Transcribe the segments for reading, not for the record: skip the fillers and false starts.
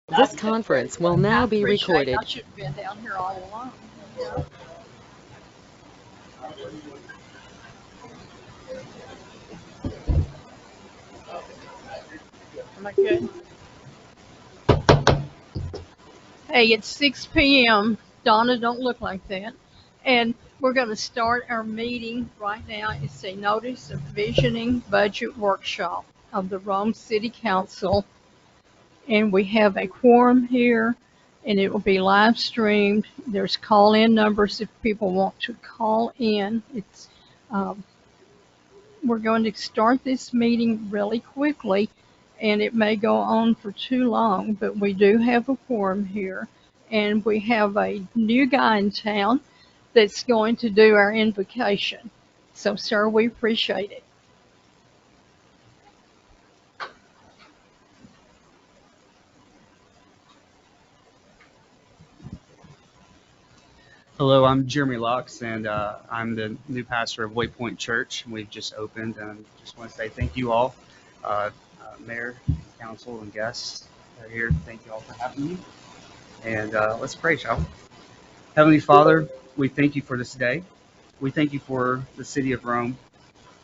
This conference will now be recorded. I should have been down here all along. Am I good? Hey, it's 6 p.m. Donna, don't look like that. And we're going to start our meeting right now. It's a notice of visioning budget workshop of the Rome City Council. And we have a quorum here, and it will be live streamed. There's call-in numbers if people want to call in. We're going to start this meeting really quickly, and it may go on for too long, but we do have a quorum here, and we have a new guy in town that's going to do our invocation. So, sir, we appreciate it. Hello, I'm Jeremy Lux, and I'm the new pastor of Waypoint Church. We've just opened, and just want to say thank you all, Mayor, Council, and guests that are here. Thank you all for having me. And let's pray, shall we? Heavenly Father, we thank you for this day. We thank you for the city of Rome.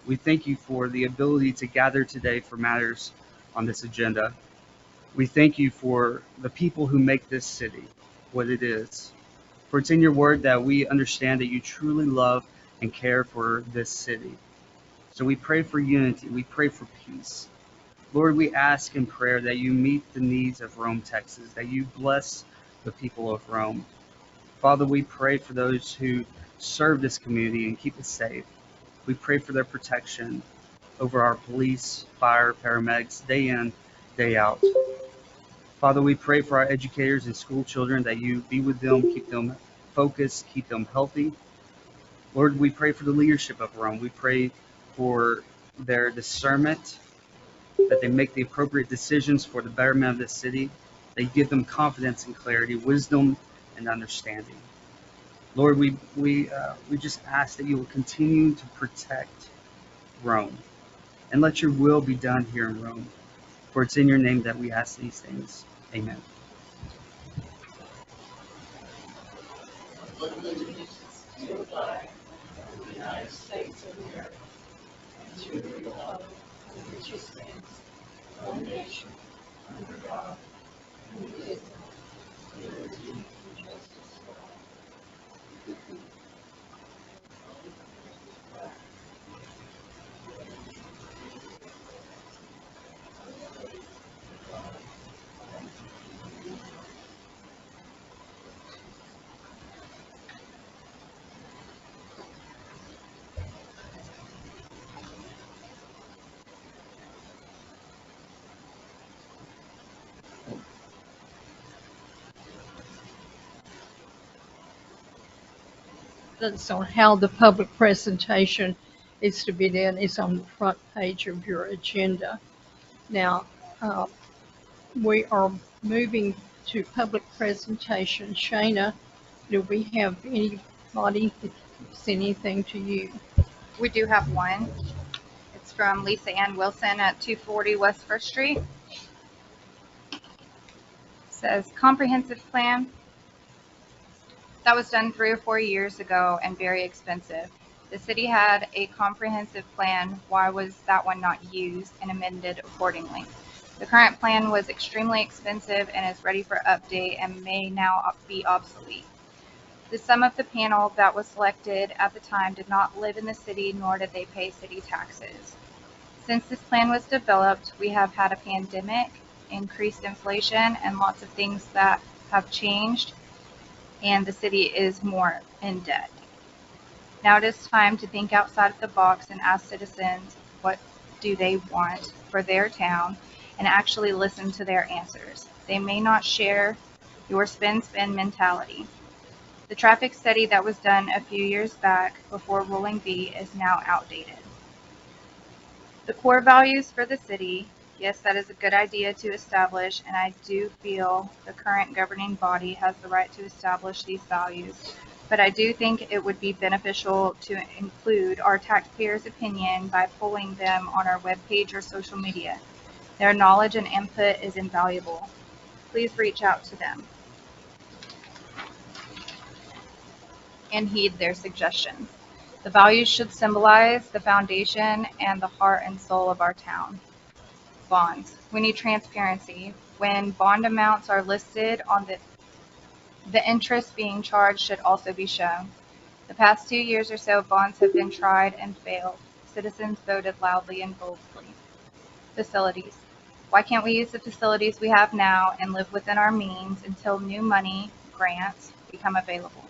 We thank you for the ability to gather today for matters on this agenda. We thank you for the people who make this city what it is. For it's in your word that we understand that you truly love and care for this city. So we pray for unity. We pray for peace. Lord, we ask in prayer that you meet the needs of Rome, Texas, that you bless the people of Rome. Father, we pray for those who serve this community and keep it safe. We pray for their protection over our police, fire, paramedics, day in, day out. Father, we pray for our educators and school children that you be with them, keep them focused, keep them healthy. Lord, we pray for the leadership of Rome. We pray for their discernment, that they make the appropriate decisions for the betterment of this city. They give them confidence and clarity, wisdom and understanding. Lord, we just ask that you will continue to protect Rome and let your will be done here in Rome. For it's in your name that we ask these things. Amen. United States of America, and to the republic for which it stands, one nation, under God, indivisible, with liberty and justice for all. That's on how the public presentation is to be done. It's on the front page of your agenda. Now, uh, we are moving to public presentation. Shayna, do we have anybody that sent anything to you? We do have one. It's from Lisa Ann Wilson at 240 West First Street. It says comprehensive plan. That was done 3 or 4 years ago and very expensive. The city had a comprehensive plan. Why was that one not used and amended accordingly? The current plan was extremely expensive and is ready for update and may now be obsolete. The sum of the panel that was selected at the time did not live in the city, nor did they pay city taxes. Since this plan was developed, we have had a pandemic, increased inflation, and lots of things that have changed, and the city is more in debt. Now it is time to think outside of the box and ask citizens what do they want for their town and actually listen to their answers. They may not share your spend mentality. The traffic study that was done a few years back before ruling B is now outdated. The core values for the city, yes, that is a good idea to establish, and I do feel the current governing body has the right to establish these values. But I do think it would be beneficial to include our taxpayers' opinion by polling them on our webpage or social media. Their knowledge and input is invaluable. please reach out to them and heed their suggestions. The values should symbolize the foundation and the heart and soul of our town. Bonds. We need transparency. When bond amounts are listed on the interest being charged should also be shown. The past 2 years or so, bonds have been tried and failed. Citizens voted loudly and boldly. Facilities. Why can't we use the facilities we have now and live within our means until new money, grants, become available?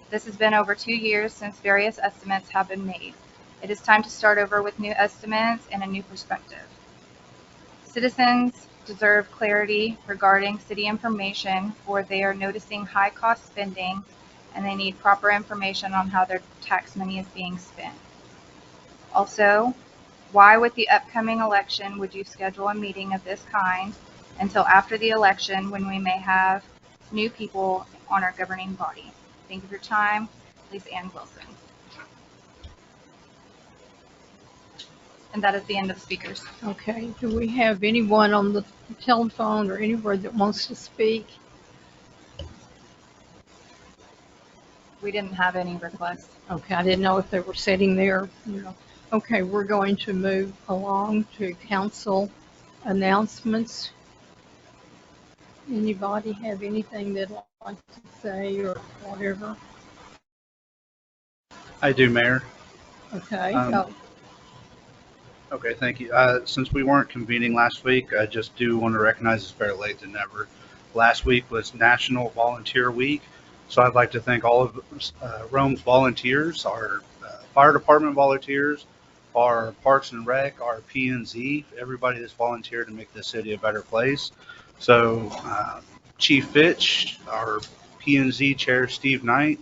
This has been over 2 years since various estimates have been made. It is time to start over with new estimates and a new perspective. Citizens deserve clarity regarding city information, for they are noticing high cost spending and they need proper information on how their tax money is being spent. Also, why with the upcoming election would you schedule a meeting of this kind until after the election when we may have new people on our governing body? Thank you for your time. Lisa Ann Wilson. And that is the end of speakers. Okay, do we have anyone on the telephone or anywhere that wants to speak? We didn't have any requests. Okay, I didn't know if they were sitting there, Okay, we're going to move along to council announcements. Anybody have anything they'd like to say or whatever? I do, Mayor. Okay, Okay, thank you. Since we weren't convening last week, I just do want to recognize it's better late than never. Last week was National Volunteer Week, so I'd like to thank all of Rhome's volunteers, our fire department volunteers, our Parks and Rec, our P&Z, everybody that's volunteered to make this city a better place. So Chief Fitch, our P&Z Chair Steve Knight,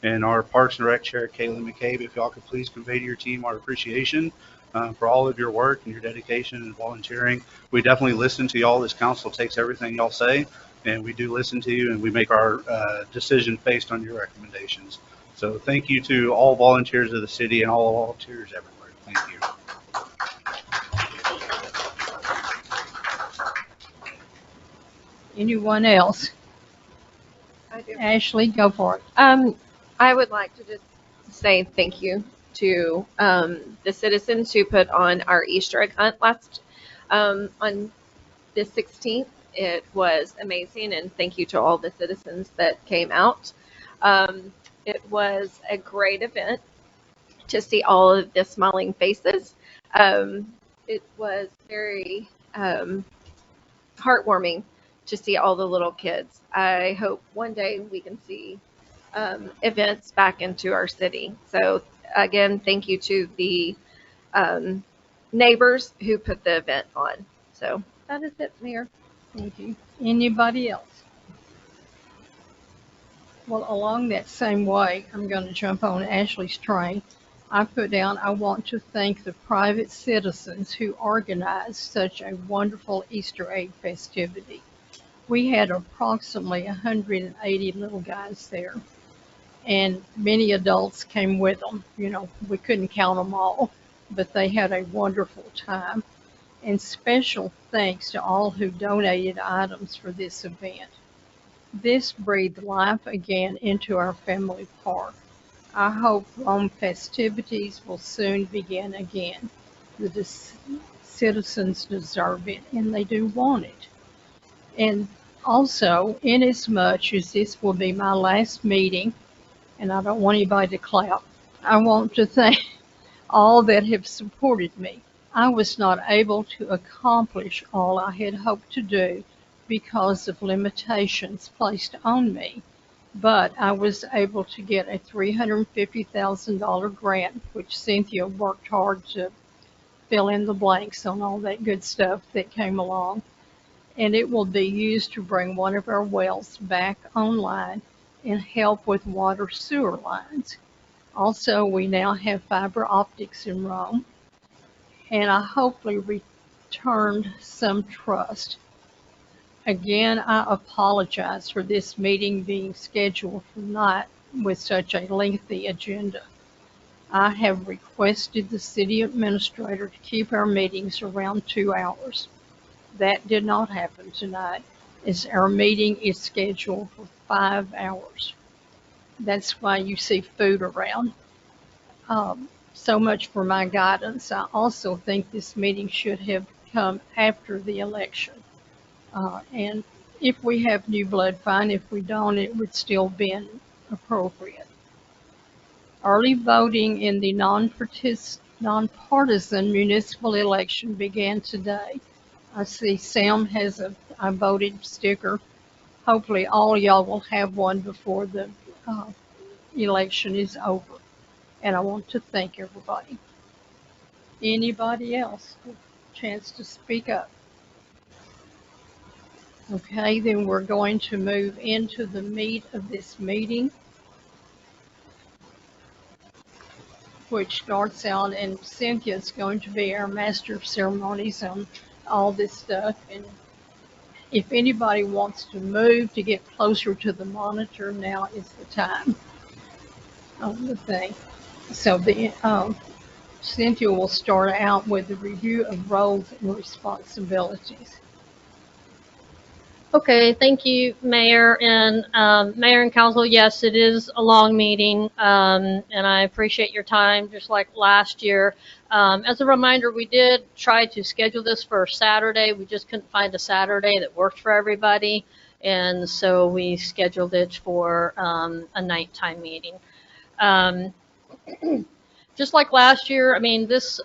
and our Parks and Rec Chair Kaylee McCabe, if y'all could please convey to your team our appreciation for all of your work and your dedication and volunteering. We definitely listen to y'all. This council takes everything y'all say, and we do listen to you, and we make our decision based on your recommendations. So thank you to all volunteers of the city and all volunteers everywhere. Thank you. anyone else? I do. Ashley, go for it. I would like to just say thank you to the citizens who put on our Easter egg hunt last on the 16th. It was amazing, and thank you to all the citizens that came out. It was a great event to see all of the smiling faces. It was very heartwarming to see all the little kids. I hope one day we can see events back into our city. So again, thank you to the neighbors who put the event on. So that is it, Mayor. Thank you. Anybody else? Well, along that same way, I'm going to jump on Ashley's train. I put down, I want to thank the private citizens who organized such a wonderful Easter egg festivity. We had approximately 180 little guys there, and many adults came with them. You know, we couldn't count them all, but they had a wonderful time. And special thanks to all who donated items for this event. This breathed life again into our family park. I hope Rhome festivities will soon begin again. The citizens deserve it, and they do want it. And also, inasmuch as this will be my last meeting, and I don't want anybody to clap, I want to thank all that have supported me. I was not able to accomplish all I had hoped to do because of limitations placed on me, but I was able to get a $350,000 grant, which Cynthia worked hard to fill in the blanks on all that good stuff that came along, and it will be used to bring one of our wells back online and help with water sewer lines. Also, we now have fiber optics in Rhome, and I hopefully returned some trust. Again, I apologize for this meeting being scheduled for tonight with such a lengthy agenda. I have requested the city administrator to keep our meetings around 2 hours. That did not happen tonight, is our meeting is scheduled for 5 hours. That's why you see food around. So much for my guidance. I also think this meeting should have come after the election. And if we have new blood, fine. If we don't, it would still be appropriate. Early voting in the nonpartisan municipal election began today. I see Sam has a I voted sticker. Hopefully all y'all will have one before the election is over. And I want to thank everybody. Anybody else? Chance to speak up. Okay, then we're going to move into the meat of this meeting, which starts out, and Cynthia is going to be our master of ceremonies on all this stuff. And if anybody wants to move to get closer to the monitor, now is the time on the thing. So Cynthia will start out with a review of roles and responsibilities. Okay, thank you, Mayor and Council. Yes, it is a long meeting, and I appreciate your time, just like last year. As a reminder, we did try to schedule this for Saturday. We just couldn't find a Saturday that worked for everybody, and so we scheduled it for a nighttime meeting. Just like last year, I mean, this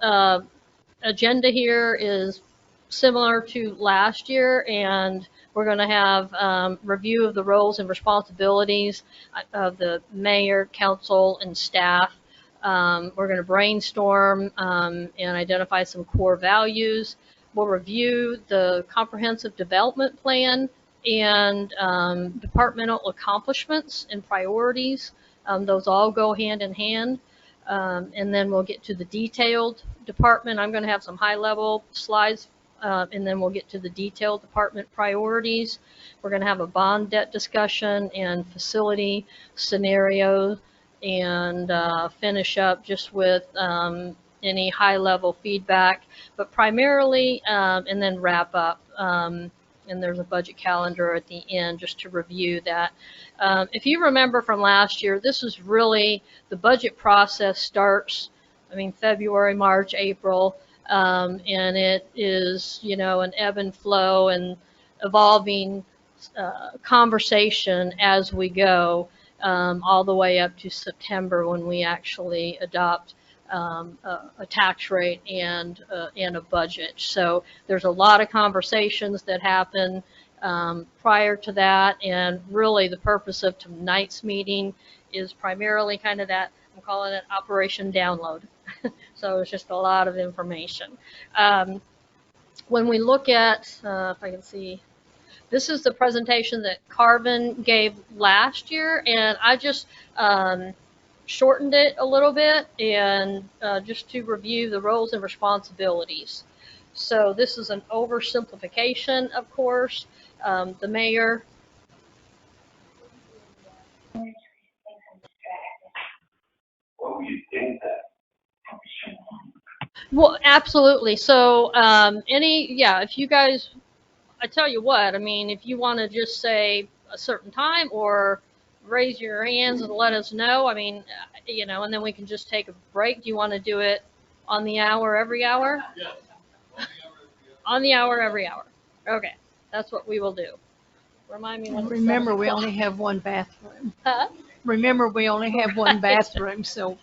agenda here is similar to last year, and we're going to have review of the roles and responsibilities of the mayor, council, and staff. We're going to brainstorm and identify some core values. We'll review the comprehensive development plan and departmental accomplishments and priorities. Those all go hand in hand. And then we'll get to the detailed department. I'm going to have some high-level slides, and then we'll get to the detailed department priorities. We're going to have a bond debt discussion and facility scenarios, and finish up just with any high-level feedback, but primarily, and then wrap up. And there's a budget calendar at the end just to review that. If you remember from last year, this is really, the budget process starts, I mean, February, March, April, and it is, you know, an ebb and flow and evolving conversation as we go, all the way up to September when we actually adopt a tax rate and a budget. So there's a lot of conversations that happen prior to that, and really the purpose of tonight's meeting is primarily kind of that, I'm calling it Operation Download. So it's just a lot of information. When we look at, if I can see, this is the presentation that Carvin gave last year, and I just shortened it a little bit, and just to review the roles and responsibilities. So this is an oversimplification, of course. The mayor. Well, absolutely. So if you guys, I tell you what, I mean, if you want to just say a certain time or raise your hands and let us know, I mean, you know, and then we can just take a break. Do you want to do it on the hour, every hour? Yes. On the hour, every hour. Okay. That's what we will do. Remind me when. Remember, we only have one bathroom. Huh? Remember, we only have one bathroom, so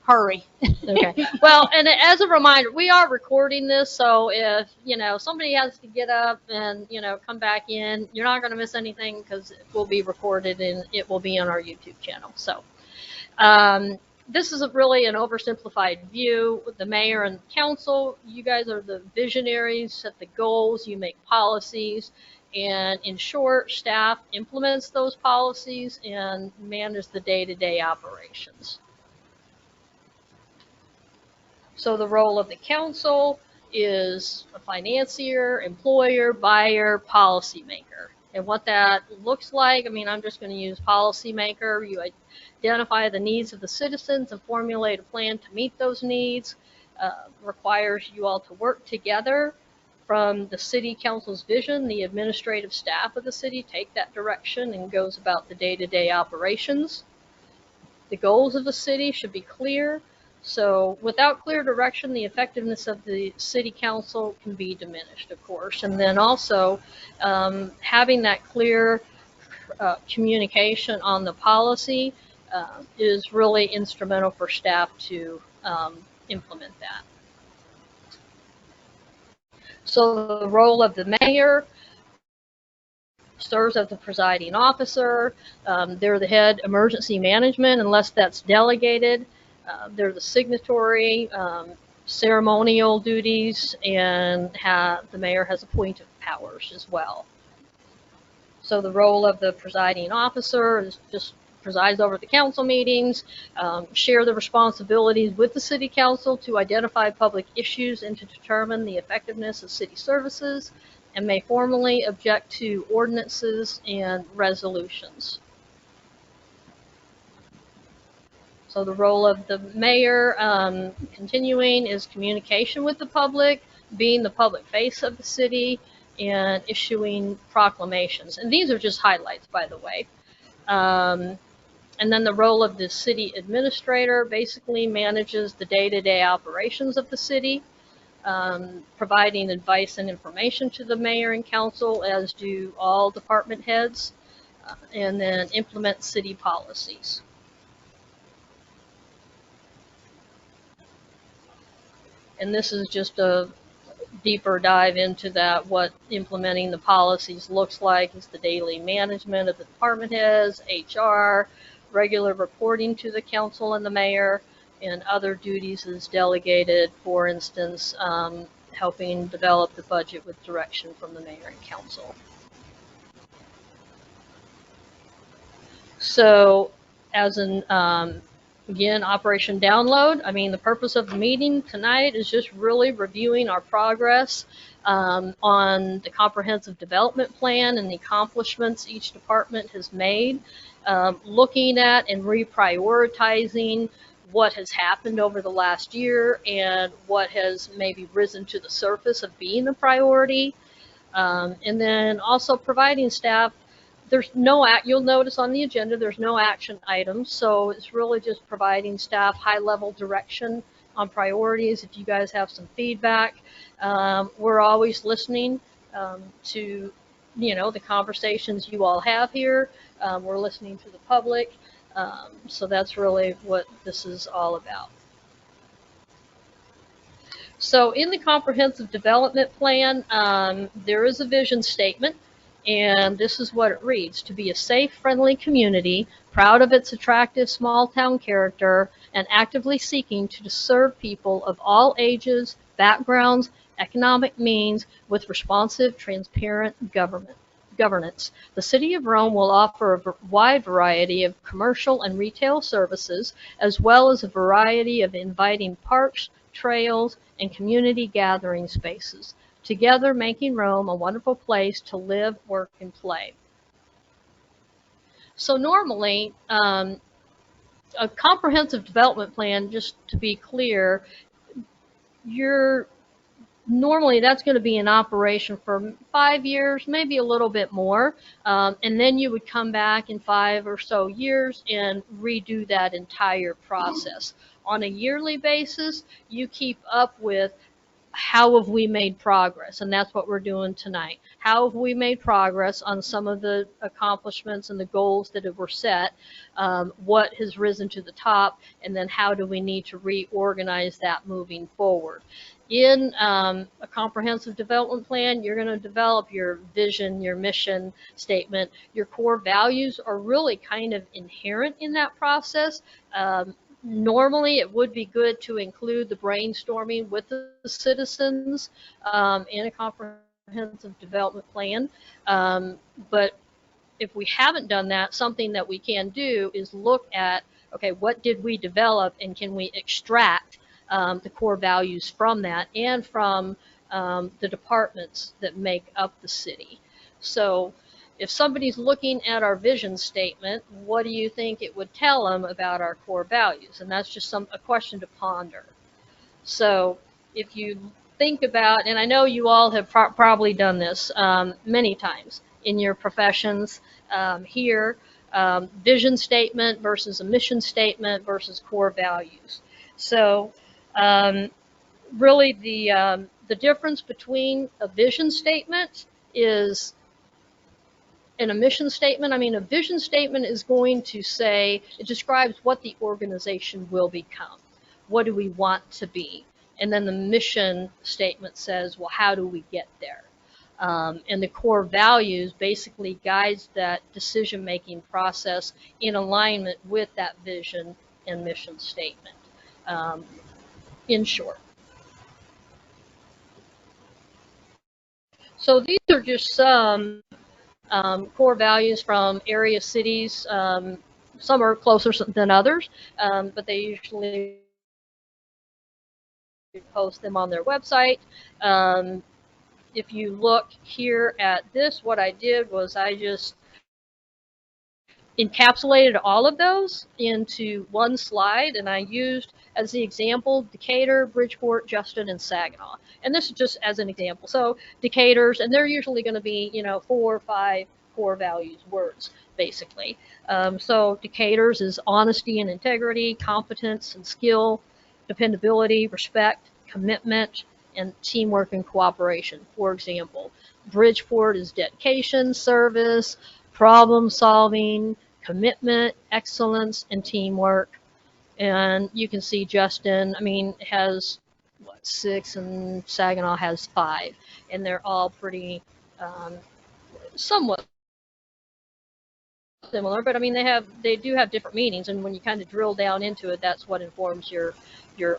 hurry. Okay. Well, and as a reminder, we are recording this, so if, you know, somebody has to get up and, you know, come back in, you're not going to miss anything because it will be recorded and it will be on our YouTube channel. So this is really an oversimplified view. The mayor and council, you guys are the visionaries, set the goals, you make policies, and in short, staff implements those policies and manages the day-to-day operations. So the role of the council is a financier, employer, buyer, policymaker. And what that looks like, I mean, I'm just going to use policymaker. You identify the needs of the citizens and formulate a plan to meet those needs. Requires you all to work together From the city council's vision, the administrative staff of the city take that direction and goes about the day-to-day operations. The goals of the city should be clear. So without clear direction, the effectiveness of the city council can be diminished, of course. And then also having that clear communication on the policy is really instrumental for staff to implement that. So the role of the mayor serves as the presiding officer. They're the head emergency management unless that's delegated. They're the signatory, ceremonial duties, and the mayor has appointive powers as well. So the role of the presiding officer is just presides over the council meetings, share the responsibilities with the city council to identify public issues and to determine the effectiveness of city services, and may formally object to ordinances and resolutions. So the role of the mayor, continuing, is communication with the public, being the public face of the city, and issuing proclamations. And these are just highlights, by the way. And then the role of the city administrator basically manages the day-to-day operations of the city, providing advice and information to the mayor and council, as do all department heads, and then implement city policies. And this is just a deeper dive into that. What implementing the policies looks like is the daily management of the department heads, HR, regular reporting to the council and the mayor, and other duties is delegated, for instance, helping develop the budget with direction from the mayor and council. So as an again, Operation Download, I mean, the purpose of the meeting tonight is just really reviewing our progress on the comprehensive development plan and the accomplishments each department has made, looking at and reprioritizing what has happened over the last year and what has maybe risen to the surface of being a priority, and then also providing staff. There's no you'll notice on the agenda there's no action items, so it's really just providing staff high-level direction on priorities. If you guys have some feedback, we're always listening to the conversations you all have here. We're listening to the public, so that's really what this is all about. So in the comprehensive development plan, there is a vision statement. And this is what it reads: to be a safe, friendly community, proud of its attractive small-town character, and actively seeking to serve people of all ages, backgrounds, economic means, with responsive, transparent governance. The City of Rome will offer a wide variety of commercial and retail services, as well as a variety of inviting parks, trails, and community gathering spaces, together making Rome a wonderful place to live, work, and play. So normally, a comprehensive development plan, just to be clear, normally that's going to be in operation for 5 years, maybe a little bit more, and then you would come back in 5 or so years and redo that entire process. On a yearly basis, you keep up with how have we made progress, and that's what we're doing tonight. How have we made progress on some of the accomplishments and the goals that were set? What has risen to the top, and then how do we need to reorganize that moving forward? In a comprehensive development plan, you're going to develop your vision, your mission statement. Your core values are really kind of inherent in that process. Normally, it would be good to include the brainstorming with the citizens in a comprehensive development plan. But if we haven't done that, something that we can do is look at, okay, what did we develop, and can we extract the core values from that and from the departments that make up the city. So if somebody's looking at our vision statement, what do you think it would tell them about our core values? And that's just a question to ponder. So if you think about, and I know you all have probably done this many times in your professions here, vision statement versus a mission statement versus core values. So really the difference between a vision statement is in a mission statement. I mean, a vision statement is going to say, it describes what the organization will become. What do we want to be? And then the mission statement says, well, how do we get there? And the core values basically guides that decision-making process in alignment with that vision and mission statement, in short. So these are just some core values from area cities. Some are closer than others, but they usually post them on their website. If you look here at this, what I did was I just encapsulated all of those into one slide, and I used as the example Decatur, Bridgeport, Justin, and Saginaw. And this is just as an example. So Decatur's, and they're usually going to be, 4 or 5 core values words, basically. So Decatur's is honesty and integrity, competence and skill, dependability, respect, commitment, and teamwork and cooperation, for example. Bridgeport is dedication, service, problem solving, commitment, excellence, and teamwork. And you can see Justin, I mean, has 6 and Saginaw has 5. And they're all pretty somewhat similar, but I mean, they do have different meanings. And when you kind of drill down into it, that's what informs your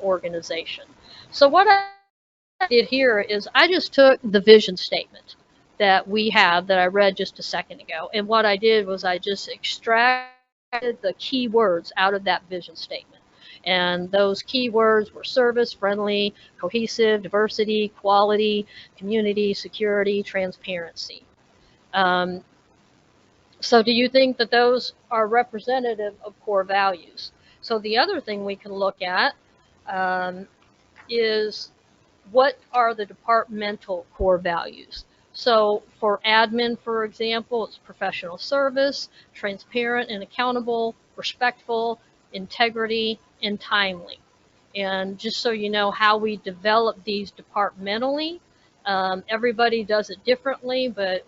organization. So what I did here is I just took the vision statement that we have that I read just a second ago. And what I did was I just extracted the key words out of that vision statement. And those key words were service, friendly, cohesive, diversity, quality, community, security, transparency. So do you think that those are representative of core values? So the other thing we can look at is what are the departmental core values? So for admin, for example, it's professional service, transparent and accountable, respectful, integrity, and timely. And just so you know how we develop these departmentally, everybody does it differently, but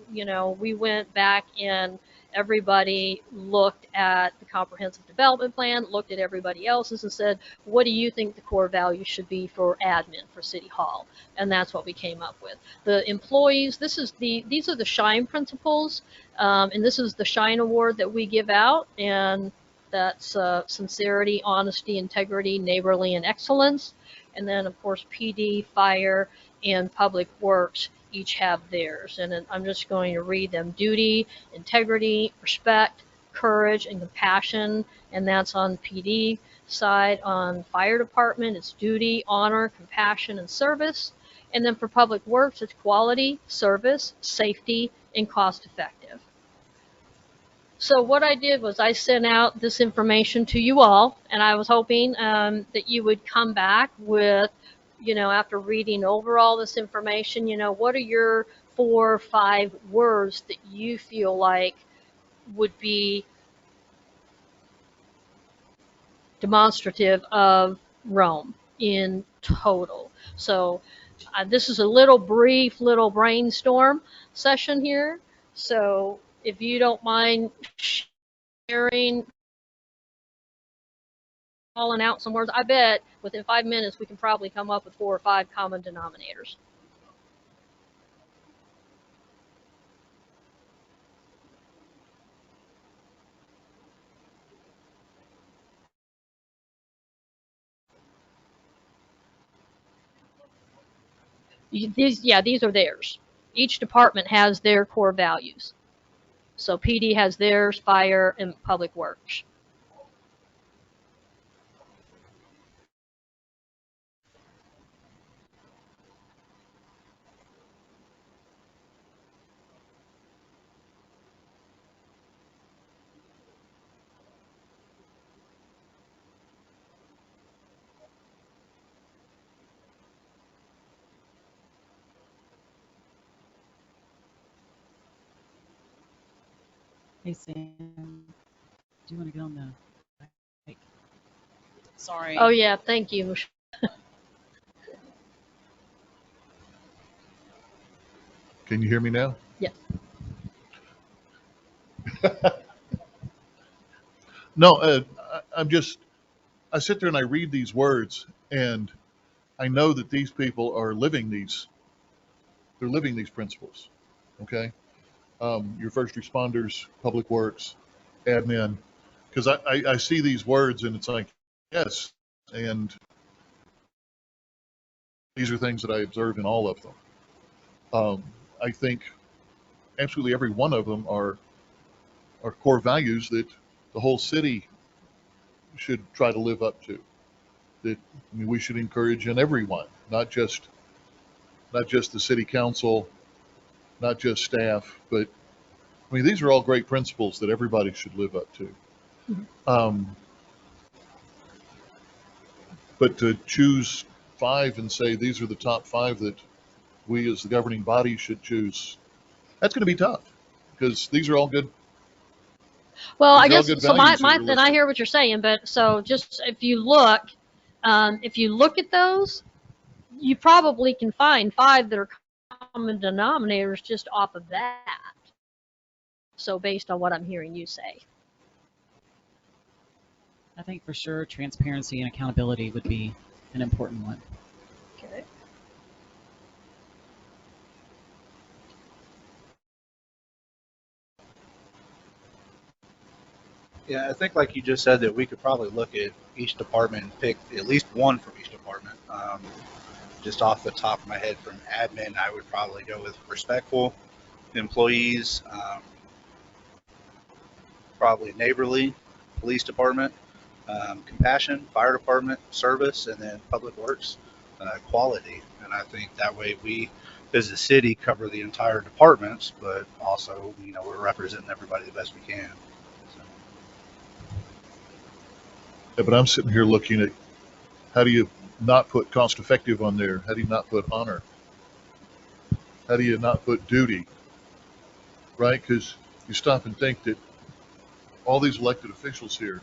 we went back and everybody looked at the comprehensive development plan, looked at everybody else's and said, what do you think the core values should be for admin for City Hall? And that's what we came up with. The employees, these are the SHINE principles, and this is the SHINE award that we give out, and that's sincerity, honesty, integrity, neighborly, and excellence. And then, of course, PD, fire, and public works each have theirs. And then I'm just going to read them. Duty, integrity, respect, courage, and compassion. And that's on PD side. On fire department, it's duty, honor, compassion, and service. And then for public works, it's quality, service, safety, and cost effective. So what I did was I sent out this information to you all, and I was hoping that you would come back with, after reading over all this information, what are your 4 or 5 words that you feel like would be demonstrative of Rhome in total. So this is a brief little brainstorm session here. So if you don't mind sharing, calling out some words, I bet within 5 minutes we can probably come up with 4 or 5 common denominators. These are theirs. Each department has their core values. So PD has theirs, fire, and public works. Hey Sam, do you want to get on the mic? Sorry. Oh, yeah, thank you. Can you hear me now? Yes. No, I sit there and I read these words and I know that these people are they're living these principles. Okay. Your first responders, public works, admin, because I see these words and it's like, yes. And these are things that I observe in all of them. I think absolutely every one of them are core values that the whole city should try to live up to. That I mean, we should encourage in everyone, not just the city council, not just staff, but I mean these are all great principles that everybody should live up to. Um, but to choose 5 and say these are the top 5 that we as the governing body should choose, that's going to be tough because these are all good. Well, I These are all guess, good so values that you're and I listing. hear what you're saying, but so just if you look at those, you probably can find 5 that are common denominators just off of that. So based on what I'm hearing you say. I think for sure transparency and accountability would be an important one. Okay. Yeah, I think like you just said that we could probably look at each department and pick at least one from each department. Just off the top of my head from admin, I would probably go with respectful employees, probably neighborly, police department, compassion, fire department, service, and then public works, quality. And I think that way we, as a city, cover the entire departments, but also, we're representing everybody the best we can. So. Yeah, but I'm sitting here looking at how do you not put cost effective on there? How do you not put honor? How do you not put duty? Right? Because you stop and think that all these elected officials here,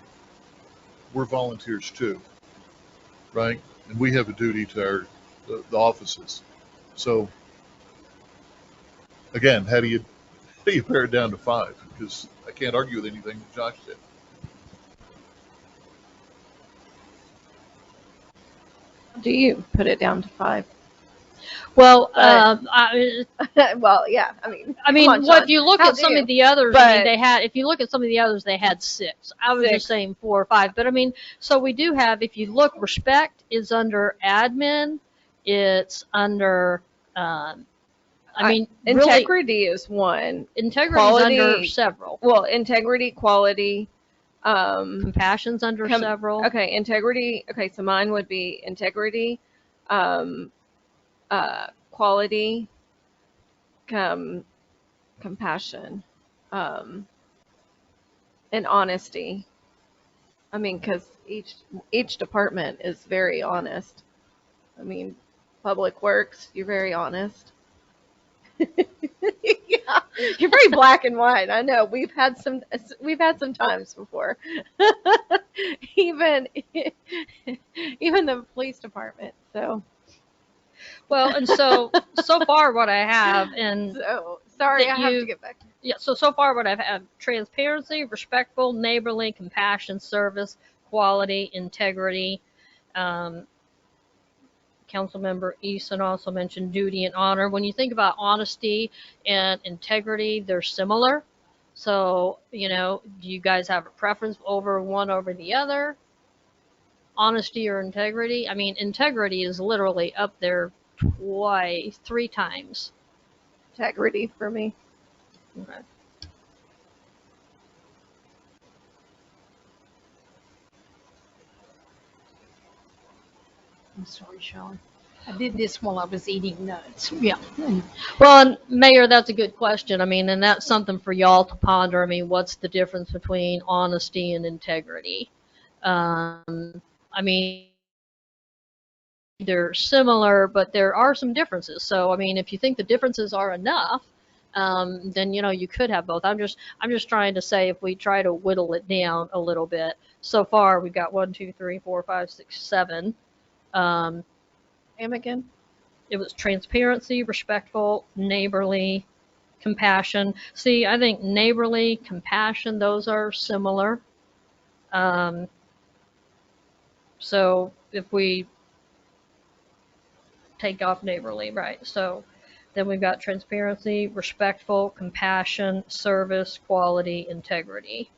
we're volunteers too, right? And we have a duty to the offices. So again, how do you pare it down to 5? Because I can't argue with anything that Josh said. How do you put it down to 5? Well, But- well, yeah. I mean, come on, what Sean. if you look How at do some you? of the others? But- if you look at some of the others, they had 6. I was 6. just saying 4 or 5, but I mean, so we do have. If you look, respect is under admin. It's under. Really, integrity is one. integrity is under quality- several. Well, integrity, quality, Compassion's under several. Okay, integrity. Okay, so mine would be integrity, quality, compassion, and honesty. I mean, because each department is very honest. I mean, public works, you're very honest. Yeah, you're very black and white. I know we've had some times before. even the police department. So Well, and so far what I have, and so sorry, that I have you- to get back. yeah, so far what I've had: transparency, respectful, neighborly, compassion, service, quality, integrity. Councilmember Easton also mentioned duty and honor. When you think about honesty and integrity, they're similar. So, do you guys have a preference over one over the other? Honesty or integrity? I mean, integrity is literally up there 3 times. Integrity for me. Okay. I'm sorry, Sean. I did this while I was eating nuts. Yeah. Well, and Mayor, that's a good question. I mean, and that's something for y'all to ponder. I mean, what's the difference between honesty and integrity? I mean, they're similar, but there are some differences. So, I mean, if you think the differences are enough, then, you know, you could have both. I'm just trying to say if we try to whittle it down a little bit. So far, we've got 1, 2, 3, 4, 5, 6, 7. And again, It was transparency, respectful, neighborly, compassion. See, I think neighborly, compassion, those are similar. So if we take off neighborly, right? So then we've got transparency, respectful, compassion, service, quality, integrity.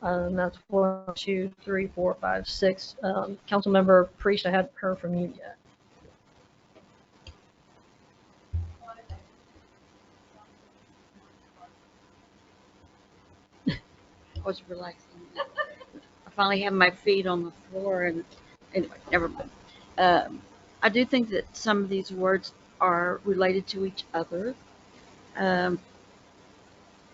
That's 1, 2, 3, 4, 5, 6. Councilmember Priest, I hadn't heard from you yet. I was relaxing. I finally have my feet on the floor, and anyway, never mind. I do think that some of these words are related to each other. I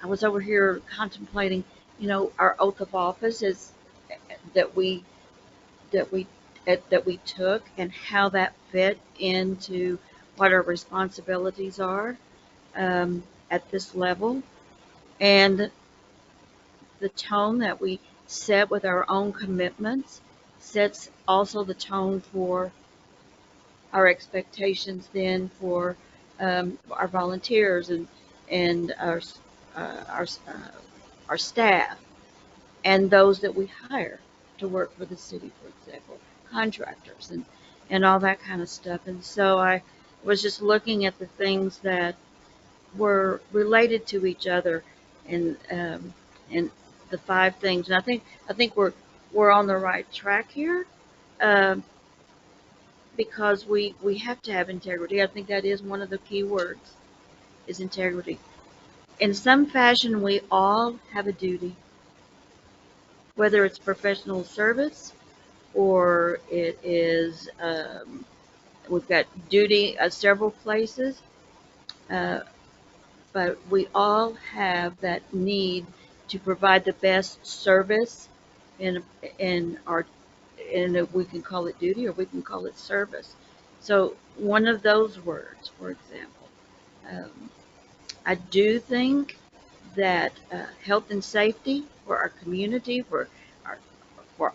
was over here contemplating, you know, our oath of office is that we that we that we took and how that fit into what our responsibilities are at this level, and the tone that we set with our own commitments sets also the tone for our expectations then for our volunteers and our staff and those that we hire to work for the city, for example, contractors and all that kind of stuff. And so I was just looking at the things that were related to each other and the 5 things. And I think we're on the right track here. Because we have to have integrity. I think that is one of the key words, is integrity. In some fashion, we all have a duty, whether it's professional service or it is, we've got duty at several places, but we all have that need to provide the best service in our, and we can call it duty or we can call it service. So one of those words, for example, I do think that health and safety for our community, for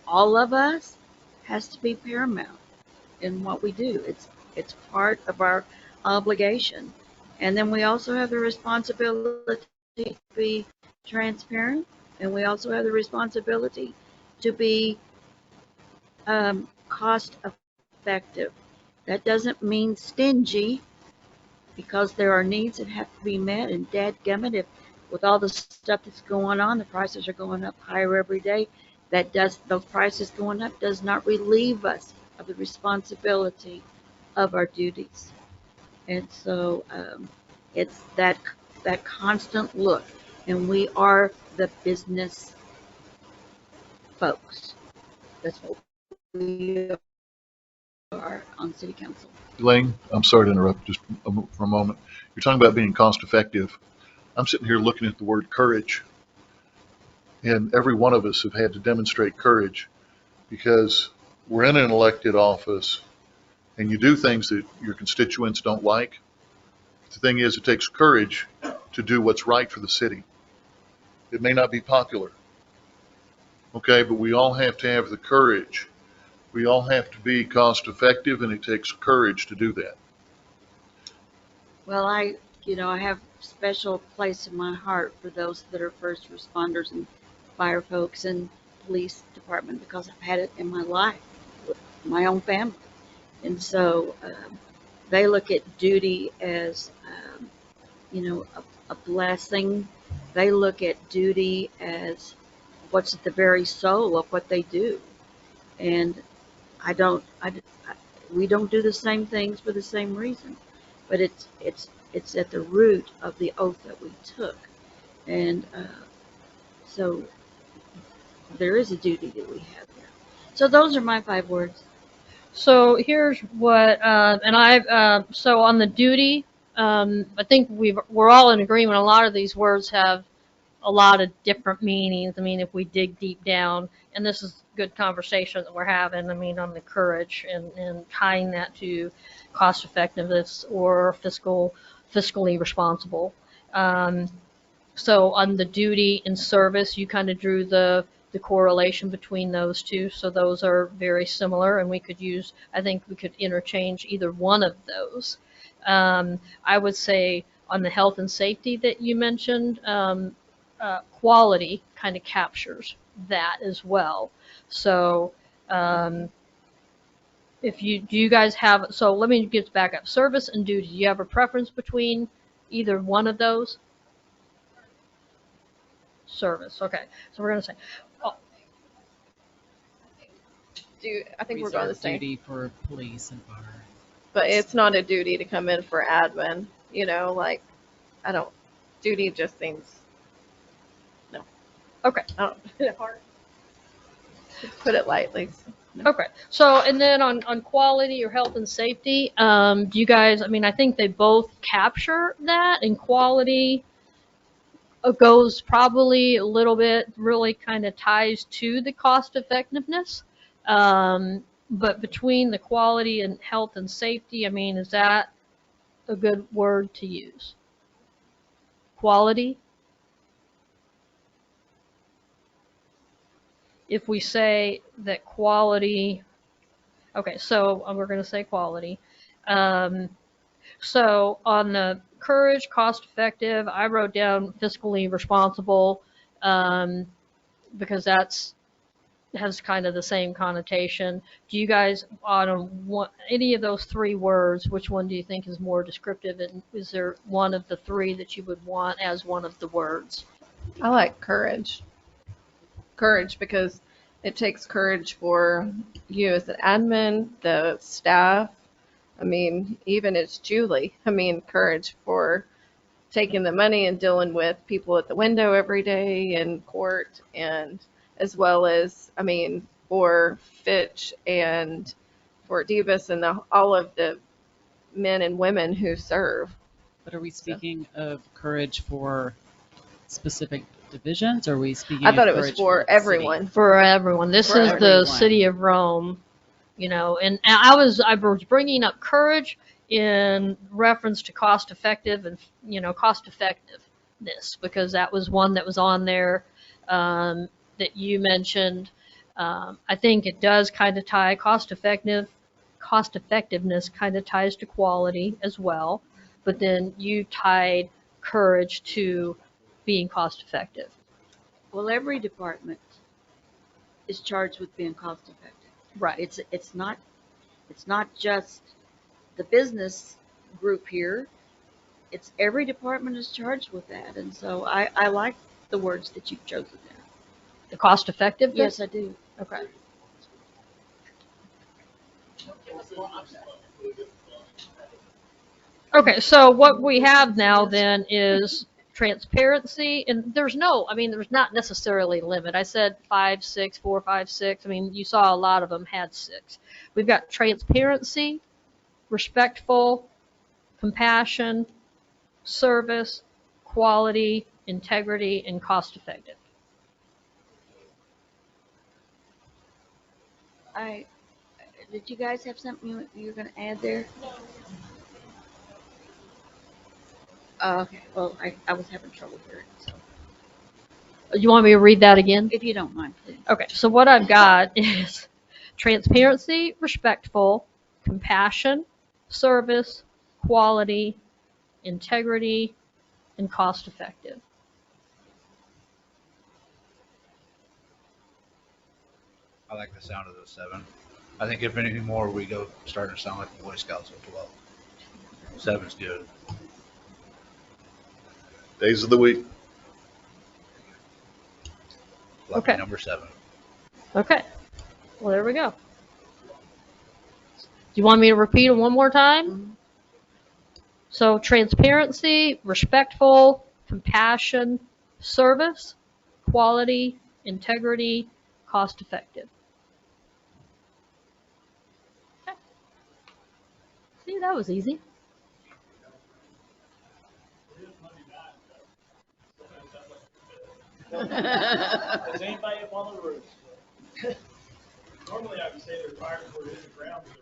all of us, has to be paramount in what we do. It's part of our obligation, and then we also have the responsibility to be transparent, and we also have the responsibility to be cost effective. That doesn't mean stingy, because there are needs that have to be met, and dadgummit, if with all the stuff that's going on, the prices are going up higher every day. Those prices going up does not relieve us of the responsibility of our duties. And so it's that constant look, and we are the business folks. That's what we are on city council. Elaine, I'm sorry to interrupt just for a moment. You're talking about being cost effective. I'm sitting here looking at the word courage, and every one of us have had to demonstrate courage because we're in an elected office and you do things that your constituents don't like. The thing is, it takes courage to do what's right for the city. It may not be popular, okay, but we all have to have the courage. We all have to be cost effective, and it takes courage to do that. Well, I have a special place in my heart for those that are first responders and fire folks and police department, because I've had it in my life with my own family. And so they look at duty as, a blessing. They look at duty as what's at the very soul of what they do. And we don't do the same things for the same reason, but it's at the root of the oath that we took. And so there is a duty that we have there. So those are my 5 words. So here's what, so on the duty, I think we're all in agreement. A lot of these words have a lot of different meanings. I mean, if we dig deep down, and this is good conversation that we're having, I mean, on the courage and tying that to cost effectiveness or fiscal fiscally responsible. So on the duty and service, you kind of drew the correlation between those two. So those are very similar, and we could use, I think we could interchange either one of those. I would say on the health and safety that you mentioned, quality kind of captures that as well. So if you, do you guys have, so let me get back up. Service and duty, do you have a preference between either one of those? Service, okay. So we're going to say, oh, I think we're going the Reserve same. duty for police and fire. But it's not a duty to come in for admin, you know, like, duty just seems, no. okay. I don't, hard. Put it lightly. Okay, so and then on quality or health and safety, do you guys, I mean, I think they both capture that, and quality goes probably a little bit, really kind of ties to the cost effectiveness. But between the quality and health and safety, I mean, is that a good word to use? Quality? If we say that quality, okay, so we're going to say quality. So on the courage, cost effective, I wrote down fiscally responsible because that's has kind of the same connotation. Do you guys, on any of those three words, which one do you think is more descriptive? And is there one of the three that you would want as one of the words? I like courage. Courage, because it takes courage for you as an admin, the staff. I mean, even as Julie, I mean, courage for taking the money and dealing with people at the window every day in court, and as well as, I mean, for Fitch and for Debus and all of the men and women who serve. But are we speaking of courage for specific divisions, or are we speaking I thought of it was courage for the city? everyone. For everyone. This For is the everyone. city of Rome, you know, and I was bringing up courage in reference to cost effective and, you know, cost effectiveness, because that was one that was on there that you mentioned. I think it does kind of tie cost effectiveness kind of ties to quality as well, but then you tied courage to being cost effective. Well, every department is charged with being cost effective. Right. It's not just the business group here. It's every department is charged with that, and so I like the words that you've chosen there. The cost effectiveness? Yes, I do. Okay. Okay, so what we have now then is transparency, and there's not necessarily a limit. I said 5, 6, 4, 5, 6. I mean, you saw a lot of them had 6. We've got transparency, respectful, compassion, service, quality, integrity, and cost effective. Did you guys have something you were going to add there? Okay. Well, I was having trouble hearing. So You want me to read that again? if you don't mind, please. Okay, so what I've got is transparency, respectful, compassion, service, quality, integrity, and cost effective. I like the sound of those 7. I think if anything more, we go starting to sound like the Boy Scouts of 12. 7's good. Days of the week. Lucky Okay. number 7. Okay, well, there we go. Do you want me to repeat it one more time? Mhm. So transparency, respectful, compassion, service, quality, integrity, cost effective. Okay. See, that was easy. Does anybody up on the roof? Normally I would say they're fired for hitting the ground, but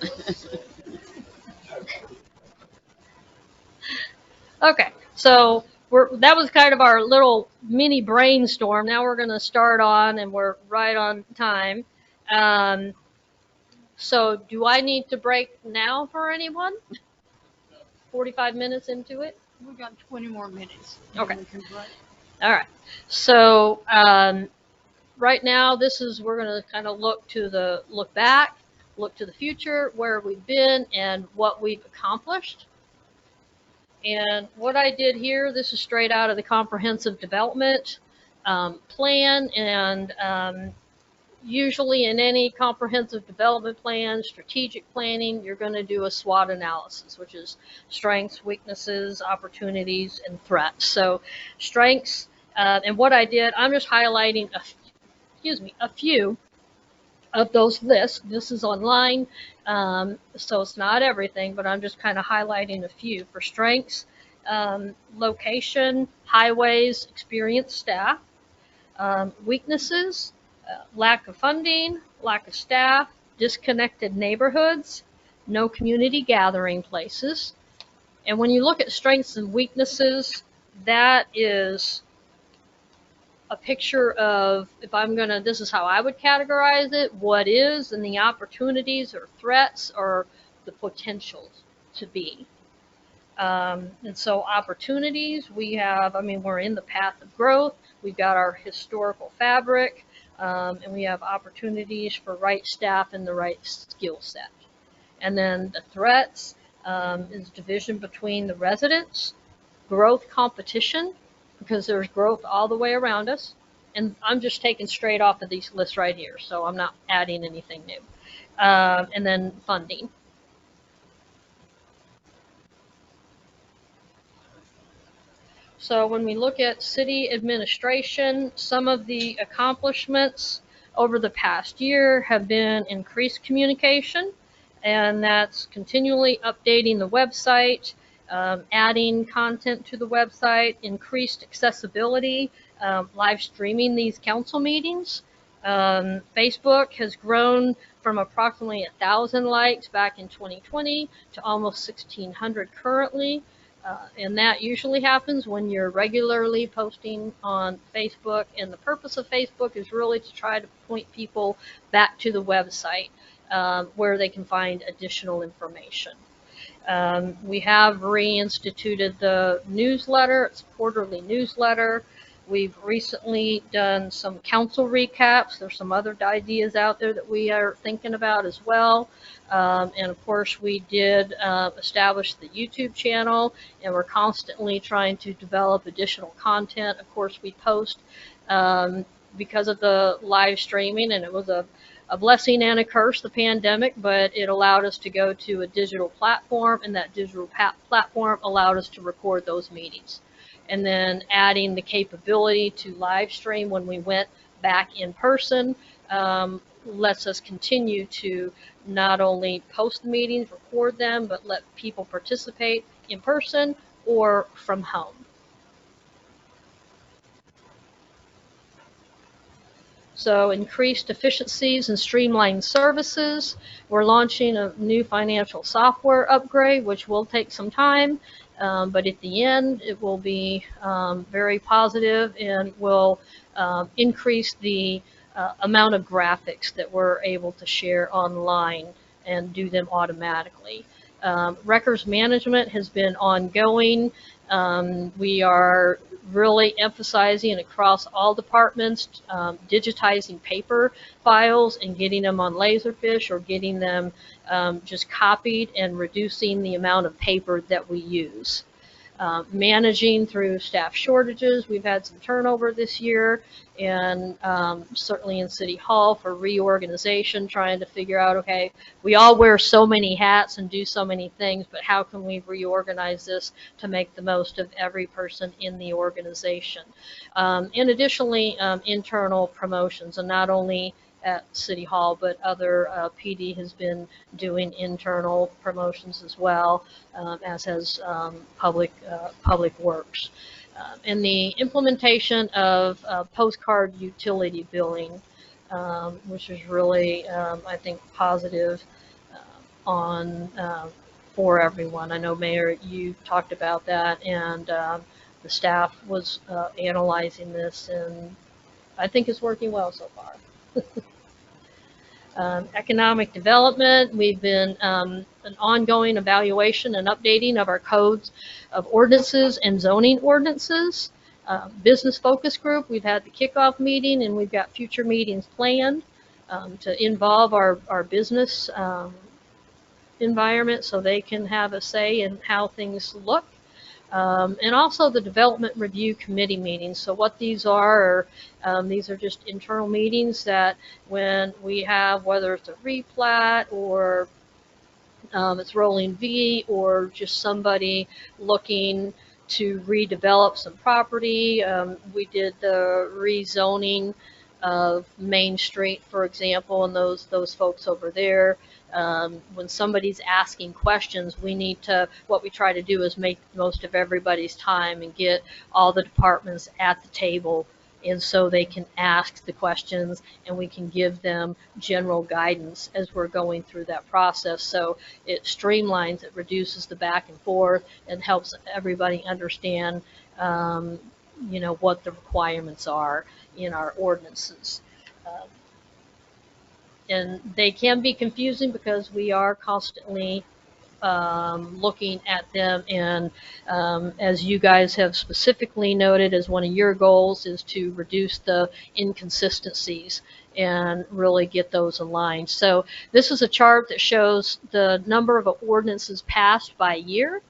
they're volunteers. Okay, so that was kind of our little mini brainstorm. Now we're going to start on, and we're right on time. Um, so do I need to break now for anyone? 45 minutes into it? We got 20 more minutes. Okay. We can break. All right. So right now, we're going to kind of look back, look to the future, where we've been, and what we've accomplished. And what I did here, this is straight out of the comprehensive development plan. And usually in any comprehensive development plan, strategic planning, you're going to do a SWOT analysis, which is strengths, weaknesses, opportunities, and threats. So strengths, and what I did, I'm just highlighting a few of those lists. This is online, so it's not everything, but I'm just kind of highlighting a few. For strengths, location, highways, experienced staff. Weaknesses, lack of funding, lack of staff, disconnected neighborhoods, no community gathering places. And when you look at strengths and weaknesses, that is a picture of, this is how I would categorize it, what is, and the opportunities or threats or the potential to be. And so opportunities, we're in the path of growth. We've got our historical fabric, and we have opportunities for right staff and the right skill set. And then the threats is division between the residents, growth competition, because there's growth all the way around us. And I'm just taking straight off of these lists right here, so I'm not adding anything new. And then funding. So when we look at city administration, some of the accomplishments over the past year have been increased communication, and that's continually updating the website, adding content to the website, increased accessibility, live streaming these council meetings. Facebook has grown from approximately 1,000 likes back in 2020 to almost 1,600 currently. And that usually happens when you're regularly posting on Facebook. And the purpose of Facebook is really to try to point people back to the website where they can find additional information. We have reinstituted the newsletter. It's a quarterly newsletter. We've recently done some council recaps. There's some other ideas out there that we are thinking about as well. And of course, we did establish the YouTube channel, and we're constantly trying to develop additional content. Of course, we post because of the live streaming, and it was a blessing and a curse, the pandemic, but it allowed us to go to a digital platform, and that digital platform allowed us to record those meetings. And then adding the capability to live stream when we went back in person lets us continue to not only post the meetings, record them, but let people participate in person or from home. So increased efficiencies and streamlined services. We're launching a new financial software upgrade, which will take some time, but at the end, it will be very positive and will increase the amount of graphics that we're able to share online and do them automatically. Records management has been ongoing. We are really emphasizing across all departments, digitizing paper files and getting them on Laserfish or getting them just copied and reducing the amount of paper that we use. Managing through staff shortages. We've had some turnover this year, and certainly in City Hall for reorganization, trying to figure out, okay, we all wear so many hats and do so many things, but how can we reorganize this to make the most of every person in the organization? And additionally, internal promotions, and not only at City Hall, but other PD has been doing internal promotions as well, as has Public Works. And the implementation of postcard utility billing, which is really, I think, positive on for everyone. I know, Mayor, you talked about that, and the staff was analyzing this, and I think it's working well so far. Economic development, we've been an ongoing evaluation and updating of our codes of ordinances and zoning ordinances. Business focus group, we've had the kickoff meeting, and we've got future meetings planned to involve our business environment so they can have a say in how things look. And also the development review committee meetings. So what these are these are just internal meetings that when we have, whether it's a replat or it's rolling V or just somebody looking to redevelop some property. We did the rezoning of Main Street, for example, and those folks over there. When somebody's asking questions, what we try to do is make the most of everybody's time and get all the departments at the table, and so they can ask the questions and we can give them general guidance as we're going through that process. So it streamlines, it reduces the back and forth, and helps everybody understand what the requirements are in our ordinances. And they can be confusing because we are constantly looking at them, and as you guys have specifically noted as one of your goals is to reduce the inconsistencies and really get those aligned. So this is a chart that shows the number of ordinances passed by year.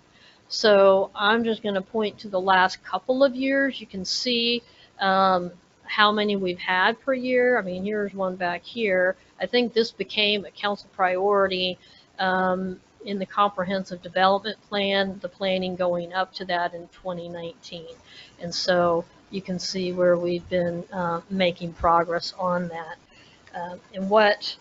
So I'm just going to point to the last couple of years. You can see how many we've had per year. I mean, here's one back here. I think this became a council priority in the comprehensive development plan, the planning going up to that in 2019. And so you can see where we've been making progress on that. And what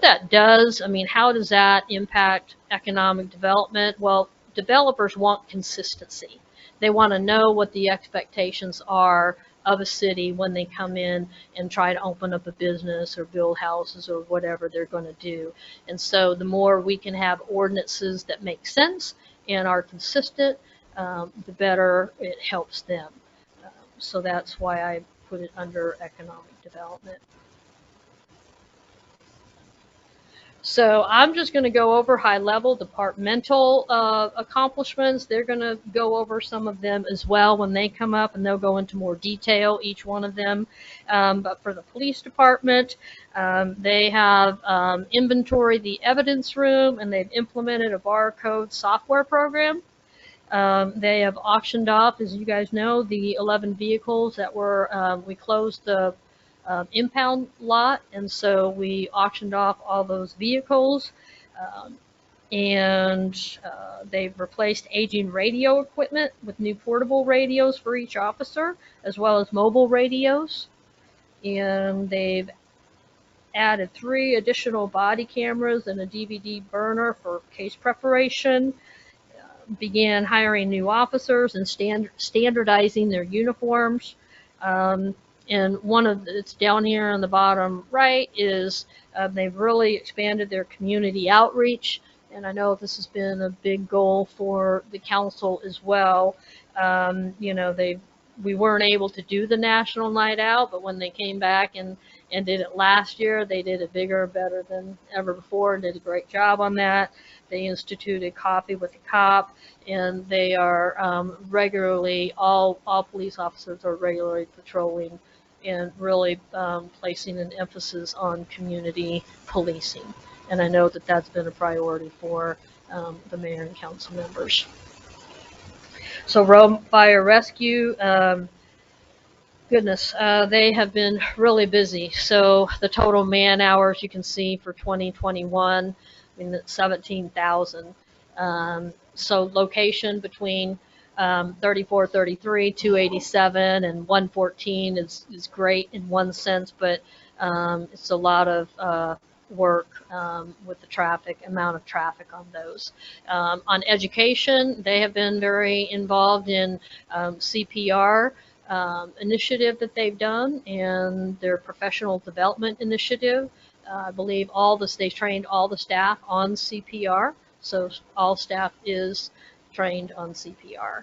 that does, I mean, how does that impact economic development? Well, developers want consistency. They want to know what the expectations are of a city when they come in and try to open up a business or build houses or whatever they're going to do. And so the more we can have ordinances that make sense and are consistent, the better it helps them. So that's why I put it under economic development. So I'm just going to go over high-level departmental accomplishments. They're going to go over some of them as well when they come up, and they'll go into more detail, each one of them. But for the police department, they have inventoried the evidence room, and they've implemented a barcode software program. They have auctioned off, as you guys know, the 11 vehicles that were, we closed the impound lot, and so we auctioned off all those vehicles, and they've replaced aging radio equipment with new portable radios for each officer, as well as mobile radios, and they've added 3 additional body cameras and a DVD burner for case preparation, began hiring new officers and standardizing their uniforms. And it's down here on the bottom right is they've really expanded their community outreach. And I know this has been a big goal for the council as well. We weren't able to do the National Night Out, but when they came back and did it last year, they did it bigger, better than ever before, and did a great job on that. They instituted Coffee with a Cop, and they are regularly, all police officers are regularly patrolling and really placing an emphasis on community policing. And I know that that's been a priority for the mayor and council members. So Rhome Fire Rescue, goodness, they have been really busy. So the total man hours you can see for 2021, I mean, it's 17,000. So location between 3433, 287, and 114 is great in one sense, but it's a lot of work with the amount of traffic on those. On education, they have been very involved in CPR initiative that they've done and their professional development initiative. I believe they've trained all the staff on CPR. So all staff is trained on CPR.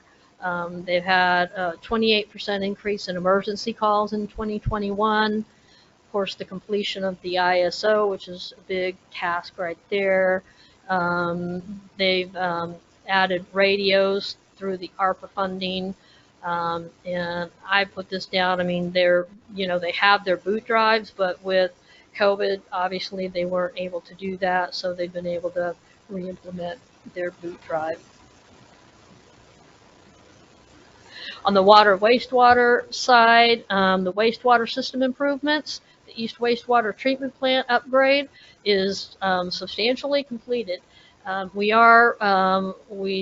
They've had a 28% increase in emergency calls in 2021. Of course, the completion of the ISO, which is a big task right there. They've added radios through the ARPA funding. And I put this down. I mean, they have their boot drives, but with COVID, obviously they weren't able to do that. So they've been able to re-implement their boot drive. On the water wastewater side, the wastewater system improvements, the East Wastewater Treatment Plant upgrade is substantially completed. We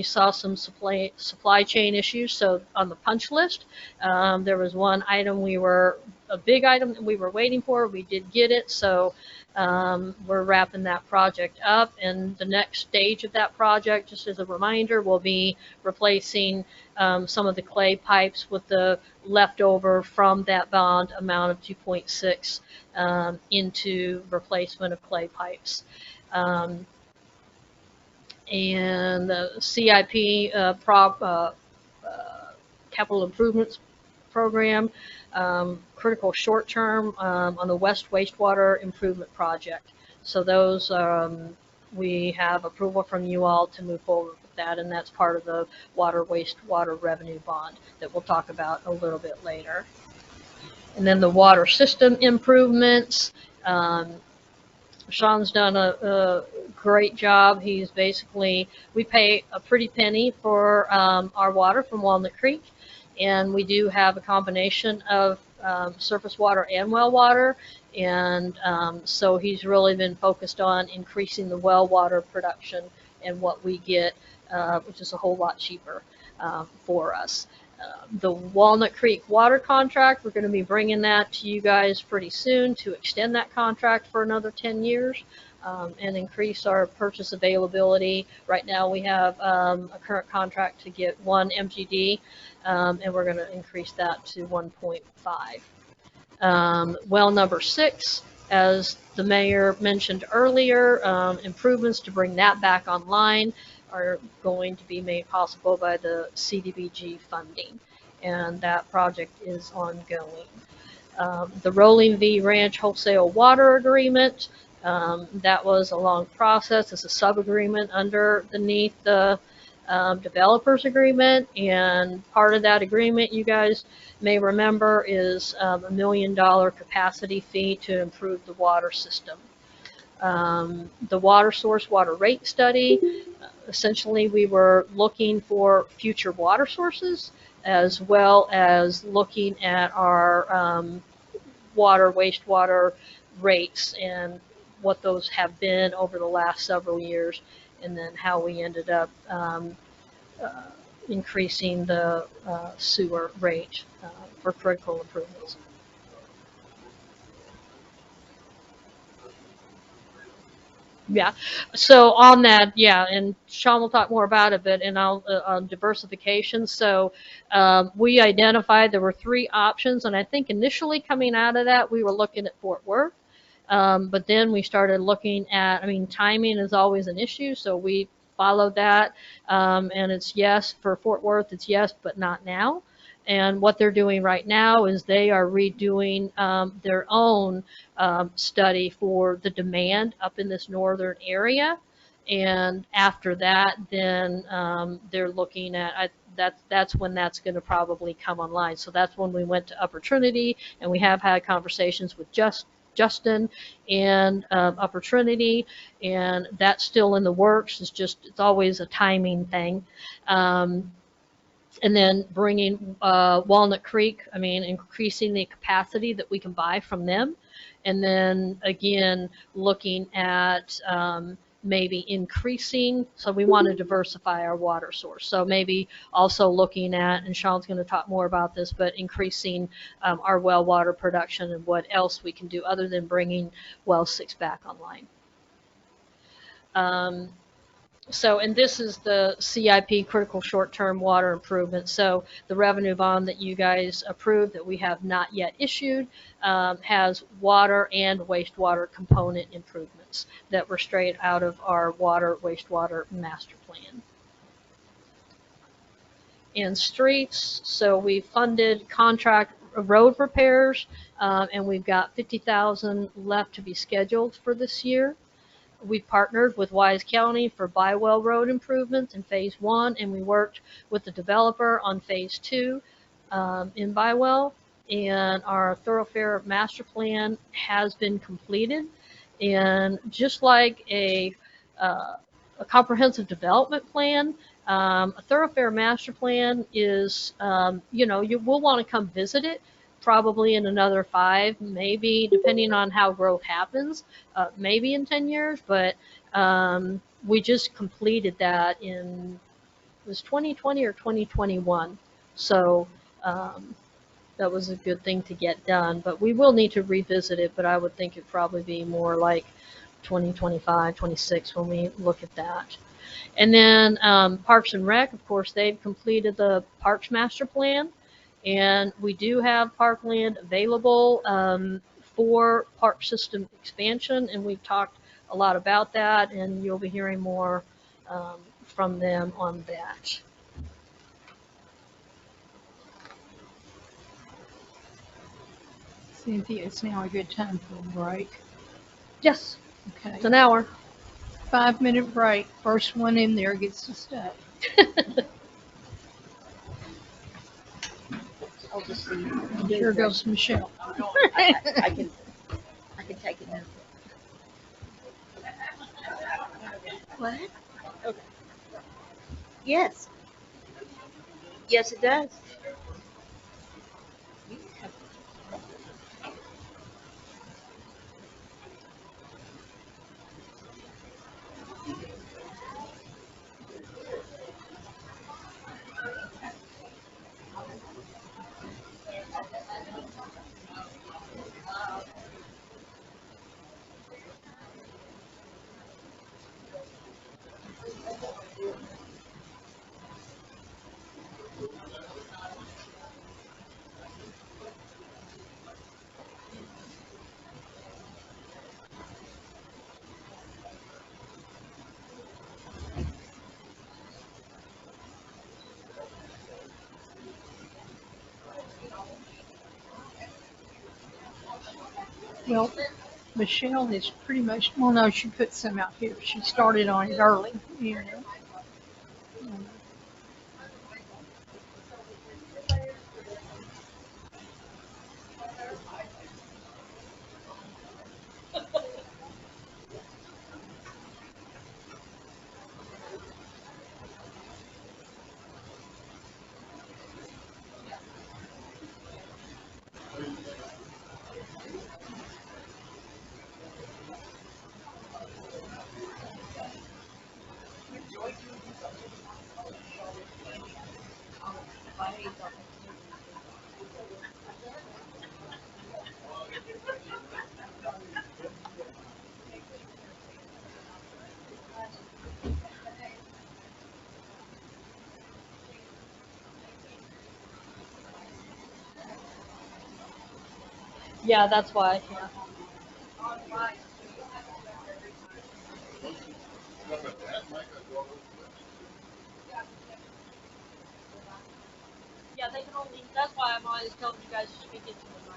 saw some supply chain issues. So on the punch list, there was one item a big item that we were waiting for. We did get it. So we're wrapping that project up. And the next stage of that project, just as a reminder, will be replacing some of the clay pipes with the leftover from that bond amount of 2.6 into replacement of clay pipes. And the CIP capital improvements program, critical short term on the West Wastewater Improvement Project. So those we have approval from you all to move forward with that, and that's part of the water wastewater revenue bond that we'll talk about a little bit later. And then the water system improvements. Sean's done a great job. We pay a pretty penny for our water from Walnut Creek, and we do have a combination of surface water and well water, and so he's really been focused on increasing the well water production and what we get, which is a whole lot cheaper for us. The Walnut Creek water contract, we're going to be bringing that to you guys pretty soon to extend that contract for another 10 years and increase our purchase availability. Right now we have a current contract to get 1 MGD, and we're going to increase that to 1.5. Well number 6, as the mayor mentioned earlier, improvements to bring that back online are going to be made possible by the CDBG funding, and that project is ongoing. The Rolling V Ranch Wholesale Water Agreement, that was a long process. It's a sub-agreement underneath the developers agreement, and part of that agreement, you guys may remember, is $1 million capacity fee to improve the water system. The water source water rate study, essentially we were looking for future water sources as well as looking at our water wastewater rates and what those have been over the last several years, and then how we ended up increasing the sewer rate for critical improvements. Yeah, so on that, yeah, and Sean will talk more about it, but on diversification. So we identified there were 3 options, and I think initially coming out of that, we were looking at Fort Worth, but then we started looking at, timing is always an issue, so we followed that, and it's yes for Fort Worth, it's yes, but not now. And what they're doing right now is they are redoing their own study for the demand up in this northern area. And after that, then they're looking at, that's when that's going to probably come online. So that's when we went to Upper Trinity, and we have had conversations with Justin and Upper Trinity, and that's still in the works. It's always a timing thing. And then bringing Walnut Creek, increasing the capacity that we can buy from them. And then again, looking at maybe increasing, so we want to diversify our water source. So maybe also looking at, and Sean's going to talk more about this, but increasing our well water production and what else we can do other than bringing well 6 back online. And this is the CIP, critical short-term water improvement. So the revenue bond that you guys approved that we have not yet issued has water and wastewater component improvements that were straight out of our water wastewater master plan. And streets, so we funded contract road repairs, and we've got 50,000 left to be scheduled for this year. We partnered with Wise County for Bywell Road improvements in phase 1, and we worked with the developer on phase 2 in Bywell. And our thoroughfare master plan has been completed. And just like a comprehensive development plan, a thoroughfare master plan is, you will want to come visit it probably in another 5, maybe depending on how growth happens, maybe in 10 years. But we just completed that in, it was 2020 or 2021. So that was a good thing to get done. But we will need to revisit it, but I would think it'd probably be more like 2025, 26 when we look at that. And then Parks and Rec, of course, they've completed the Parks Master Plan, and we do have parkland available for park system expansion, and we've talked a lot about that, and you'll be hearing more from them on that. Cynthia, it's now a good time for a break. Yes, Okay. it's an hour. 5-minute break. First one in there gets to stay. I'll just see. Here goes Michelle. I can take it now. What? Okay. Yes. Yes, it does. Well, Michelle has pretty much, well, no, she put some out here. She started on it early, you know. Yeah, that's why. Yeah. Yeah, they can only, that's why I'm always telling you guys to speak into the mic.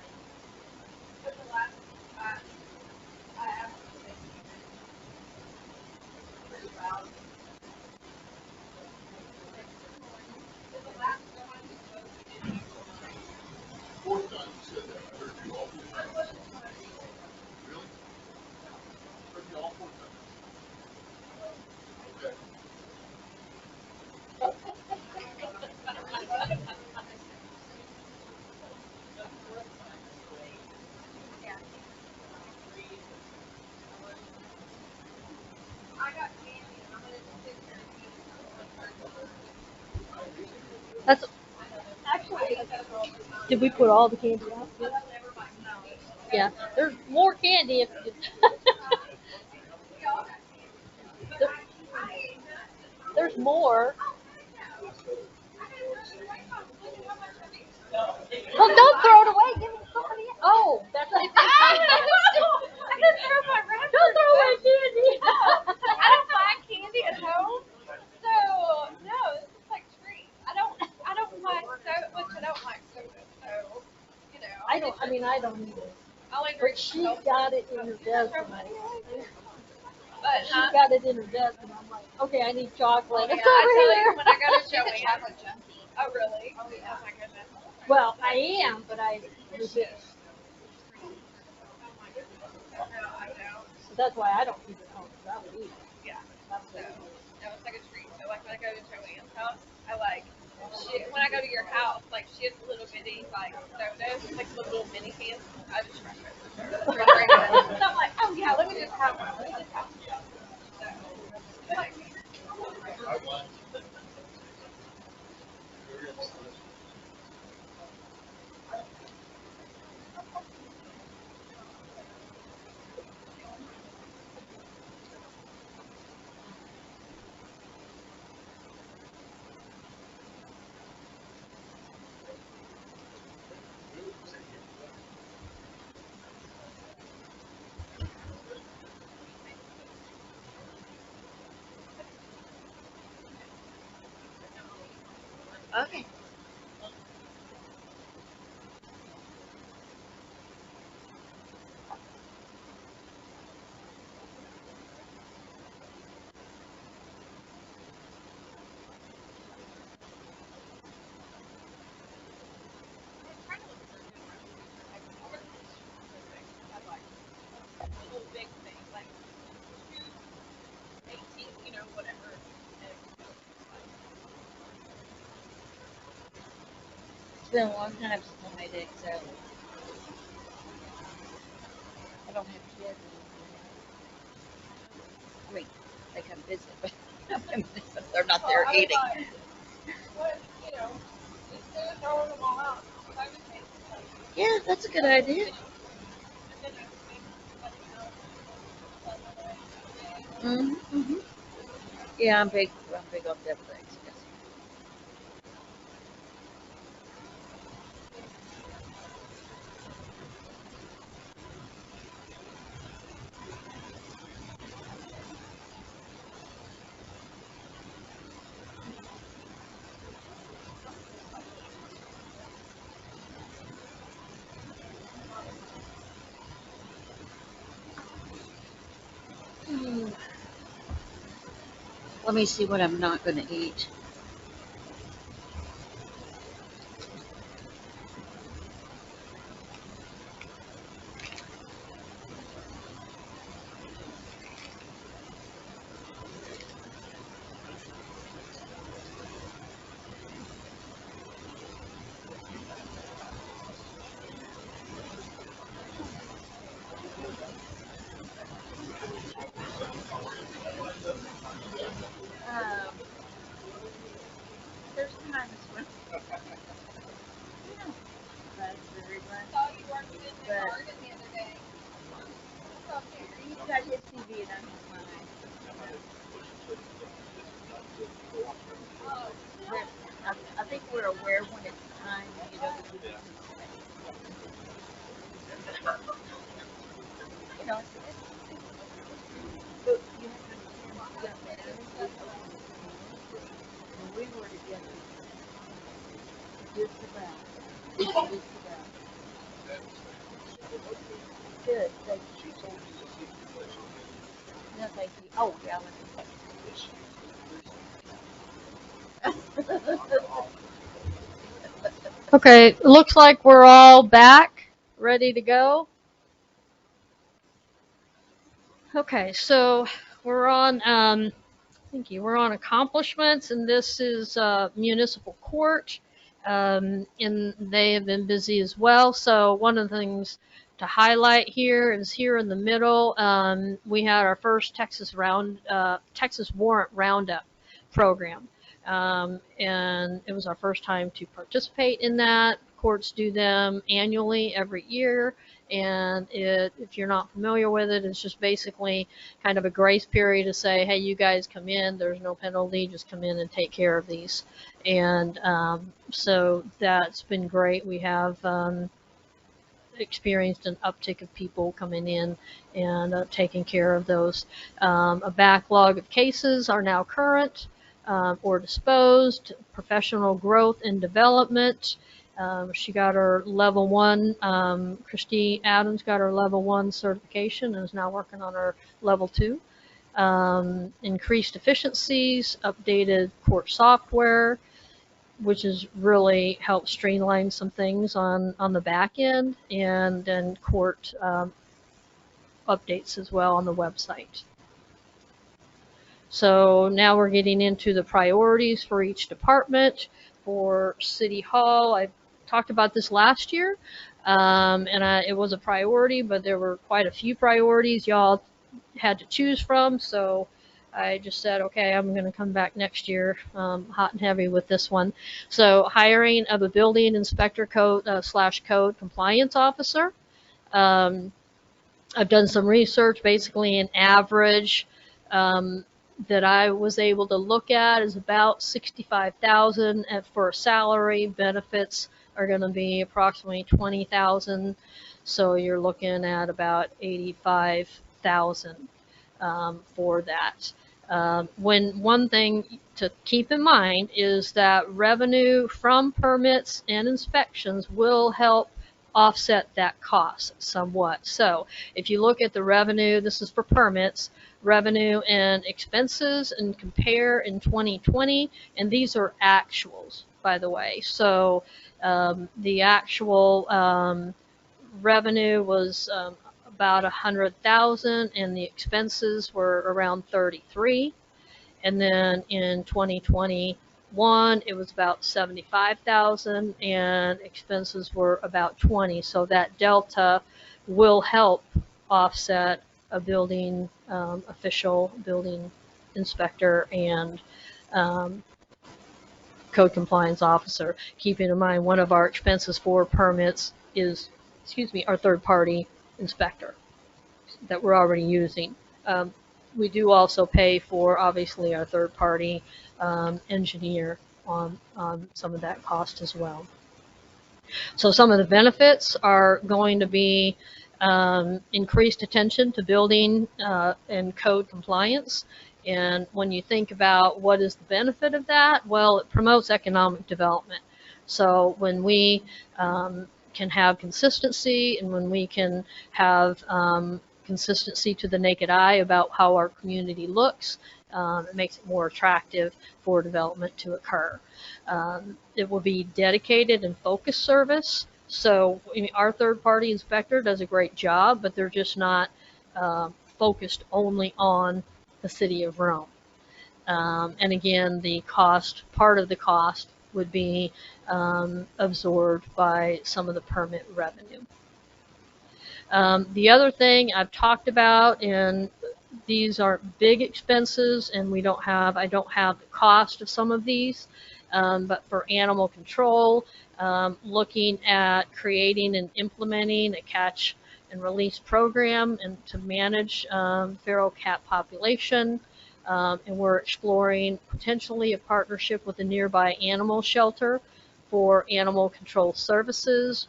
Fourth time you said that. I heard you all 4 times. Really? I heard you all 4 times. Okay. That's actually. Did we put all the candy out? Yeah, there's more candy if you. there's more. Well, don't throw it away. Give it to somebody else. Oh, that's a. I didn't throw my wrapper. Don't throw away candy. I don't buy candy at home, so no, this is like treats. I don't like soda, which I don't like soda, so you know. I don't either. I'll only But drink she Coke. got it in her desk. But She got it in her desk, and I'm like, okay, I need chocolate. yeah, It's I over tell here. you, when I go to Joanne. Oh really? Oh yeah. Oh my goodness. Well, I am, but I resist. So that's why I don't keep it home. 'Cause I would eat it. Yeah. That's it. No, it's like a treat. So like when I go to Joanne's house, I like when I go to your house, like she has little bitty like sodas, like little mini cans. I just rush it. So I'm like, oh yeah, let me just have one. Let me just have one. So, like, okay. Little big thing, like 18, you know, whatever. It's been a long time since I made egg salad. I don't have kids. I mean, they come visit, but they're not there Well, I was eating. like, what, you know, instead of throwing them all out, I would take like, Yeah, that's a good idea. and then I would make something else. Mm-hmm. Yeah, I'm big on deviled eggs. Yes. Let me see what I'm not going to eat. There's times when raspberry I bun, saw you working in the but garden the other day. What's up there? he's got his TV and I'm on mine. Oh, I think we're aware when it's time, you know, to do you know, but you have to understand when we were together, just about. Good, thank you. No, thank you. Oh, yeah, Okay, looks like we're all back, ready to go. Okay, so we're on, thank you, we're on accomplishments, and this is municipal court, and they have been busy as well. So one of the things to highlight here is here in the middle, we had our first Texas warrant roundup program. And it was our first time to participate in that. Of courts do them annually every year. And if you're not familiar with it, it's just basically kind of a grace period to say, hey, you guys come in, there's no penalty, just come in and take care of these. And so that's been great. We have experienced an uptick of people coming in and taking care of those. A backlog of cases are now current or disposed. Professional growth and development. She got her level 1. Christy Adams got her level 1 certification and is now working on her level 2. Increased efficiencies, updated court software, which has really helped streamline some things on the back end, and then court updates as well on the website. So now we're getting into the priorities for each department. For City Hall, I talked about this last year, and it was a priority, but there were quite a few priorities y'all had to choose from, so I just said, okay, I'm going to come back next year hot and heavy with this one. So hiring of a building inspector code /code compliance officer. I've done some research. Basically, an average that I was able to look at is about $65,000 for a salary. Benefits are going to be approximately $20,000, so you're looking at about $85,000 for that. One thing to keep in mind is that revenue from permits and inspections will help offset that cost somewhat. So if you look at the revenue, this is for permits, revenue and expenses, and compare in 2020, and these are actuals, by the way. So the actual revenue was about 100,000, and the expenses were around 33. And then in 2021, it was about 75,000, and expenses were about 20. So that delta will help offset a building official, building inspector, and code compliance officer. Keeping in mind, one of our expenses for permits is, our third-party inspector that we're already using. We do also pay for, obviously, our third-party engineer on some of that cost as well. So some of the benefits are going to be increased attention to building and code compliance. And when you think about what is the benefit of that, well, it promotes economic development. So when we can have consistency, and when we can have consistency to the naked eye about how our community looks, it makes it more attractive for development to occur. It will be dedicated and focused service. So our third-party inspector does a great job, but they're just not focused only on the city of Rome. And again, the cost, part of the cost would be absorbed by some of the permit revenue. The other thing I've talked about, and these are big expenses, and I don't have the cost of some of these, but for animal control, looking at creating and implementing a catch and release program and to manage feral cat population. And we're exploring potentially a partnership with a nearby animal shelter for animal control services.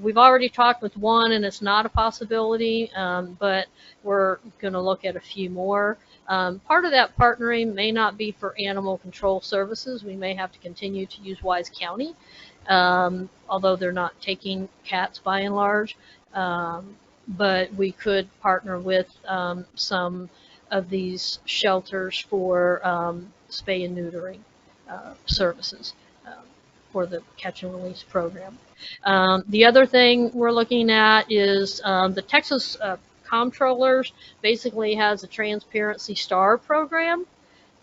We've already talked with one, and it's not a possibility, but we're going to look at a few more. Part of that partnering may not be for animal control services. We may have to continue to use Wise County, although they're not taking cats by and large. But we could partner with some of these shelters for spay and neutering services for the catch and release program. The other thing we're looking at is the Texas Comptrollers basically has a Transparency Star program,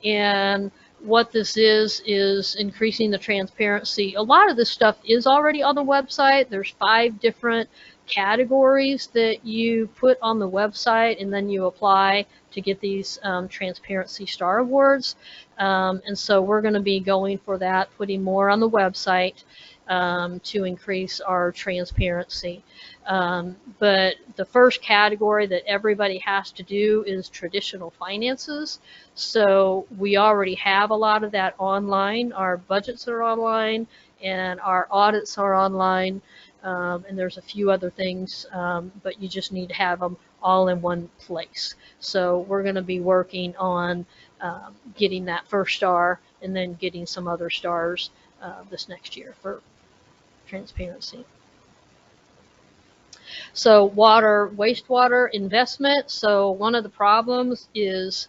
and what this is increasing the transparency. A lot of this stuff is already on the website. There's 5 different categories that you put on the website, and then you apply to get these Transparency Star Awards. And so we're going to be going for that, putting more on the website. to increase our transparency. But the first category that everybody has to do is traditional finances. So we already have a lot of that online. Our budgets are online and our audits are online. And there's a few other things, but you just need to have them all in one place. So we're going to be working on getting that first star and then getting some other stars this next year for transparency. So water, wastewater investment. So one of the problems is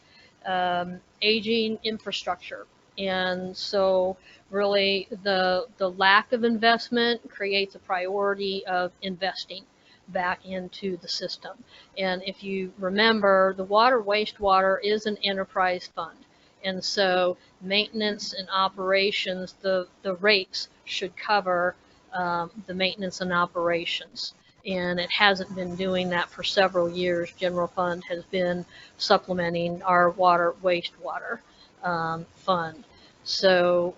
aging infrastructure. And so really the lack of investment creates a priority of investing back into the system. And if you remember, the water wastewater is an enterprise fund. And so maintenance and operations, the rates should cover the maintenance and operations. And it hasn't been doing that for several years. General fund has been supplementing our water wastewater fund. So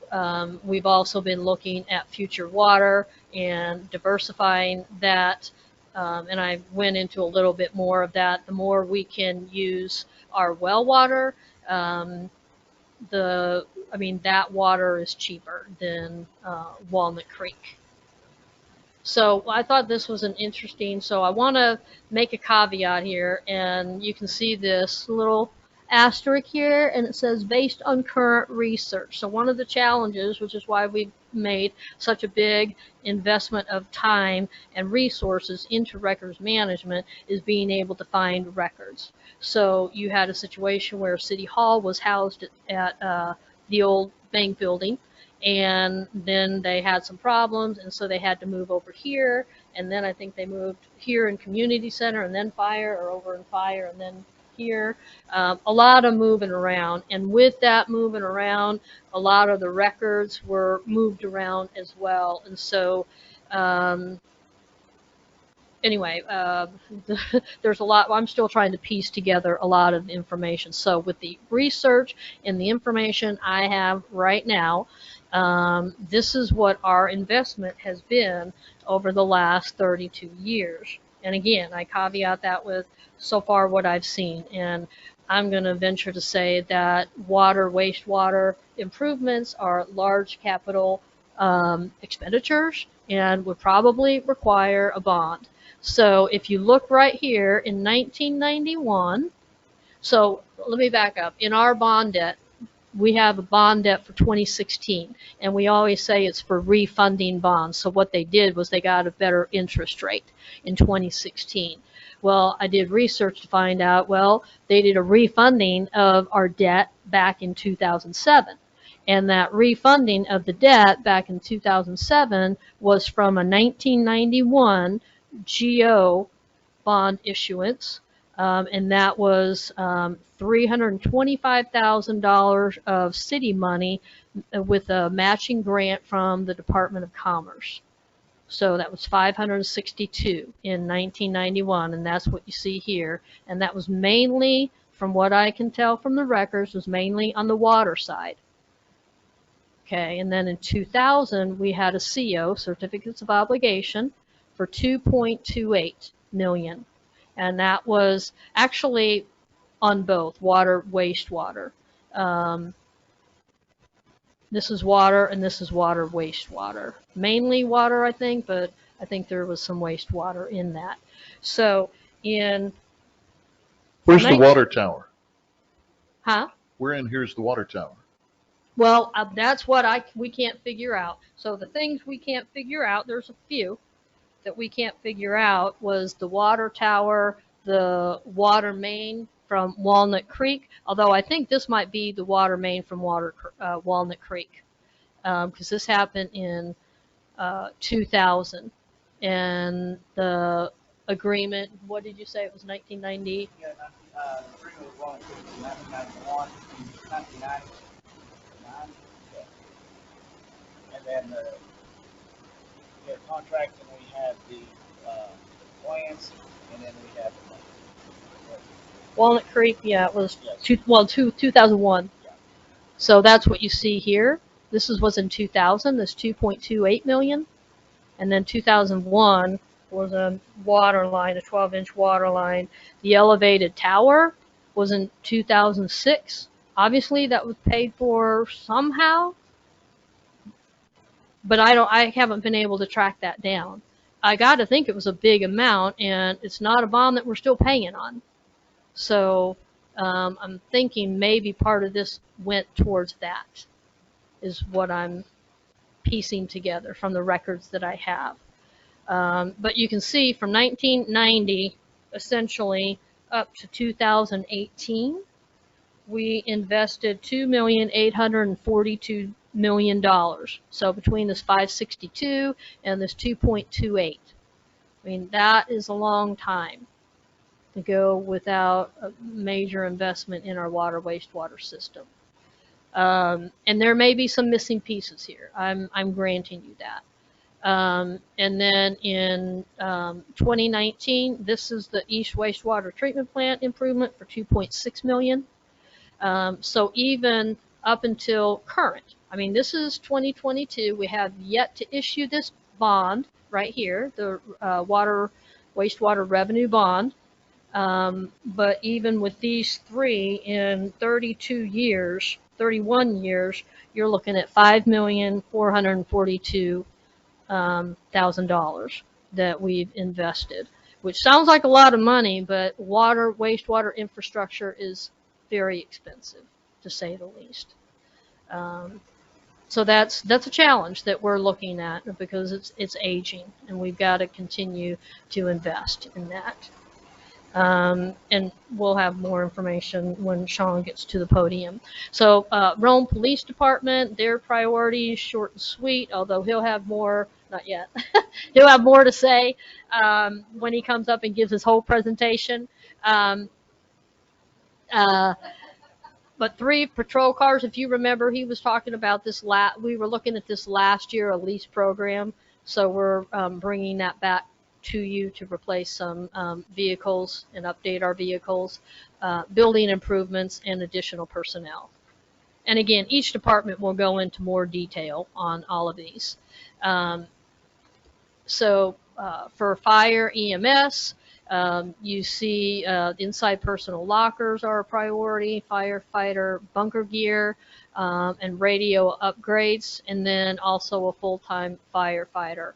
we've also been looking at future water and diversifying that. And I went into a little bit more of that. The more we can use our well water, that water is cheaper than Walnut Creek. So I thought this was an interesting, so I want to make a caveat here, and you can see this little asterisk here, and it says based on current research. So one of the challenges, which is why we've made such a big investment of time and resources into records management, is being able to find records. So you had a situation where City Hall was housed at the old bank building, and then they had some problems, and so they had to move over here, and then I think they moved here in community center, and then fire, or over in fire, and then here. A lot of moving around, and with that moving around, a lot of the records were moved around as well. And so anyway, there's a lot. I'm still trying to piece together a lot of information. So with the research and the information I have right now, this is what our investment has been over the last 32 years. And again, I caveat that with so far what I've seen. And I'm going to venture to say that water, wastewater improvements are large capital expenditures and would probably require a bond. So if you look right here in 1991, so let me back up. In our bond debt, we have a bond debt for 2016, and we always say it's for refunding bonds. So what they did was they got a better interest rate in 2016. Well, I did research to find out, well, they did a refunding of our debt back in 2007. And that refunding of the debt back in 2007 was from a 1991 GO bond issuance. And that was $325,000 of city money with a matching grant from the Department of Commerce. So that was 562 in 1991, and that's what you see here. And that was mainly, from what I can tell from the records, was mainly on the water side. Okay, and then in 2000, we had a CO, Certificates of Obligation, for $2.28 million. And that was actually on both water, wastewater. This is water, and this is water, wastewater. Mainly water, I think, but I think there was some wastewater in that. So in... Where's the water tower? Huh? Where in here's the water tower? Well, that's what we can't figure out. So the things we can't figure out, there's a few that we can't figure out, was the water tower, the water main from Walnut Creek, although I think this might be the water main from Walnut Creek, because this happened in 2000. And the agreement, what did you say, it was 1990? Yeah, the agreement was wrong in 1991, 1990. And then we had contracts, and we had the plans, and then we had the money. Walnut Creek, yeah, it was Yes. 2001. Yeah. So that's what you see here. This was in 2000, this 2.28 million. And then 2001 was a water line, a 12-inch water line. The elevated tower was in 2006. Obviously, that was paid for somehow, but I haven't been able to track that down. I got to think it was a big amount, and it's not a bond that we're still paying on. So I'm thinking maybe part of this went towards that, is what I'm piecing together from the records that I have. But you can see from 1990, essentially, up to 2018, we invested $2,842,000,000. So between this 562 and this 2.28, I mean, that is a long time to go without a major investment in our water wastewater system. And there may be some missing pieces here. I'm granting you that. And then in 2019, this is the East Wastewater Treatment Plant improvement for 2.6 million. So even up until current, I mean, this is 2022. We have yet to issue this bond right here, the wastewater revenue bond. But even with these three in 31 years, you're looking at $5,442,000 that we've invested, which sounds like a lot of money, but wastewater infrastructure is very expensive, to say the least. So that's a challenge that we're looking at, because it's aging, and we've got to continue to invest in that. And we'll have more information when Sean gets to the podium. So Rhome Police Department, their priorities, short and sweet, although he'll have more, not yet, he'll have more to say when he comes up and gives his whole presentation. But 3 patrol cars, if you remember, he was talking about this, we were looking at this last year, a lease program. So we're bringing that back to you to replace some vehicles and update our vehicles, building improvements, and additional personnel. And again, each department will go into more detail on all of these. So for fire EMS, you see inside personal lockers are a priority, firefighter bunker gear, and radio upgrades, and then also a full-time firefighter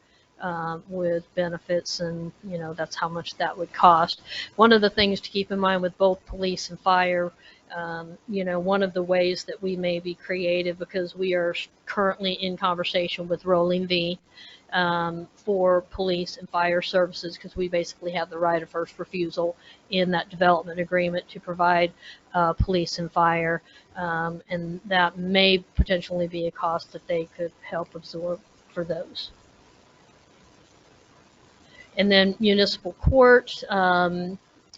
with benefits, and that's how much that would cost. One of the things to keep in mind with both police and fire, one of the ways that we may be creative, because we are currently in conversation with Rolling V for police and fire services, because we basically have the right of first refusal in that development agreement to provide police and fire, and that may potentially be a cost that they could help absorb for those. And then municipal court,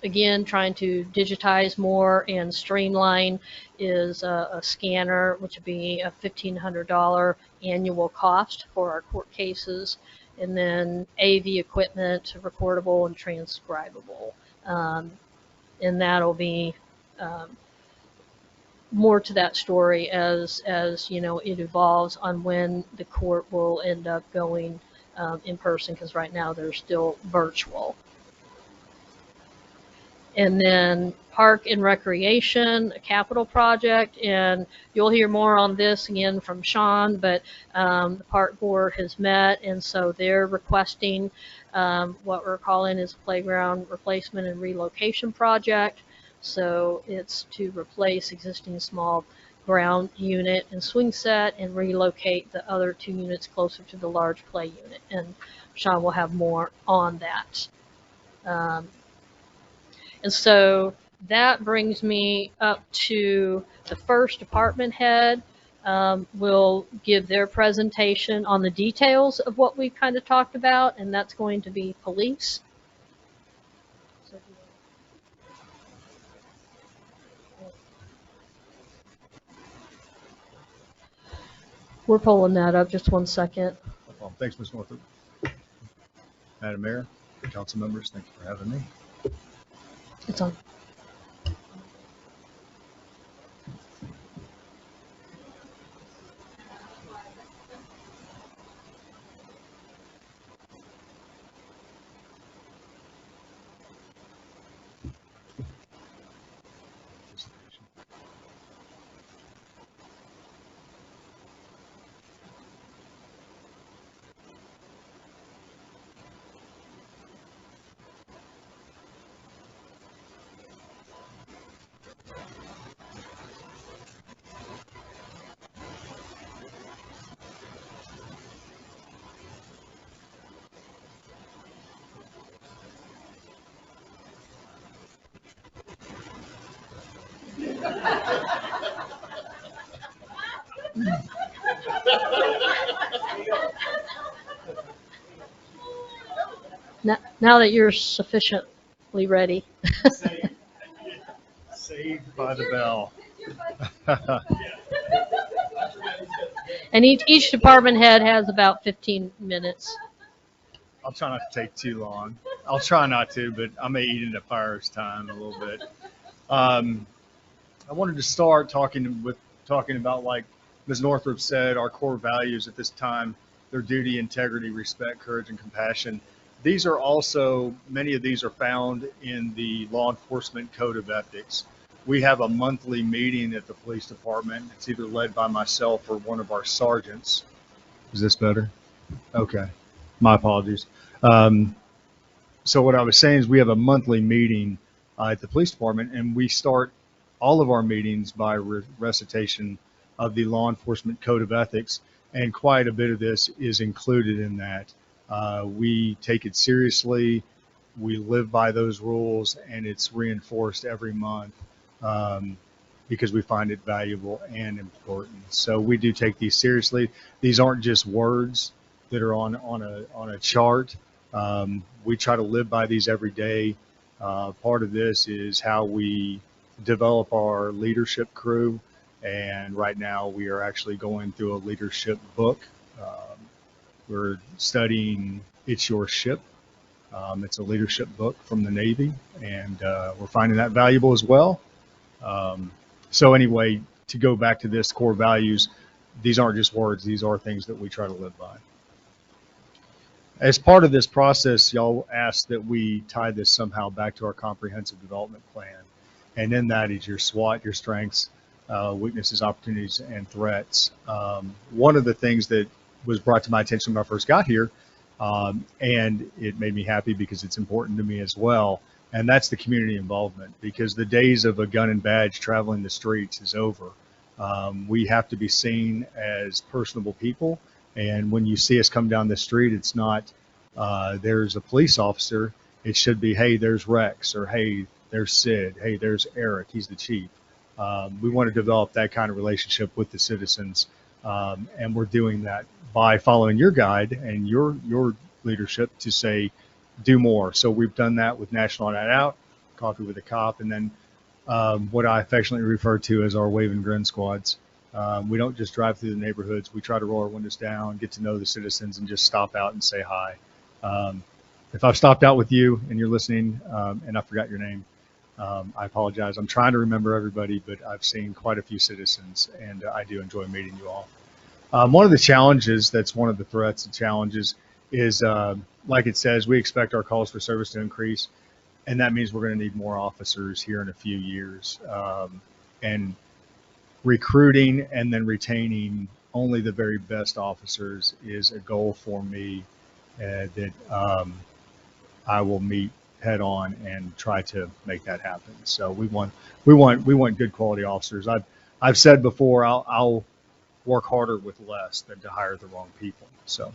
again, trying to digitize more and streamline, is a scanner, which would be a $1,500 annual cost for our court cases. And then AV equipment, recordable and transcribable. And that'll be more to that story as it evolves on when the court will end up going in person, because right now they're still virtual. And then park and recreation, a capital project, and you'll hear more on this again from Sean, but the park board has met, and so they're requesting what we're calling is playground replacement and relocation project. So it's to replace existing small ground unit and swing set and relocate the other 2 units closer to the large play unit. And Sean will have more on that. And so that brings me up to the first department head will give their presentation on the details of what we've kind of talked about, and that's going to be police. We're pulling that up. Just one second. Thanks, Ms. Northup. Madam Mayor, council members, thank you for having me. It's on. Now that you're sufficiently ready. Saved by the bell. And each department head has about 15 minutes. I'll try not to take too long. I'll try not to, but I may eat into Fire's time a little bit. I wanted to start talking about, like Ms. Northrup said, our core values at this time. They're duty, integrity, respect, courage, and compassion. These are also, many of these are found in the law enforcement code of ethics. We have a monthly meeting at the police department. It's either led by myself or one of our sergeants. Is this better? Okay. My apologies. So what I was saying is we have a monthly meeting at the police department, and we start all of our meetings by recitation of the law enforcement code of ethics, and quite a bit of this is included in that. We take it seriously, we live by those rules, and it's reinforced every month because we find it valuable and important. So we do take these seriously. These aren't just words that are on a chart. We try to live by these every day. Part of this is how we develop our leadership crew, and right now we are actually going through a leadership book. We're studying It's Your Ship. It's a leadership book from the Navy, and we're finding that valuable as well. So anyway, to go back to this core values, these aren't just words, these are things that we try to live by. As part of this process, y'all asked that we tie this somehow back to our comprehensive development plan. And in that is your SWOT, your strengths, weaknesses, opportunities, and threats. One of the things that was brought to my attention when I first got here, and it made me happy because it's important to me as well, and that's the community involvement, because the days of a gun and badge traveling the streets is over. We have to be seen as personable people, and when you see us come down the street, it's not there's a police officer. It should be, hey, there's Rex, or hey, there's Sid, hey, there's Eric, he's the chief. We want to develop that kind of relationship with the citizens, and we're doing that by following your guide and your leadership to say, do more. So we've done that with National Night Out, Coffee with a Cop, and then what I affectionately refer to as our wave and grin squads. We don't just drive through the neighborhoods. We try to roll our windows down, get to know the citizens, and just stop out and say hi. If I've stopped out with you and you're listening and I forgot your name, I apologize. I'm trying to remember everybody, but I've seen quite a few citizens, and I do enjoy meeting you all. One of the challenges, that's one of the threats and challenges, is like it says, we expect our calls for service to increase, and that means we're going to need more officers here in a few years. And recruiting and then retaining only the very best officers is a goal for me that I will meet head on and try to make that happen. So we want good quality officers. I've said before, I'll work harder with less than to hire the wrong people. So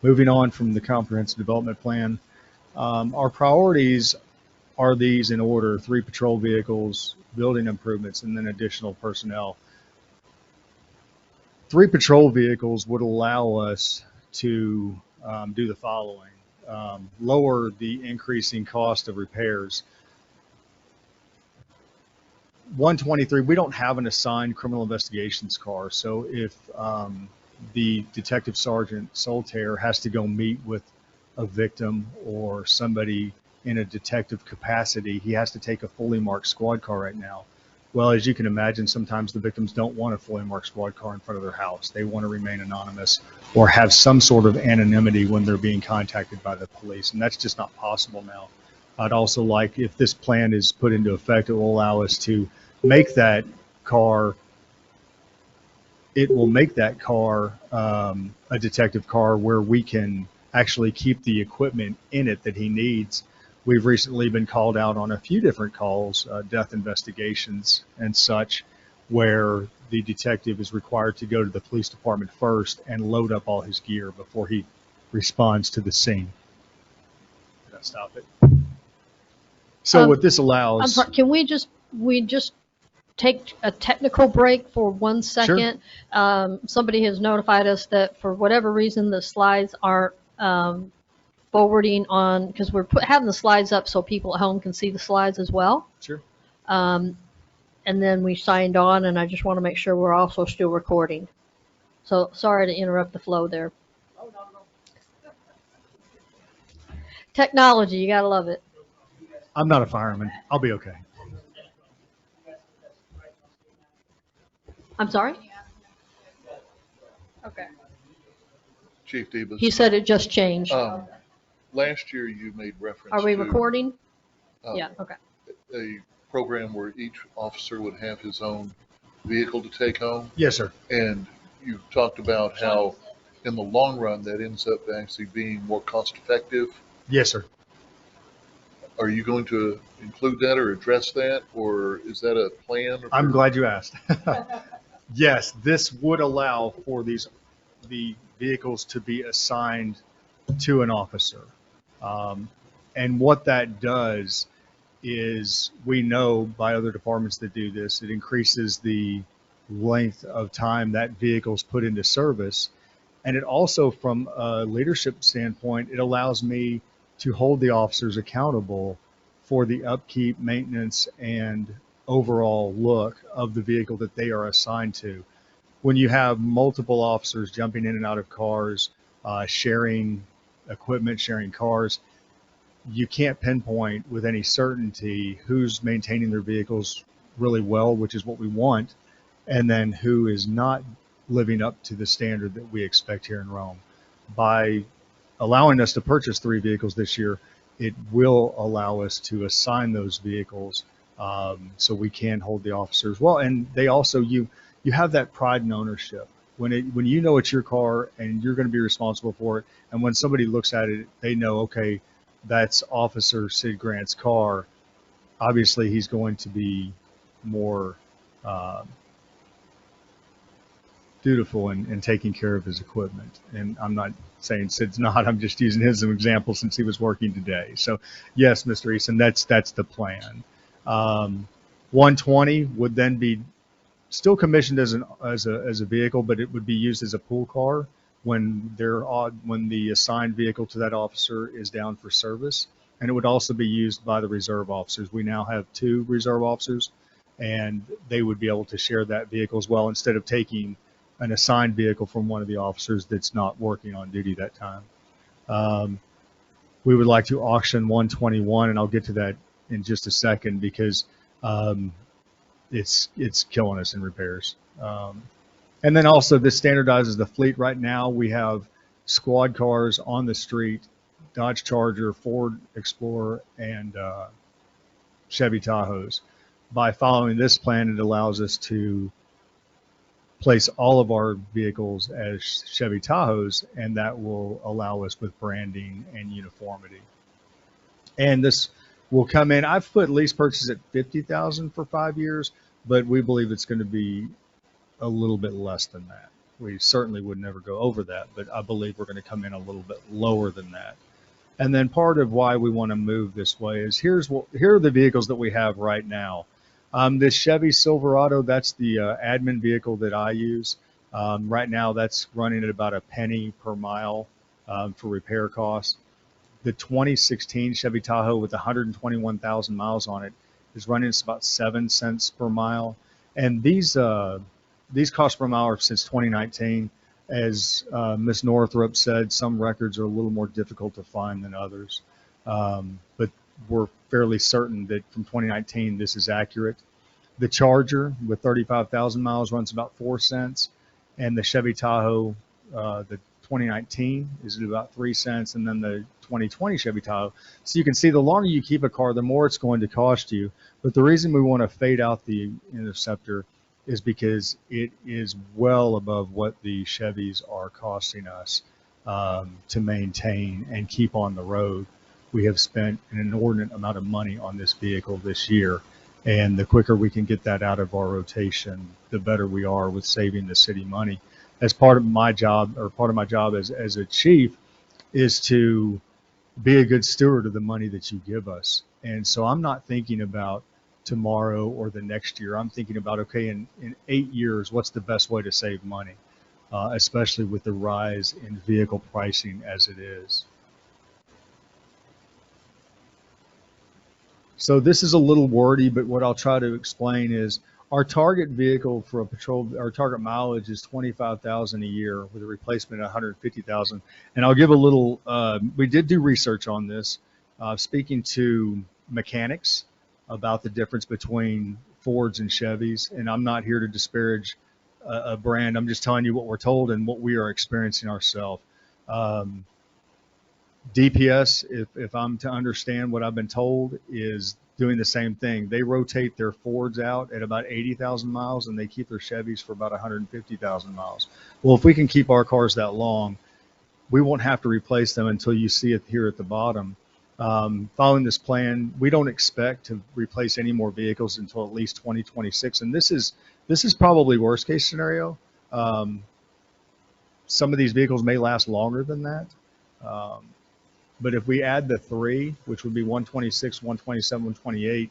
moving on from the comprehensive development plan, our priorities are these in order: 3 patrol vehicles, building improvements, and then additional personnel. 3 patrol vehicles would allow us to do the following: lower the increasing cost of repairs. 123, we don't have an assigned criminal investigations car, so if the detective sergeant Soltaire has to go meet with a victim or somebody in a detective capacity, he has to take a fully marked squad car right now. Well, as you can imagine, sometimes the victims don't want a fully marked squad car in front of their house. They want to remain anonymous or have some sort of anonymity when they're being contacted by the police, and that's just not possible now. I'd also like, if this plan is put into effect, it will allow us to make that car, it will make that car a detective car where we can actually keep the equipment in it that he needs. We've recently been called out on a few different calls, death investigations and such, where the detective is required to go to the police department first and load up all his gear before he responds to the scene. Did I stop it? So what this allows... I'm sorry, can we just take a technical break for 1 second. Somebody has notified us that for whatever reason, the slides aren't forwarding on, because we're having the slides up so people at home can see the slides as well. Sure. And then we signed on, and I just want to make sure we're also still recording. So sorry to interrupt the flow there. Technology, you gotta love it. I'm not a fireman. I'll be okay. I'm sorry? Okay. Chief Debus. He said it just changed. Last year you made reference Are we to recording? uh, Yeah, okay. a program where each officer would have his own vehicle to take home. Yes, sir. And you talked about how in the long run that ends up actually being more cost effective. Yes, sir. Are you going to include that or address that, or is that a plan? I'm glad you asked. Yes, this would allow for the vehicles to be assigned to an officer. And what that does is, we know by other departments that do this, it increases the length of time that vehicle's put into service. And it also, from a leadership standpoint, it allows me to hold the officers accountable for the upkeep, maintenance, and overall look of the vehicle that they are assigned to. When you have multiple officers jumping in and out of cars, sharing equipment, sharing cars, you can't pinpoint with any certainty who's maintaining their vehicles really well, which is what we want, and then who is not living up to the standard that we expect here in Rome. By allowing us to purchase 3 vehicles this year, it will allow us to assign those vehicles, so we can hold the officers well. And they also, you have that pride and ownership. When you know it's your car and you're going to be responsible for it, and when somebody looks at it, they know, okay, that's Officer Sid Grant's car. Obviously, he's going to be more dutiful in taking care of his equipment. And I'm not saying Sid's not, I'm just using him as an example since he was working today. So yes, Mr. Eason, that's the plan. 120 would then be still commissioned as a vehicle, but it would be used as a pool car when the assigned vehicle to that officer is down for service. And it would also be used by the reserve officers. We now have 2 reserve officers, and they would be able to share that vehicle as well, instead of taking an assigned vehicle from one of the officers that's not working on duty that time. We would like to auction 121, and I'll get to that in just a second, because it's killing us in repairs. And then also, this standardizes the fleet. Right now, we have squad cars on the street, Dodge Charger, Ford Explorer, and Chevy Tahoes. By following this plan, it allows us to place all of our vehicles as Chevy Tahoes, and that will allow us with branding and uniformity. And this will come in, I've put lease purchase at $50,000 for 5 years, but we believe it's going to be a little bit less than that. We certainly would never go over that, but I believe we're going to come in a little bit lower than that. And then part of why we want to move this way is here are the vehicles that we have right now. This Chevy Silverado, that's the admin vehicle that I use. Right now, that's running at about a penny per mile for repair costs. The 2016 Chevy Tahoe with 121,000 miles on it is running us about 7 cents per mile. And these costs per mile are since 2019. As Ms. Northrup said, some records are a little more difficult to find than others. But we're fairly certain that from 2019, this is accurate. The Charger with 35,000 miles runs about 4 cents. And the Chevy Tahoe, the 2019 is at about 3 cents. And then the 2020 Chevy Tahoe. So you can see, the longer you keep a car, the more it's going to cost you. But the reason we want to fade out the Interceptor is because it is well above what the Chevys are costing us to maintain and keep on the road. We have spent an inordinate amount of money on this vehicle this year, and the quicker we can get that out of our rotation, the better we are with saving the city money. As part of my job, as a chief, is to be a good steward of the money that you give us. And so I'm not thinking about tomorrow or the next year. I'm thinking about, okay, in 8 years, what's the best way to save money, especially with the rise in vehicle pricing as it is. So this is a little wordy, but what I'll try to explain is our target vehicle for a patrol, our target mileage is 25,000 a year with a replacement at 150,000. And I'll give a little, we did do research on this, speaking to mechanics about the difference between Fords and Chevys. And I'm not here to disparage a brand. I'm just telling you what we're told and what we are experiencing ourselves. DPS, if I'm to understand what I've been told, is doing the same thing. They rotate their Fords out at about 80,000 miles and they keep their Chevys for about 150,000 miles. Well, if we can keep our cars that long, we won't have to replace them until you see it here at the bottom. Following this plan, we don't expect to replace any more vehicles until at least 2026. And this is probably worst case scenario. Some of these vehicles may last longer than that. But if we add the 3, which would be 126, 127, 128,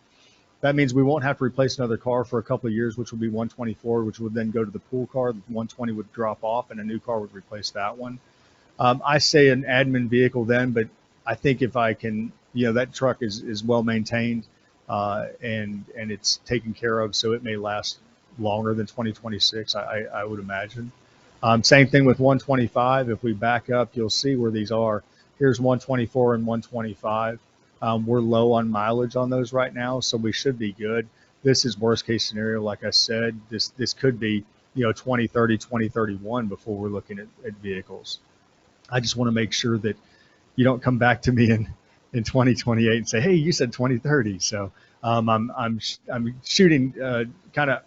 that means we won't have to replace another car for a couple of years, which would be 124, which would then go to the pool car. The 120 would drop off and a new car would replace that one. I say an admin vehicle then, but I think if I can, that truck is well maintained and it's taken care of, so it may last longer than 2026, I would imagine. Same thing with 125. If we back up, you'll see where these are. Here's 124 and 125. We're low on mileage on those right now, so we should be good. This is worst case scenario. Like I said, this could be 2030, 2031 before we're looking at vehicles. I just want to make sure that you don't come back to me in 2028 and say, hey, you said 2030. So I'm shooting kind of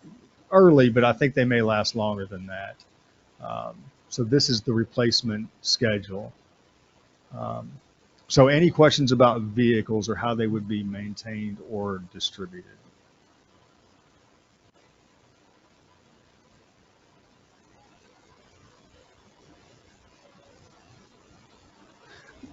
early, but I think they may last longer than that. So this is the replacement schedule. So any questions about vehicles or how they would be maintained or distributed?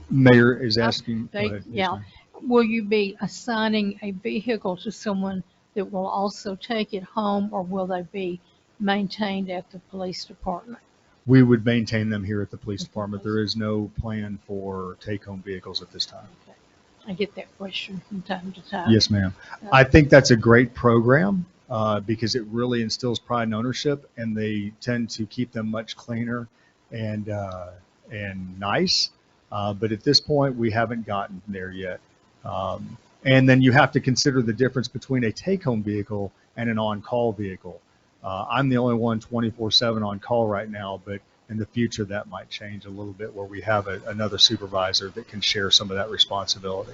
Mayor is asking. Go ahead. Yeah. Will you be assigning a vehicle to someone that will also take it home, or will they be maintained at the police department? We would maintain them here at the police department. There is no plan for take-home vehicles at this time. Okay. I get that question from time to time. Yes, ma'am. I think that's a great program because it really instills pride and ownership, and they tend to keep them much cleaner and nice. But at this point, we haven't gotten there yet. And then you have to consider the difference between a take-home vehicle and an on-call vehicle. I'm the only one 24/7 on call right now, but in the future that might change a little bit where we have another supervisor that can share some of that responsibility.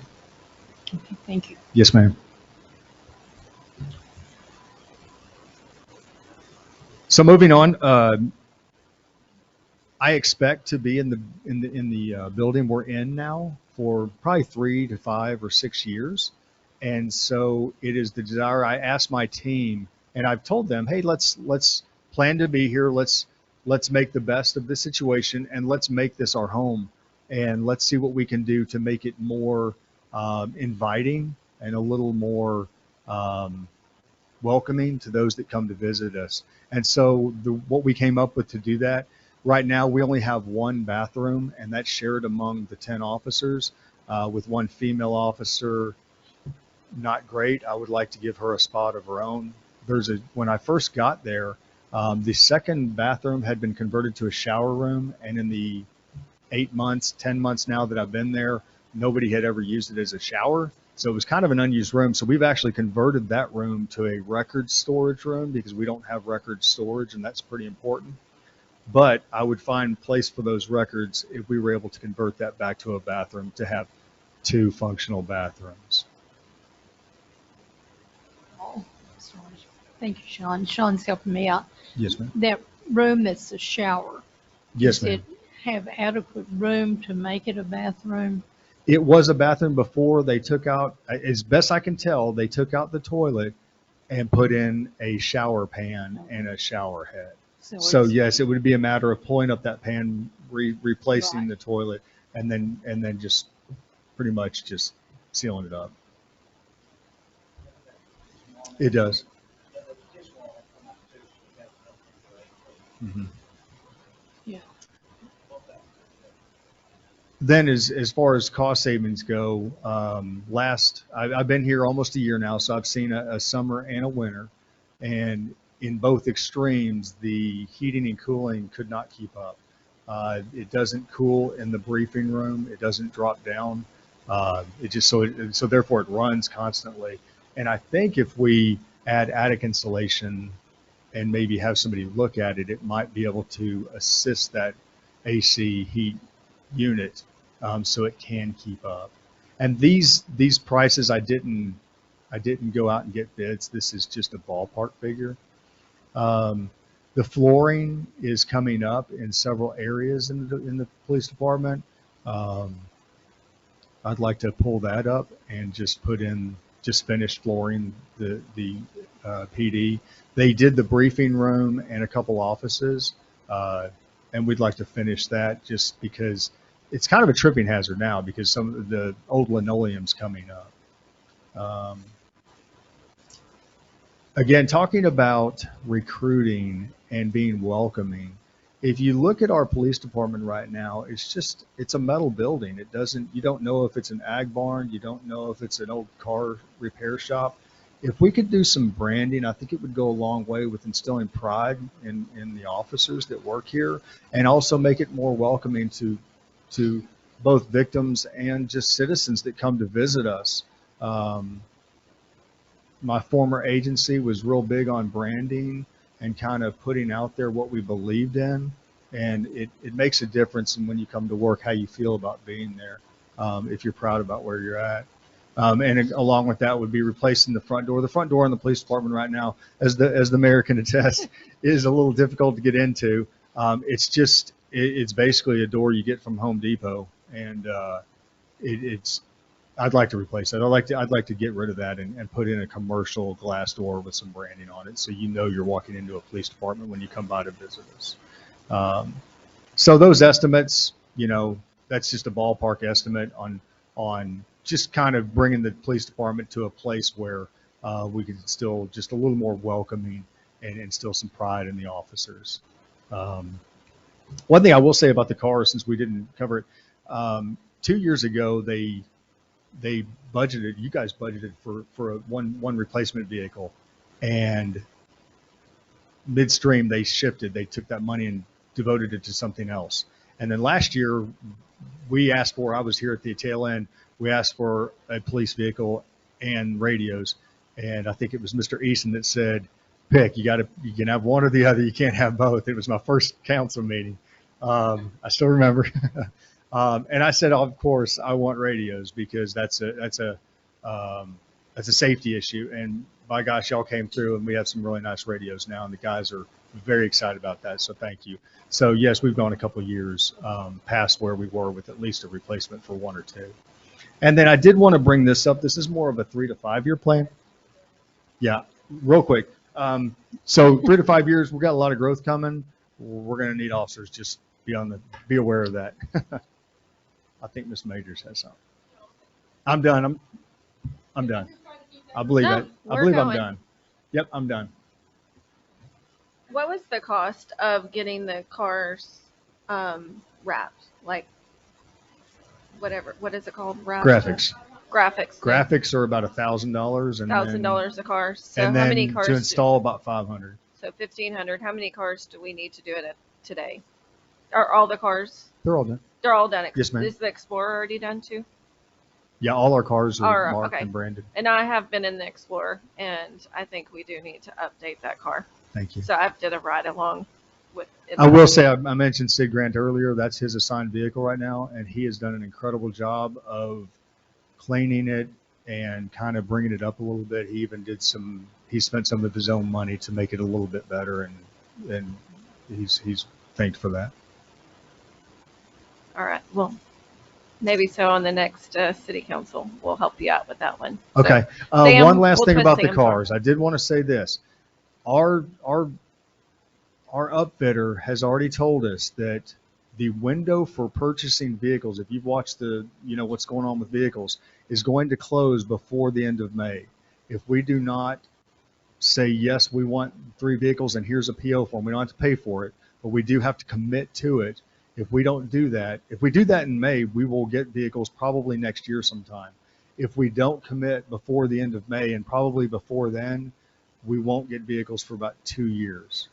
Okay, thank you. Yes, ma'am. So moving on, I expect to be in the building we're in now for probably 3 to 5 or 6 years, and so it is the desire. I asked my team. And I've told them, hey, let's plan to be here. Let's make the best of this situation, and let's make this our home, and let's see what we can do to make it more inviting and a little more welcoming to those that come to visit us. And so what we came up with to do that, right now we only have one bathroom, and that's shared among the 10 officers with one female officer. Not great. I would like to give her a spot of her own. When I first got there, the second bathroom had been converted to a shower room, and in the 8 months, 10 months now that I've been there, nobody had ever used it as a shower. So it was kind of an unused room. So we've actually converted that room to a record storage room because we don't have record storage, and that's pretty important. But I would find place for those records if we were able to convert that back to a bathroom to have 2 functional bathrooms. Thank you, Sean. Sean's helping me out. Yes, ma'am. That room that's the shower. Yes, does ma'am. it have adequate room to make it a bathroom? It was a bathroom before. They took out, as best I can tell, they took out the toilet and put in a shower pan and a shower head. So yes, it would be a matter of pulling up that pan, replacing the toilet, and then just pretty much just sealing it up. It does. And the petition will come out too. So we have to go through it. Mhm. Yeah. Then as far as cost savings go, I've been here almost a year now, so I've seen a summer and a winter. And in both extremes, the heating and cooling could not keep up. It doesn't cool in the briefing room. It doesn't drop down. So therefore it runs constantly. And I think if we add attic insulation and maybe have somebody look at it, it might be able to assist that AC heat unit, so it can keep up. And these prices, I didn't go out and get bids. This is just a ballpark figure. The flooring is coming up in several areas in the police department. I'd like to pull that up and just put in finished flooring, the PD. They did the briefing room and a couple offices, and we'd like to finish that just because it's kind of a tripping hazard now because some of the old linoleum's coming up. Again, talking about recruiting and being welcoming, if you look at our police department right now, it's a metal building. You don't know if it's an ag barn, you don't know if it's an old car repair shop. If we could do some branding, I think it would go a long way with instilling pride in the officers that work here, and also make it more welcoming to both victims and just citizens that come to visit us. My former agency was real big on branding and kind of putting out there what we believed in. And it makes a difference in when you come to work, how you feel about being there, if you're proud about where you're at. And along with that would be replacing the front door. The front door in the police department right now, as the mayor can attest, is a little difficult to get into. It's basically a door you get from Home Depot. And I'd like to replace that. I'd like to get rid of that and put in a commercial glass door with some branding on it, so you know you're walking into a police department when you come by to visit us. So those estimates, that's just a ballpark estimate on just kind of bringing the police department to a place where we can still just a little more welcoming and instill some pride in the officers. One thing I will say about the cars, since we didn't cover it, 2 years ago you guys budgeted for one replacement vehicle, and midstream they shifted. They took that money and devoted it to something else. And then last year I was here at the tail end, we asked for a police vehicle and radios. And I think it was Mr. Easton that said, pick, you can have one or the other. You can't have both. It was my first council meeting. I still remember. And I said, of course, I want radios because that's a safety issue. And by gosh, y'all came through, and we have some really nice radios now, and the guys are very excited about that. So thank you. So yes, we've gone a couple of years past where we were with at least a replacement for one or two. And then I did want to bring this up. This is more of a 3 to 5 year plan. Yeah, real quick. So 3 to 5 years, we've got a lot of growth coming. We're going to need officers. Just be aware of that. I think Miss Majors has something. I'm done. I'm done. I believe No, it. I we're believe I'm going. done. Yep, I'm done. What was the cost of getting the cars wrapped? Like, whatever. What is it called? Wrapped? Graphics. Graphics. Graphics are about $1,000, and $1,000 a car. So and how then many cars? to install about 500. So 1,500. How many cars do we need to do it today? Are all the cars? They're all done. They're all done. Yes, ma'am. Is the Explorer already done too? Yeah, all our cars are Or, marked okay. and branded. And I have been in the Explorer, and I think we do need to update that car. Thank you. So I did a ride along with it. I will say, I mentioned Sid Grant earlier. That's his assigned vehicle right now, and he has done an incredible job of cleaning it and kind of bringing it up a little bit. He even he spent some of his own money to make it a little bit better, and he's thanked for that. All right. Well, maybe so on the next city council, we'll help you out with that one. Okay. So, Sam, one last we'll thing twist about the Sam's arm. cars. I did want to say this. Our upfitter has already told us that the window for purchasing vehicles, if you've watched what's going on with vehicles, is going to close before the end of May. If we do not say, yes, we want 3 vehicles and here's a PO form. We don't have to pay for it, but we do have to commit to it. If we don't do that, if we do that in May, we will get vehicles probably next year sometime. If we don't commit before the end of May, and probably before then, we won't get vehicles for about 2 years.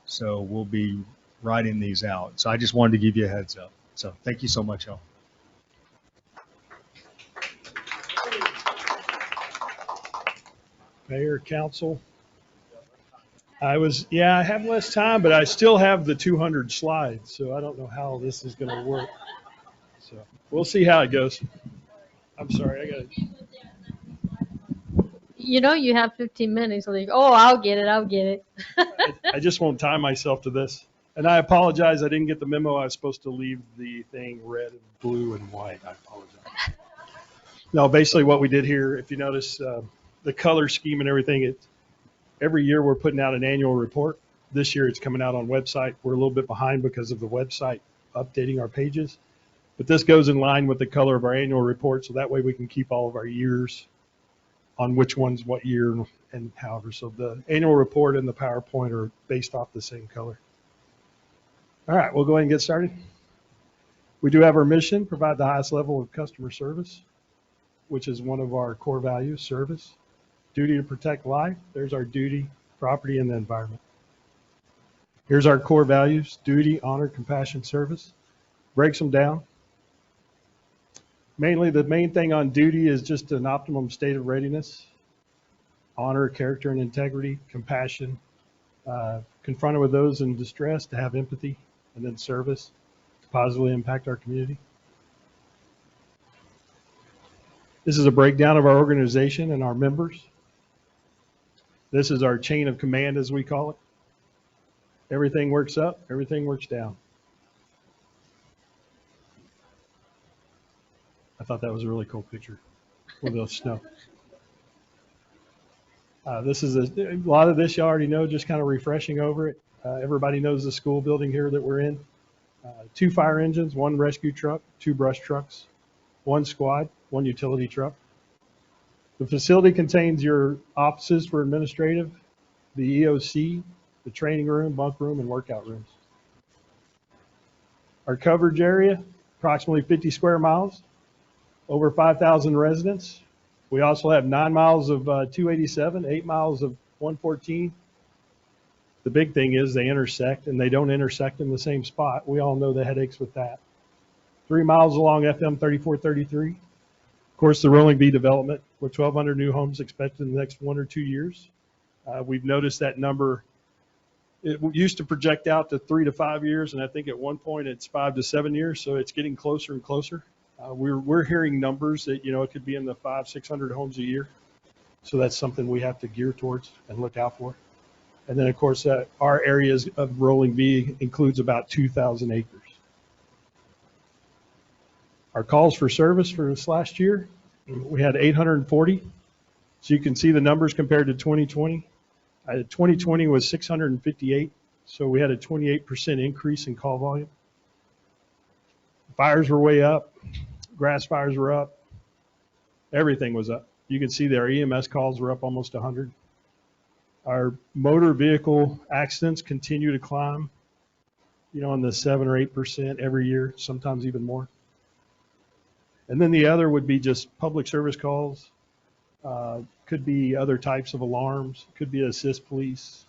So we'll be riding these out. So I just wanted to give you a heads up. So thank you so much, y'all. Mayor, council. I have less time, but I still have the 200 slides, so I don't know how this is going to work. So we'll see how it goes. I'm sorry, I got to. You know, you have 15 minutes. Like, oh, I'll get it. I just won't tie myself to this. And I apologize, I didn't get the memo. I was supposed to leave the thing red and blue and white. I apologize. No, basically what we did here, if you notice the color scheme and everything, every year we're putting out an annual report. This year it's coming out on website. We're a little bit behind because of the website updating our pages. But this goes in line with the color of our annual report, so that way we can keep all of our years on which one's what year and however. So the annual report and the PowerPoint are based off the same color. All right, we'll go ahead and get started. We do have our mission, provide the highest level of customer service, which is one of our core values, service. Duty to protect life. There's our duty, property, and the environment. Here's our core values, duty, honor, compassion, service. Breaks them down. Mainly, the main thing on duty is just an optimum state of readiness. Honor, character, and integrity. Compassion, confronted with those in distress, to have empathy. And then service, to positively impact our community. This is a breakdown of our organization and our members. This is our chain of command, as we call it. Everything works up, everything works down. I thought that was a really cool picture with the snow. This is a lot of this you already know, just kind of refreshing over it. Everybody knows the school building here that we're in. 2 fire engines, 1 rescue truck, 2 brush trucks, 1 squad, 1 utility truck. The facility contains your offices for administrative, the EOC, the training room, bunk room, and workout rooms. Our coverage area, approximately 50 square miles, over 5,000 residents. We also have 9 miles of 287, 8 miles of 114. The big thing is they intersect, and they don't intersect in the same spot. We all know the headaches with that. 3 miles along FM 3433. Of course, the Rolling B development, with 1,200 new homes expected in the next 1 or 2 years. We've noticed that number. It used to project out to 3 to 5 years, and I think at one point it's 5 to 7 years, so it's getting closer and closer. We're hearing numbers that, it could be in the 500-600 homes a year. So that's something we have to gear towards and look out for. And then, of course, our areas of Rolling B includes about 2,000 acres. Our calls for service for this last year, we had 840. So you can see the numbers compared to 2020. 2020 was 658. So we had a 28% increase in call volume. Fires were way up. Grass fires were up. Everything was up. You can see their EMS calls were up almost 100. Our motor vehicle accidents continue to climb, in the 7 or 8% every year, sometimes even more. And then the other would be just public service calls. Could be other types of alarms. Could be assist police.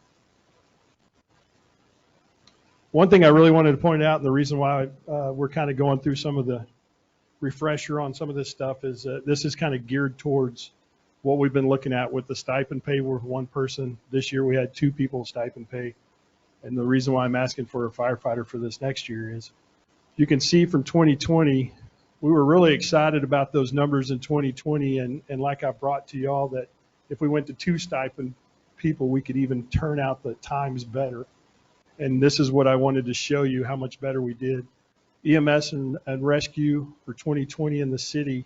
One thing I really wanted to point out, and the reason why we're kind of going through some of the refresher on some of this stuff, is this is kind of geared towards what we've been looking at with the stipend pay. We're 1 person. This year we had 2 people stipend pay. And the reason why I'm asking for a firefighter for this next year is you can see from 2020, we were really excited about those numbers in 2020. And like I brought to y'all, that if we went to 2 stipend people, we could even turn out the times better. And this is what I wanted to show you, how much better we did. EMS and rescue for 2020 in the city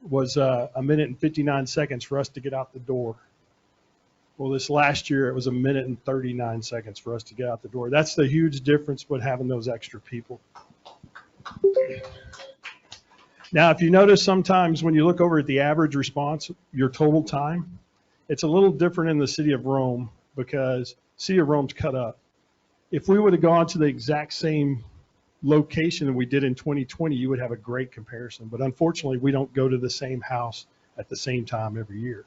was 1 minute and 59 seconds for us to get out the door. Well, this last year, it was 1 minute and 39 seconds for us to get out the door. That's the huge difference with having those extra people. Now, if you notice, sometimes when you look over at the average response, your total time, It's a little different in the city of Rome because city of Rome's cut up. If we would have gone to the exact same location that we did in 2020, you would have a great comparison. But unfortunately, we don't go to the same house at the same time every year.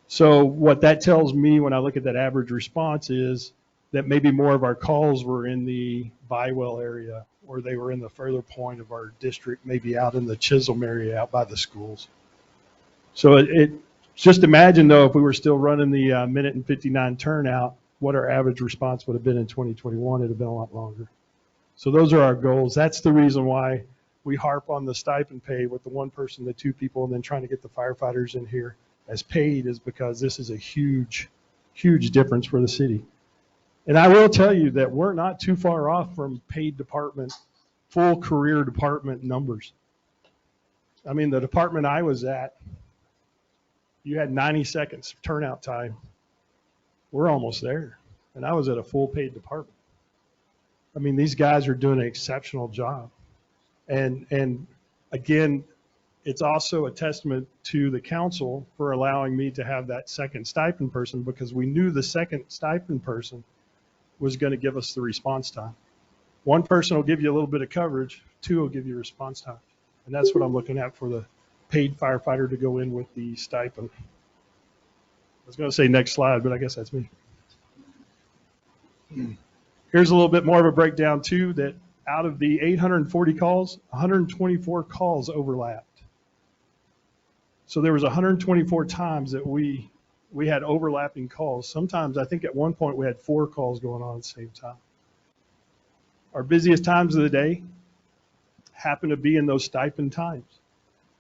So what that tells me when I look at that average response is that maybe more of our calls were in the Bywell area, or they were in the further point of our district, maybe out in the Chisholm area, out by the schools. So it just imagine though, if we were still running the minute and 59 turnout, what our average response would have been in 2021. It'd have been a lot longer. So those are our goals. That's the reason why we harp on the stipend pay with the one person, the two people, and then trying to get the firefighters in here as paid, is because this is a huge, huge difference for the city. And I will tell you that we're not too far off from paid department, full career department numbers. I mean, the department I was at, you had 90 seconds turnout time. We're almost there. And I was at a full paid department. I mean, these guys are doing an exceptional job. And again, it's also a testament to the council for allowing me to have that second stipend person, because we knew the second stipend person was going to give us the response time. One person will give you a little bit of coverage, two will give you response time. And that's what I'm looking at for the paid firefighter to go in with the stipend. I was going to say next slide, but I guess that's me. Here's a little bit more of a breakdown too, that out of the 840 calls, 124 calls overlapped. So there was 124 times that we had overlapping calls. Sometimes I think at one point we had 4 calls going on at the same time. Our busiest times of the day happen to be in those stipend times.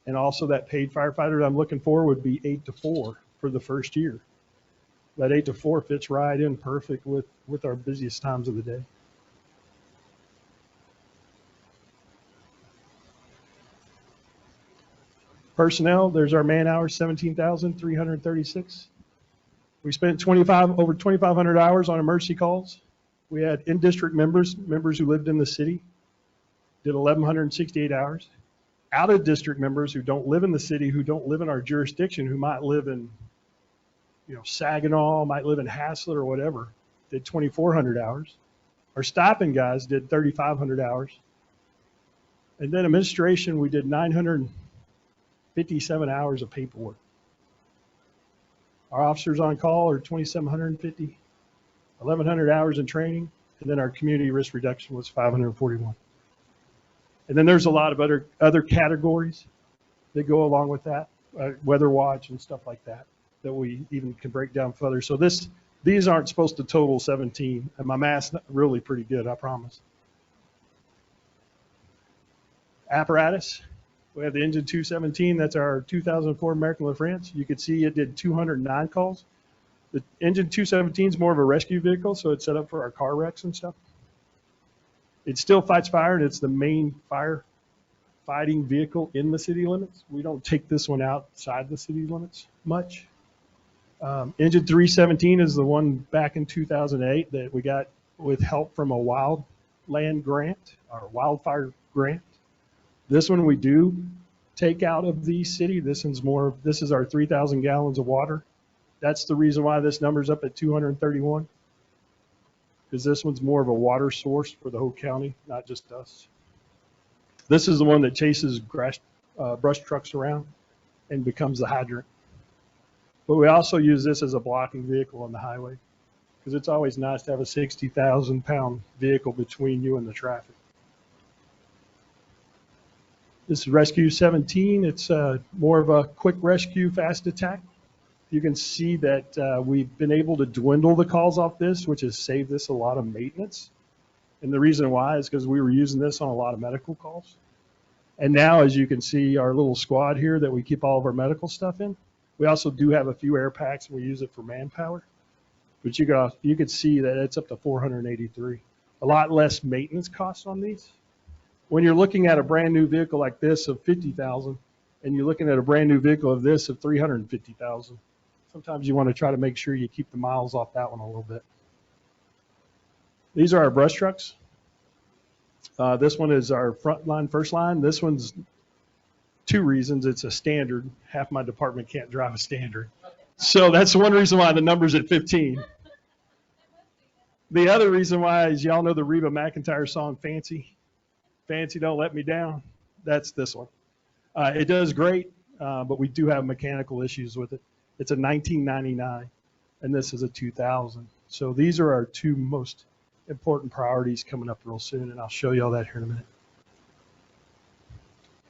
And also that paid firefighter that I'm looking for would be 8 to 4 for the first year. That 8 to 4 fits right in perfect with our busiest times of the day. Personnel, there's our man hours, 17,336. We spent over 2,500 hours on emergency calls. We had in-district members who lived in the city, did 1,168 hours. Out-of-district members who don't live in the city, who don't live in our jurisdiction, who might live in, Saginaw, might live in Haslett or whatever, did 2,400 hours. Our stipend guys did 3,500 hours. And then administration, we did 957 hours of paperwork. Our officers on call are 2,750, 1,100 hours in training, and then our community risk reduction was 541. And then there's a lot of other categories that go along with that, weather watch and stuff like that, that we even can break down further. So these aren't supposed to total 17, and my math's really pretty good, I promise. Apparatus, we have the engine 217, that's our 2004 American La France. You could see it did 209 calls. The engine 217 is more of a rescue vehicle, so it's set up for our car wrecks and stuff. It still fights fire, and it's the main fire fighting vehicle in the city limits. We don't take this one outside the city limits much. Engine 317 is the one back in 2008 that we got with help from a wildland grant, or wildfire grant. This one we do take out of the city. This is our 3,000 gallons of water. That's the reason why this number's up at 231. Because this one's more of a water source for the whole county, not just us. This is the one that chases brush trucks around and becomes the hydrant. But we also use this as a blocking vehicle on the highway, because it's always nice to have a 60,000-pound vehicle between you and the traffic. This is Rescue 17. It's more of a quick rescue, fast attack. You can see that we've been able to dwindle the calls off this, which has saved us a lot of maintenance. And the reason why is because we were using this on a lot of medical calls. And now, as you can see, our little squad here that we keep all of our medical stuff in, we also do have a few air packs, and we use it for manpower. But you can see that it's up to 483. A lot less maintenance costs on these. When you're looking at a brand new vehicle like this of 50,000, and you're looking at a brand new vehicle of this of 350,000, sometimes you want to try to make sure you keep the miles off that one a little bit. These are our brush trucks. This one is our front line, first line. This one's 2 reasons. It's a standard. Half my department can't drive a standard. So that's one reason why the number's at 15. The other reason why is y'all know the Reba McEntire song, Fancy? Fancy Don't Let Me Down. That's this one. It does great, but we do have mechanical issues with it. It's a 1999, and this is a 2000. So these are our two most important priorities coming up real soon, and I'll show you all that here in a minute.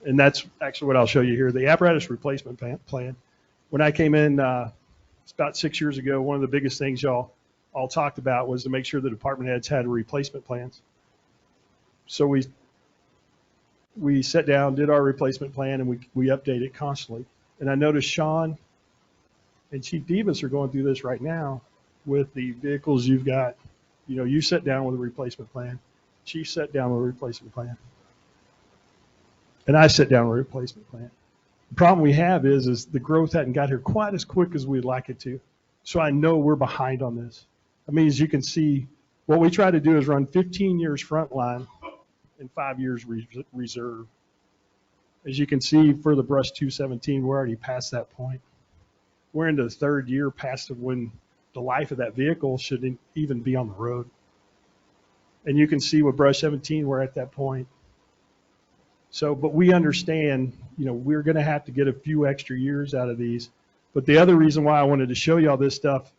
And that's actually what I'll show you here, the apparatus replacement plan. When I came in, it's about 6 years ago, one of the biggest things y'all all talked about was to make sure the department heads had replacement plans. So we sat down, did our replacement plan, and we update it constantly. And I noticed Sean and Chief Divas are going through this right now with the vehicles you've got. You know, you sat down with a replacement plan. Chief sat down with a replacement plan. And I sat down with a replacement plan. The problem we have is the growth hadn't got here quite as quick as we'd like it to. So I know we're behind on this. I mean, as you can see, what we try to do is run 15 years frontline and 5 years reserve. As you can see, for the Brush 217, we're already past that point. We're into the third year past of when the life of that vehicle shouldn't even be on the road. And you can see with Brush 17, we're at that point. So, but we understand, you know, we're going to have to get a few extra years out of these. But the other reason why I wanted to show you all this stuff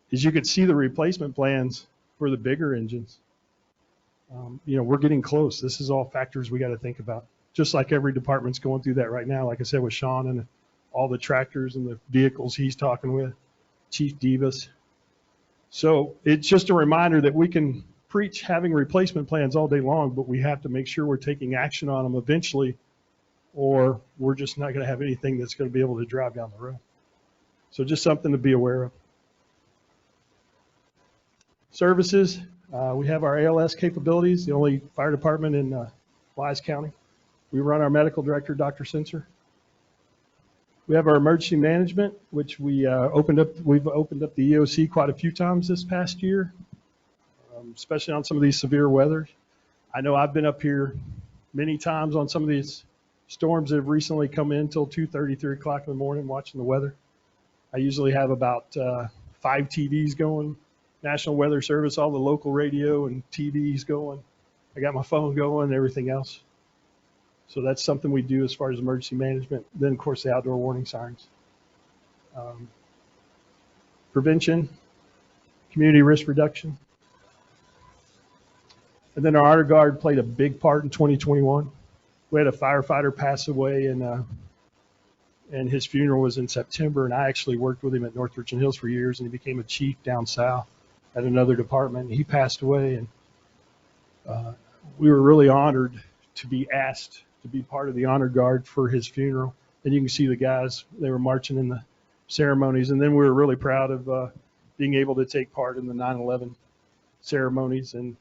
is you could see the replacement plans for the bigger engines. You know, we're getting close. This is all factors we got to think about. Just like every department's going through that right now, like I said, with Sean and all the tractors and the vehicles he's talking with, Chief Divas. So it's just a reminder that we can preach having replacement plans all day long, but we have to make sure we're taking action on them eventually, or we're just not going to have anything that's going to be able to drive down the road. So just something to be aware of. Services, we have our ALS capabilities, the only fire department in Wise County. We run our medical director, Dr. Sensor. We have our emergency management, which we've opened up the EOC quite a few times this past year, especially on some of these severe weather. I know I've been up here many times on some of these storms that have recently come in till 2:30, 3 o'clock in the morning watching the weather. I usually have about 5 TVs going, National Weather Service, all the local radio and TVs going. I got my phone going and everything else. So that's something we do as far as emergency management. Then, of course, the outdoor warning sirens. Prevention, community risk reduction. And then our honor guard played a big part in 2021. We had a firefighter pass away, and his funeral was in September, and I actually worked with him at North Richland Hills for years, and he became a chief down south at another department. He passed away, and we were really honored to be asked to be part of the honor guard for his funeral. And you can see the guys, they were marching in the ceremonies. And then we were really proud of being able to take part in the 9/11 ceremonies. And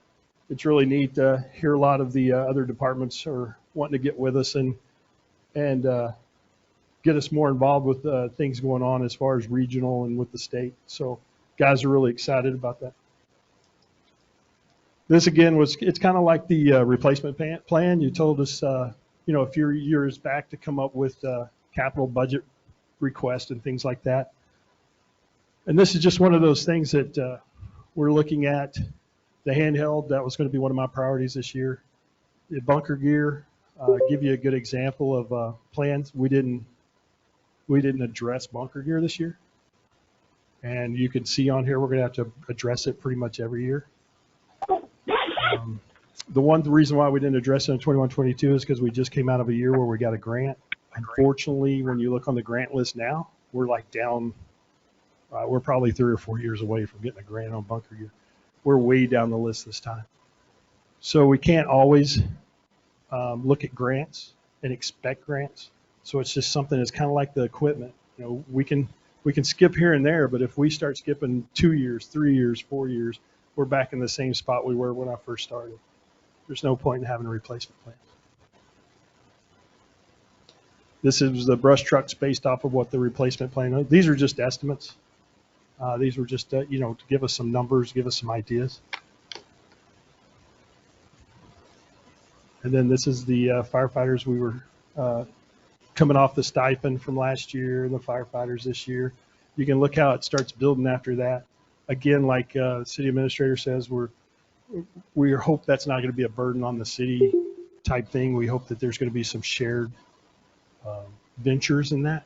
it's really neat to hear a lot of the other departments are wanting to get with us and get us more involved with things going on as far as regional and with the state. So guys are really excited about that. This again it's kind of like the replacement plan. You told us, a few years back to come up with capital budget requests and things like that. And this is just one of those things that we're looking at. The handheld, that was going to be one of my priorities this year. The bunker gear, give you a good example of plans. We didn't address bunker gear this year. And you can see on here, we're going to have to address it pretty much every year. The reason why we didn't address it in 21-22 is because we just came out of a year where we got a grant. Unfortunately, when you look on the grant list now, we're like down, we're probably 3 or 4 years away from getting a grant on bunker gear. We're way down the list this time. So we can't always look at grants and expect grants. So it's just something that's kind of like the equipment. You know, we can skip here and there, but if we start skipping 2 years, 3 years, 4 years, we're back in the same spot we were when I first started. There's no point in having a replacement plan. This is the brush trucks based off of what the replacement plan is. These are just estimates. These were just, to give us some numbers, give us some ideas. And then this is the firefighters. We were coming off the stipend from last year, the firefighters this year. You can look how it starts building after that. Again, like city administrator says, we hope that's not going to be a burden on the city type thing. We hope that there's going to be some shared ventures in that.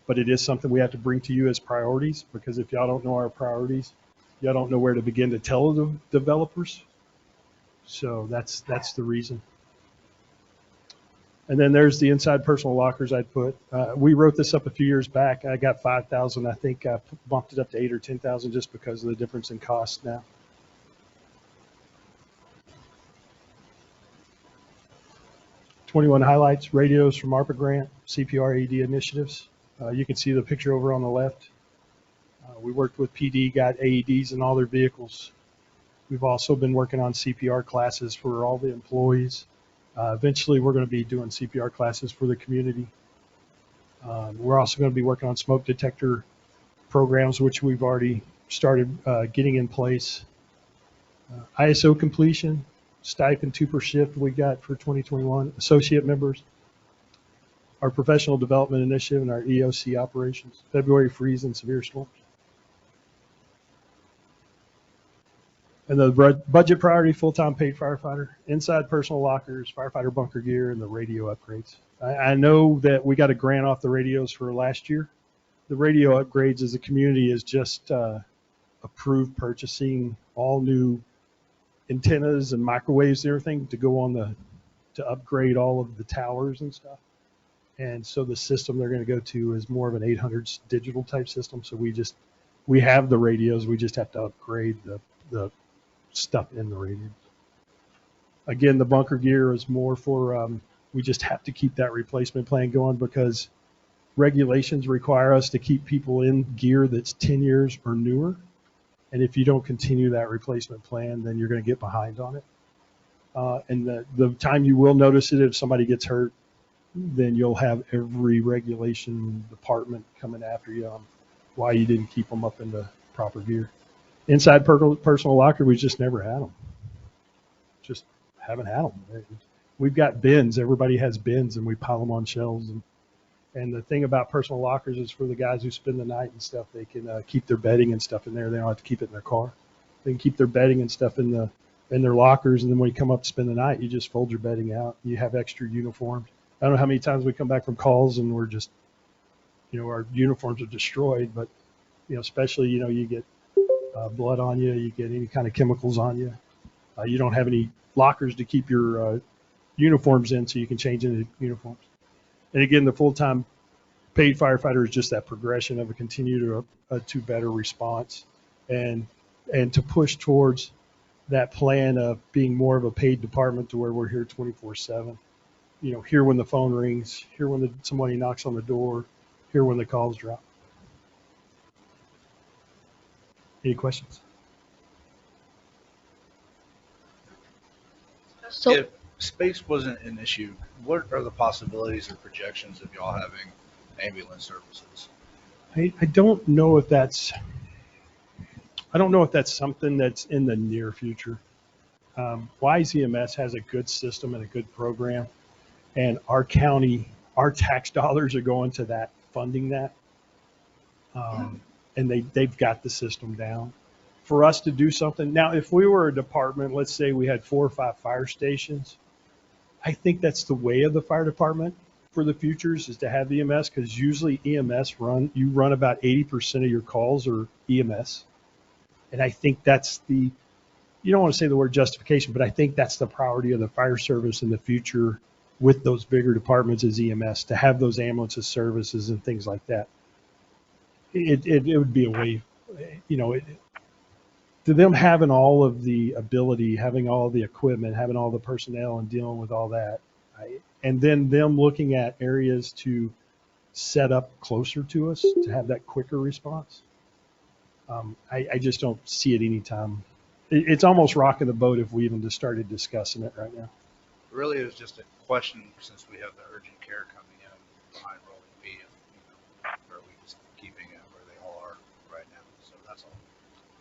But it is something we have to bring to you as priorities, because if y'all don't know our priorities, y'all don't know where to begin to tell the developers. So that's the reason. And then there's the inside personal lockers I'd put. We wrote this up a few years back. I got 5,000. I think I bumped it up to 8 or 10,000 just because of the difference in cost now. '21 highlights: radios from ARPA grant, CPR AED initiatives. You can see the picture over on the left. We worked with PD, got AEDs in all their vehicles. We've also been working on CPR classes for all the employees. Eventually, we're going to be doing CPR classes for the community. We're also going to be working on smoke detector programs, which we've already started getting in place. ISO completion, stipend 2 per shift we got for 2021. Associate members, our professional development initiative, and our EOC operations. February freeze and severe storms. And the budget priority: full-time paid firefighter, inside personal lockers, firefighter bunker gear, and the radio upgrades. I know that we got a grant off the radios for last year. The radio upgrades as a community is just approved purchasing all new antennas and microwaves and everything to go on to upgrade all of the towers and stuff. And so the system they're going to go to is more of an 800s digital type system. So we have the radios. We just have to upgrade the stuff in the radios. Again, the bunker gear is more for, we just have to keep that replacement plan going because regulations require us to keep people in gear that's 10 years or newer. And if you don't continue that replacement plan, then you're going to get behind on it. And the time you will notice it, if somebody gets hurt, then you'll have every regulation department coming after you on why you didn't keep them up in the proper gear. Inside personal locker, we just never had them. Just haven't had them. We've got bins. Everybody has bins, and we pile them on shelves. And the thing about personal lockers is for the guys who spend the night and stuff, they can keep their bedding and stuff in there. They don't have to keep it in their car. They can keep their bedding and stuff in their lockers, and then when you come up to spend the night, you just fold your bedding out. You have extra uniforms. I don't know how many times we come back from calls and we're just, our uniforms are destroyed, but, especially, you get blood on you, you get any kind of chemicals on you. You don't have any lockers to keep your uniforms in so you can change into uniforms. And again, the full-time paid firefighter is just that progression of a continue to better response and to push towards that plan of being more of a paid department to where we're here 24/7. Here when the phone rings, here when somebody knocks on the door, here when the calls drop. Any questions? So, If space wasn't an issue, what are the possibilities or projections of y'all having ambulance services? I don't know if that's something that's in the near future. Wise EMS has a good system and a good program, and our county, our tax dollars are going to that, funding that, and they've got the system down. For us to do something now, if we were a department, let's say we had 4 or 5 fire stations, I think that's the way of the fire department for the futures is to have EMS, because usually EMS run about 80% of your calls are EMS. And I think that's you don't want to say the word justification, but I think that's the priority of the fire service in the future with those bigger departments is EMS, to have those ambulances services and things like that. It would be a way, to them having all of the ability, having all the equipment, having all the personnel and dealing with all that, and then them looking at areas to set up closer to us to have that quicker response. I just don't see it anytime. It's almost rocking the boat if we even just started discussing it right now. Really, it was just a question since we have the urgent care coming in behind rolling B, are we just keeping it where they all are right now? So that's all.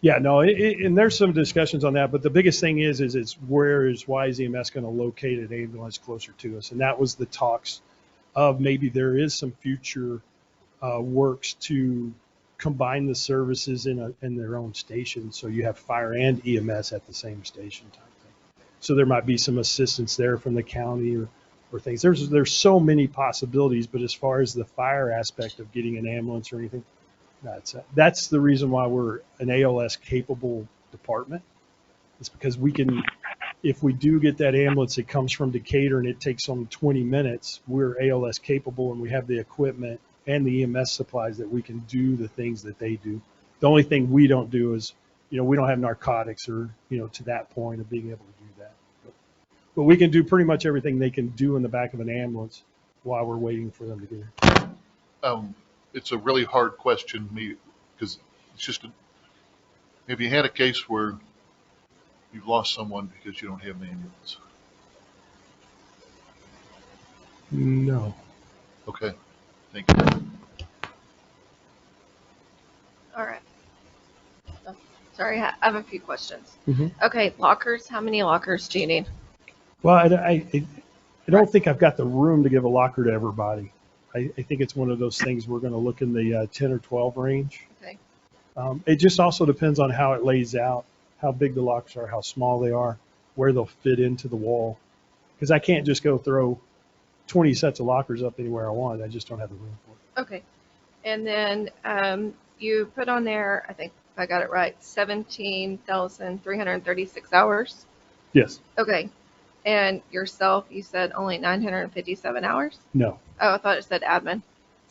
Yeah, no, and there's some discussions on that, but the biggest thing is it's where is Wise EMS going to locate an ambulance closer to us? And that was the talks of maybe there is some future works to combine the services in their own station. So you have fire and EMS at the same station type thing. So there might be some assistance there from the county or things. There's so many possibilities, but as far as the fire aspect of getting an ambulance or anything, that's the reason why we're an ALS capable department. It's because we can, if we do get that ambulance that comes from Decatur and it takes only 20 minutes, we're ALS capable and we have the equipment and the EMS supplies that we can do the things that they do. The only thing we don't do is, we don't have narcotics or, to that point of being able to do that. But we can do pretty much everything they can do in the back of an ambulance while we're waiting for them to get here. It's a really hard question to me because it's just, have you had a case where you've lost someone because you don't have an ambulance? No. Okay, thank you. All right. Oh, sorry, I have a few questions. Mhm. Okay, lockers. How many lockers do you need? Well, I don't think I've got the room to give a locker to everybody. I think it's one of those things we're going to look in the 10 or 12 range. Okay. It just also depends on how it lays out, how big the lockers are, how small they are, where they'll fit into the wall. Because I can't just go throw 20 sets of lockers up anywhere I want. I just don't have the room for it. Okay. And then you put on there, I think if I got it right, 17,336 hours. Yes. Okay. And yourself, you said only 957 hours? No. Oh, I thought it said admin.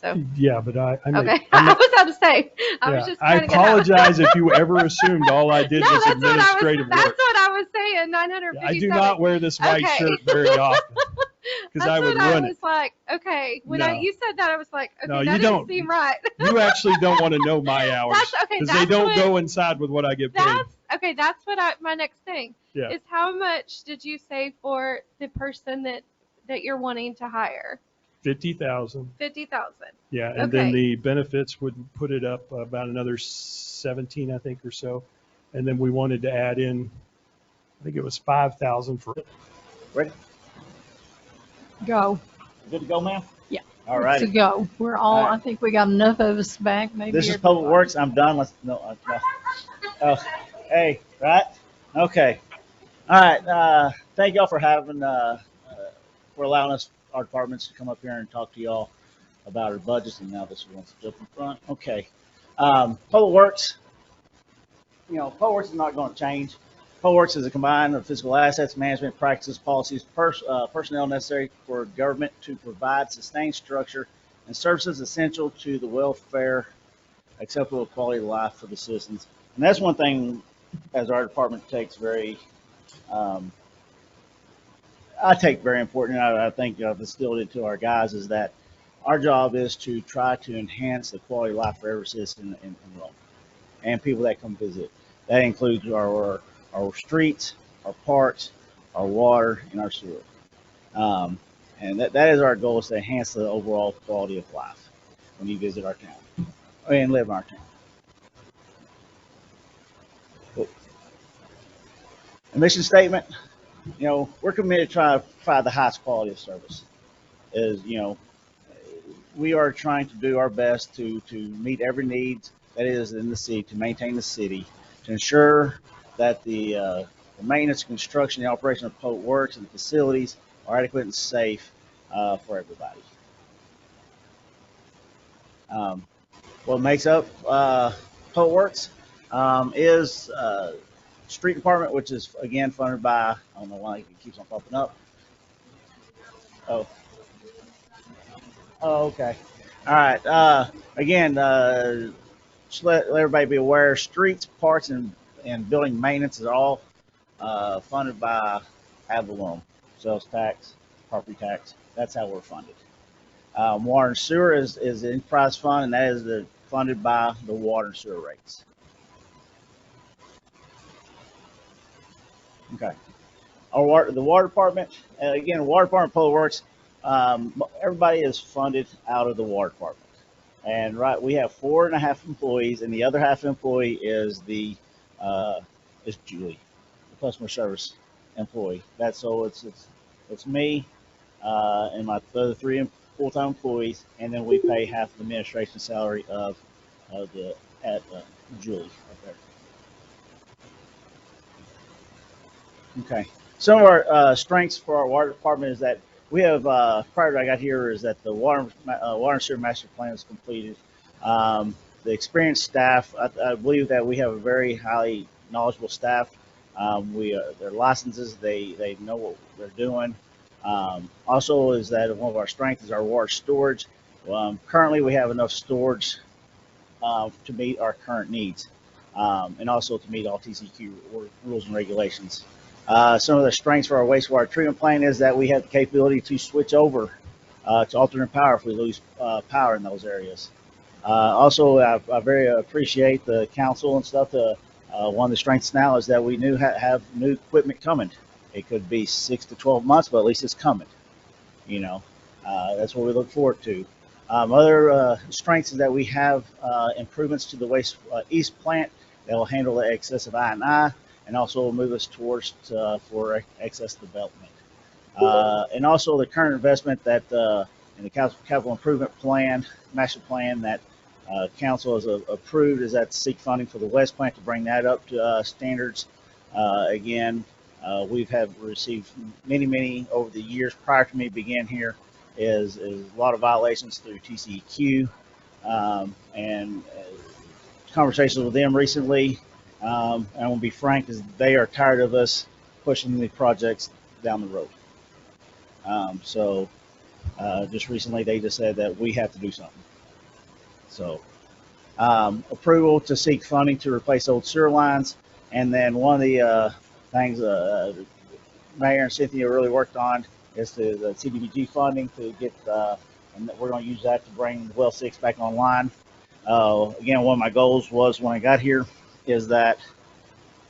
So. Yeah, but I Okay. I was about to say. I was just I trying to get out. apologize if you ever assumed all I did was administrative work. That's what I was saying, 957. I do not wear this white shirt very often because I would ruin it. I was like, okay. When you said that, I was like, okay, No, that you doesn't don't. seem right. You actually don't want to know my hours because they don't what- go inside with what I get paid. That's what my next thing Yeah. is. How much did you say for the person that you're wanting to hire? 50,000. 50,000. Yeah, and then the benefits would put it up about another 17, I think, or so. And then we wanted to add in, I think it was 5,000 for. Ready? Go. Good to go, ma'am? Yeah. All right. To go. We're all, All right. I think we got enough of us back. Maybe This is everybody. Public Works. I'm done. Let's no. Hey, right? Okay. All right. Thank y'all for having for allowing us, our departments, to come up here and talk to y'all about our budgets. And now this one wants to jump in front. Okay. Public Works. Public Works is not going to change. Public Works is a combine of physical assets, management practices, policies, personnel necessary for government to provide sustained structure and services essential to the welfare, acceptable quality of life for the citizens. And that's one thing, as our department takes very, I take very important. I think I've instilled it to our guys is that our job is to try to enhance the quality of life for every citizen in Rome and people that come visit. That includes our streets, our parks, our water, and our sewer. And that is our goal, is to enhance the overall quality of life when you visit our town and live in our town. The mission statement, we're committed to try to provide the highest quality of service. We are trying to do our best to meet every need that is in the city, to maintain the city, to ensure that the maintenance, construction, the operation of public works and the facilities are adequate and safe for everybody. What makes up public works is street department, which is again funded by, I don't know why it keeps on popping up. Oh, okay. All right. Again, just let everybody be aware, streets, parks, and building maintenance is all funded by ad valorem, sales tax, property tax. That's how we're funded. Water and sewer is the enterprise fund, and that is funded by the water and sewer rates. Okay. The water department, again, water department, public works, everybody is funded out of the water department. And we have 4.5 employees, and the other half employee is is Julie, the customer service employee. It's me and my other 3 full-time employees, and then we pay half the administration salary of the at Julie right there. Okay. Some of our strengths for our water department is that we have, prior to I got here, is that the water and sewer master plan is completed. The experienced staff, I believe that we have a very highly knowledgeable staff. Their licenses, they know what they're doing. Also is that one of our strengths is our water storage. Currently we have enough storage to meet our current needs, and also to meet all TCQ rules and regulations. Some of the strengths for our wastewater treatment plant is that we have the capability to switch over to alternate power if we lose power in those areas. Also, I very appreciate the council and stuff. One of the strengths now is that we have new equipment coming. It could be 6 to 12 months, but at least it's coming. You know, that's what we look forward to. Other strengths is that we have improvements to the waste east plant that will handle the excessive I&I and also will move us towards for excess development. And also the current investment that in the capital improvement plan, master plan that council has approved is that seek funding for the west plant to bring that up to standards. Again, we've received many over the years prior to me being here is a lot of violations through TCEQ, and conversations with them recently. And I want to be frank, is they are tired of us pushing the projects down the road. So just recently they just said that we have to do something. So approval to seek funding to replace old sewer lines. And then one of the things Mayor and Cynthia really worked on is the CDBG funding to get, and we're going to use that to bring well 6 back online. Again, one of my goals was when I got here is that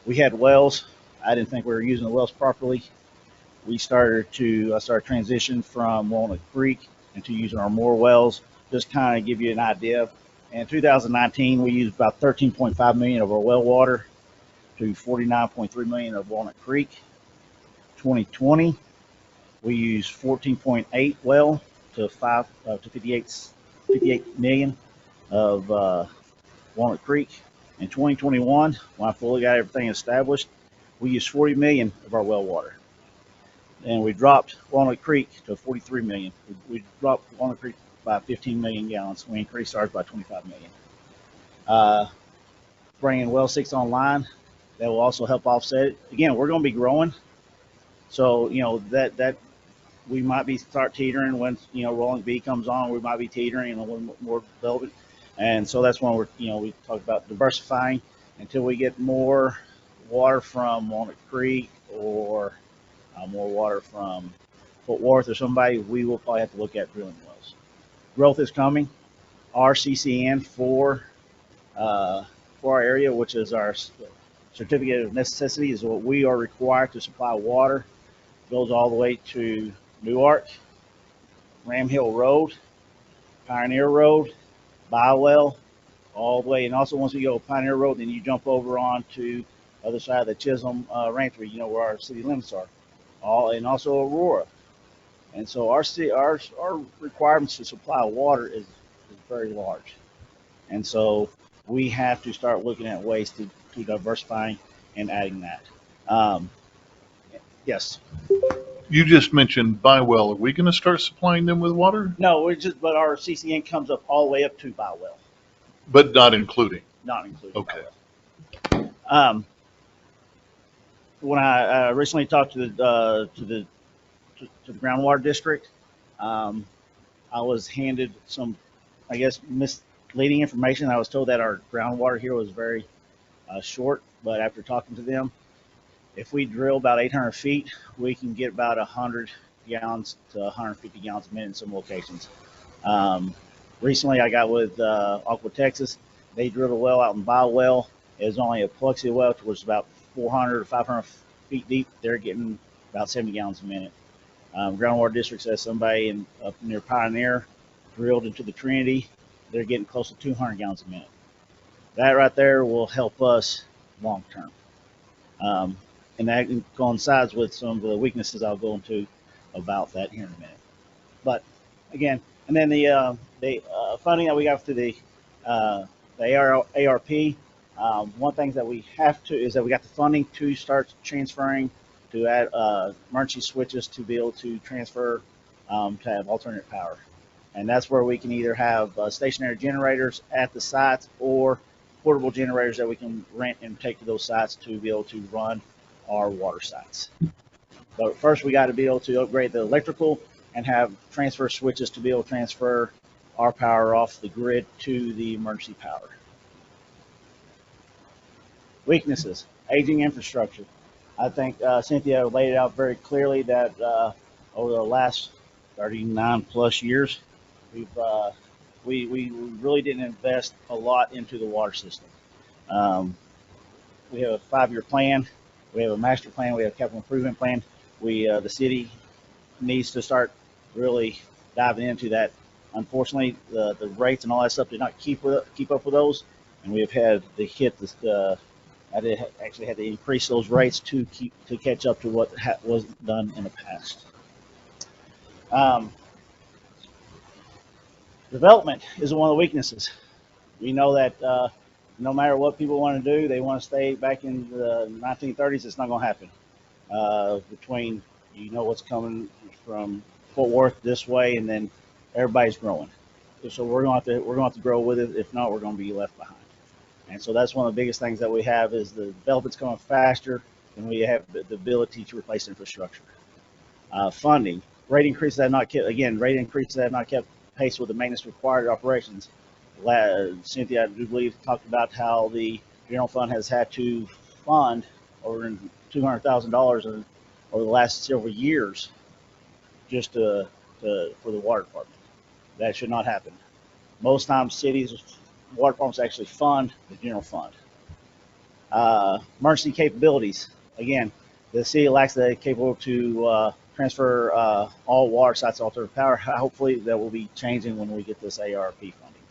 we had wells. I didn't think we were using the wells properly. I started transition from Walnut Creek into using our more wells. Just kind of give you an idea. In 2019, we used about 13.5 million of our well water to 49.3 million of Walnut Creek. 2020, we used 14.8 well to 58 million of Walnut Creek. In 2021, when I fully got everything established, we used 40 million of our well water. And we dropped Walnut Creek to 43 million. We dropped Walnut Creek by 15 million gallons. We increased ours by 25 million. Bringing well 6 online, that will also help offset it. Again, we're going to be growing. So, you know, that we might be start teetering when, you know, Rolling B comes on, we might be teetering and a little more development. And so that's when we talk about diversifying until we get more water from Walnut Creek or more water from Fort Worth or somebody, we will probably have to look at drilling wells. Growth is coming. Our CCN for our area, which is our certificate of necessity, is what we are required to supply water. It goes all the way to Newark, Ram Hill Road, Pioneer Road, Bywell, all the way. And also once we go Pioneer Road, then you jump over onto the other side of the Chisholm Ranch, where you know where our city limits are. And also Aurora. And so our requirements to supply water is very large. And so we have to start looking at ways to diversifying and adding that. Yes. You just mentioned Bywell. Are we going to start supplying them with water? No, but our CCN comes up all the way up to Bywell. But not including? Not including. Okay. Bywell. When I recently talked to the groundwater district, I was handed some, I guess, misleading information. I was told that our groundwater here was very short, but after talking to them, if we drill about 800 feet, we can get about 100 gallons to 150 gallons a minute in some locations. Recently, I got with Aqua Texas. They drilled a well out in Bywell. It was only a Paluxia well, which was about 400 or 500 feet deep. They're getting about 70 gallons a minute. Groundwater District says somebody up near Pioneer drilled into the Trinity. They're getting close to 200 gallons a minute. That right there will help us long term. And that coincides with some of the weaknesses I'll go into about that here in a minute. But again, And then the funding that we got through the ARP. One thing that we have to is that we got the funding to start transferring to add emergency switches to be able to transfer to have alternate power. And that's where we can either have stationary generators at the sites or portable generators that we can rent and take to those sites to be able to run our water sites. But first we got to be able to upgrade the electrical and have transfer switches to be able to transfer our power off the grid to the emergency power. Weaknesses, aging infrastructure. I think Cynthia laid it out very clearly that over the last 39 plus years, we really didn't invest a lot into the water system. We have a 5-year plan, we have a master plan, we have a capital improvement plan. The city needs to start really diving into that. Unfortunately, the rates and all that stuff did not keep up with those, and we have had to hit this. I actually had to increase those rates to catch up to what was done in the past. Development is one of the weaknesses. We know that no matter what people want to do, they want to stay back in the 1930s. It's not going to happen. Between what's coming from Fort Worth this way, and then everybody's growing. So we're going to have to grow with it. If not, we're going to be left behind. And so that's one of the biggest things that we have is the development's coming faster than we have the ability to replace infrastructure. Funding, rate increases have not kept pace with the maintenance required operations. Cynthia, I do believe, talked about how the general fund has had to fund over $200,000 over the last several years just for the water department. That should not happen. Most times cities, water departments actually fund the general fund. Emergency capabilities. Again, the city lacks the capable to transfer all water sites to alternative power. Hopefully that will be changing when we get this ARP funding.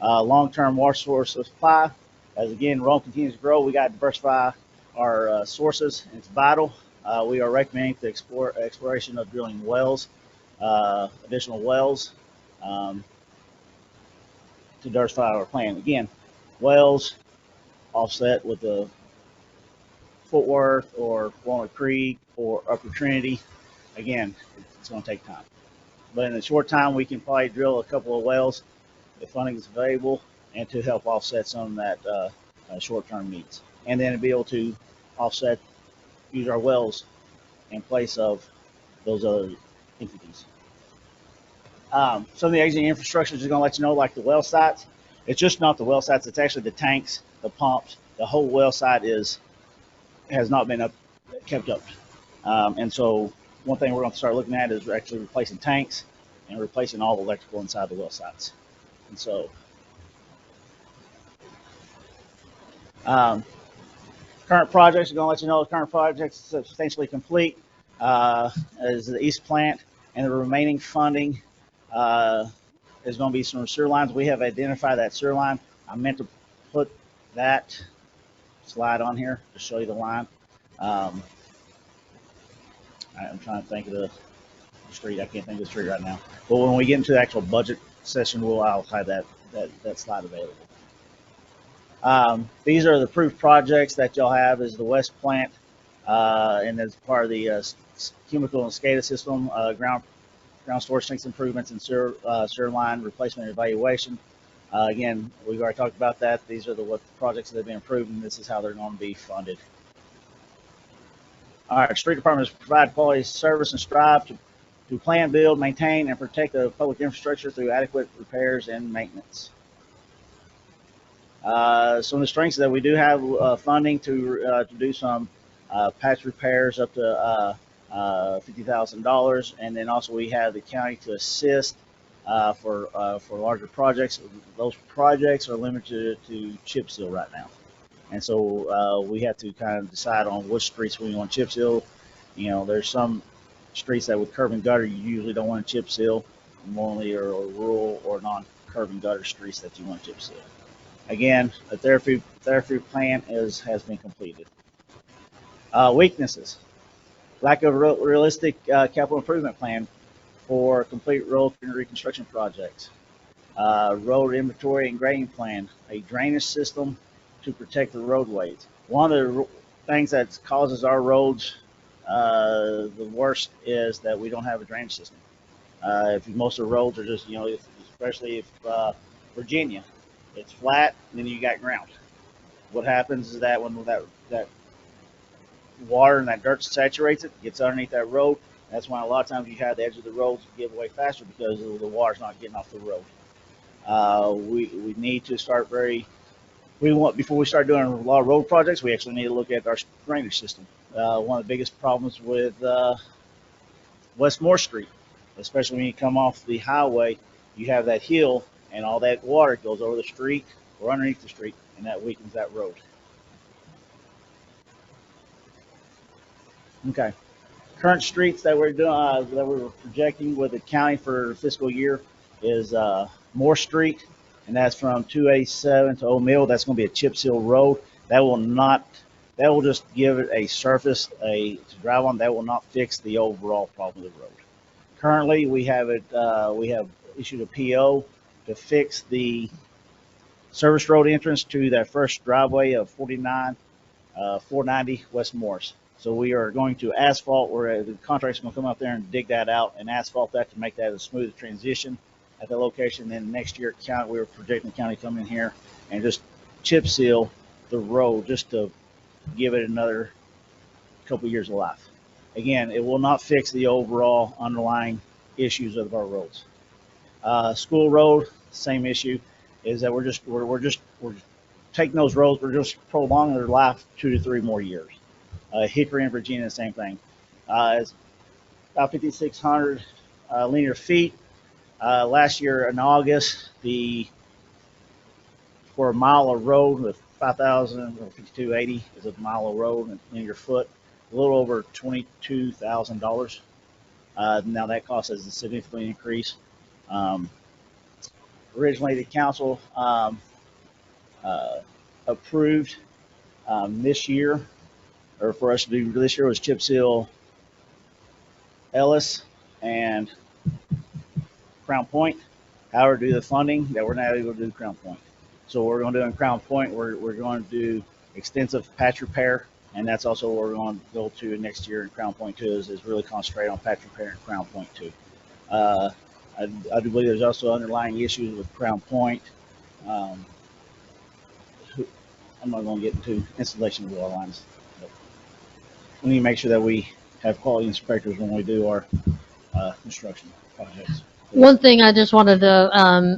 Long-term water source supply. As again, Rhome continues to grow, we got to diversify our sources. It's vital. We are recommending the exploration of drilling wells, additional wells, to diversify our plan. Again, wells offset with the Fort Worth or Walnut Creek or Upper Trinity. Again, it's going to take time. But in a short time, we can probably drill a couple of wells if funding is available and to help offset some of that short-term needs. And then to be able to use our wells in place of those other entities. Some of the aging infrastructure is going to let you know, like the well sites. It's just not the well sites. It's actually the tanks, the pumps. The whole well site has not been kept up. And so one thing we're going to start looking at is actually replacing tanks and replacing all the electrical inside the well sites. And so current projects are going to let you know the current project is substantially complete. Is the east plant, and the remaining funding is going to be some sewer lines. We have identified that sewer line. I meant to put that slide on here to show you the line. I'm trying to think of the street. I can't think of the street right now. But when we get into the actual budget session, I'll have that slide available. These are the approved projects that y'all have. Is the west plant, and as part of the chemical and SCADA system, ground storage tanks improvements and sewer line replacement and evaluation. Again, we've already talked about that. These are what projects that have been approved, and this is how they're going to be funded. All right, street departments provide quality service and strive to plan, build, maintain, and protect the public infrastructure through adequate repairs and maintenance. Some of the strengths that we do have funding to do some patch repairs up to $50,000, and then also we have the county to assist for larger projects. Those projects are limited to chip seal right now, and so we have to kind of decide on which streets we want chip seal. There's some streets that with curb and gutter you usually don't want to chip seal, normally or rural or non-curb and gutter streets that you want to chip seal. Again, the therapy plan has been completed. Weaknesses: lack of realistic capital improvement plan. for complete road reconstruction projects. Road inventory and grading plan, a drainage system to protect the roadways. One of the things that causes our roads the worst is that we don't have a drainage system. If most of the roads are just, especially if Virginia, it's flat, and then you got ground. What happens is that when that water and that dirt saturates it, gets underneath that road. That's why a lot of times you have the edge of the roads give away faster because the water's not getting off the road. We need to start before we start doing a lot of road projects, we actually need to look at our drainage system. One of the biggest problems with West Moore Street, especially when you come off the highway, you have that hill and all that water goes over the street or underneath the street, and that weakens that road. Okay. Current streets that we're doing, that we're projecting with the county for fiscal year is Moore Street, and that's from 287 to Old Mill. That's going to be a chip seal road. That will just give it a surface to drive on. That will not fix the overall problem of the road. Currently, we have issued a PO to fix the service road entrance to that first driveway of 490 West Morris. So we are going to asphalt, where the contractor's going to come up there and dig that out and asphalt that to make that a smooth transition at the location. Then next year, we were projecting the county to come in here and just chip seal the road just to give it another couple years of life. Again, it will not fix the overall underlying issues of our roads. School Road, same issue, is that we're taking those roads, we're just prolonging their life 2 to 3 more years. Hickory and Virginia, the same thing. It's about 5,600 linear feet. Last year in August, for a mile of road with 5,5280 is a mile of road and linear foot, a little over $22,000. Now that cost has significantly increased. Originally, the council approved this year, or for us to do this year, was chip seal Ellis and Crown Point. However, due to the funding, that we're not able to do Crown Point. So what we're going to do in Crown Point, we're going to do extensive patch repair, and that's also what we're going to go to next year in Crown Point too, is really concentrate on patch repair in Crown Point too. I do believe there's also underlying issues with Crown Point. I'm not going to get into installation of water lines. But we need to make sure that we have quality inspectors when we do our construction projects. One thing I just wanted to,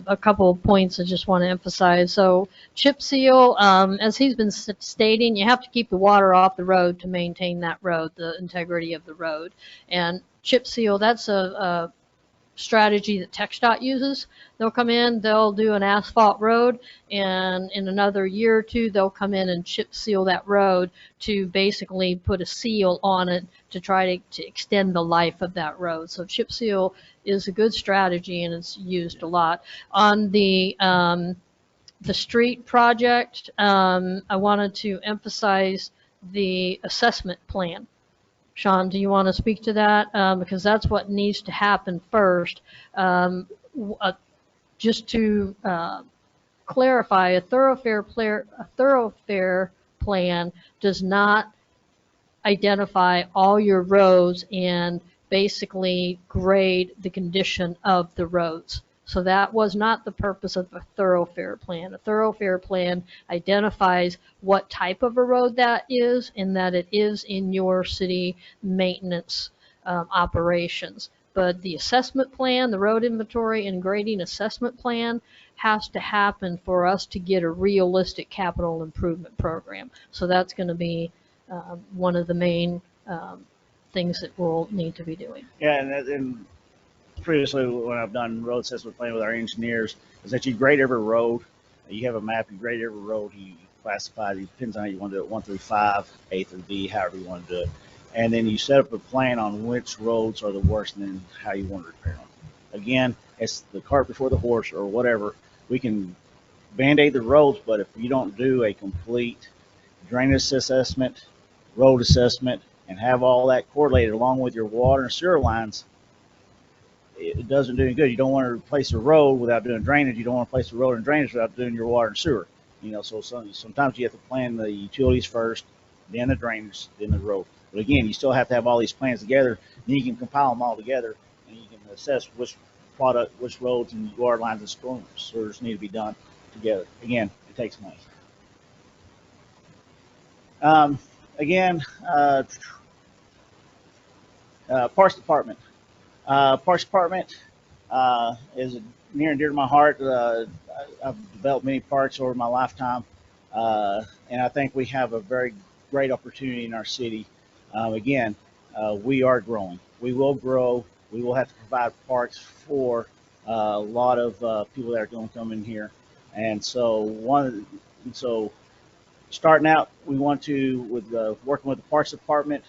a couple of points I just want to emphasize. So chip seal, as he's been stating, you have to keep the water off the road to maintain that road, the integrity of the road. And chip seal, that's a strategy that TxDOT uses. They'll come in, they'll do an asphalt road, and in another year or two, they'll come in and chip seal that road to basically put a seal on it to try to extend the life of that road. So chip seal is a good strategy, and it's used a lot. On the street project, I wanted to emphasize the assessment plan. Sean, do you want to speak to that? Because that's what needs to happen first. Just to clarify, a thoroughfare plan does not identify all your roads and basically grade the condition of the roads. So that was not the purpose of a thoroughfare plan. A thoroughfare plan identifies what type of a road that is and that it is in your city maintenance operations. But the assessment plan, the road inventory and grading assessment plan, has to happen for us to get a realistic capital improvement program. So that's going to be one of the main things that we'll need to be doing. Yeah, and previously when I've done road assessment plan with our engineers, is that you grade every road. You have a map, you grade every road, you classify it. It depends on how you want to do it, 1 through 5, A through B, however you want to do it. And then you set up a plan on which roads are the worst and then how you want to repair them. Again, it's the cart before the horse or whatever. We can band-aid the roads, but if you don't do a complete drainage assessment, road assessment, and have all that correlated along with your water and sewer lines, it doesn't do any good. You don't want to replace a road without doing drainage. You don't want to replace the road and drainage without doing your water and sewer. So sometimes you have to plan the utilities first, then the drainage, then the road. But again, you still have to have all these plans together. Then you can compile them all together, and you can assess which roads and water lines and sewers need to be done together. Again, it takes money. Again, Parks Department. Parks Department is near and dear to my heart. I've developed many parks over my lifetime, and I think we have a very great opportunity in our city. Again, we are growing. We will grow. We will have to provide parks for a lot of people that are going to come in here, and so starting out, we want to, with working with the Parks Department,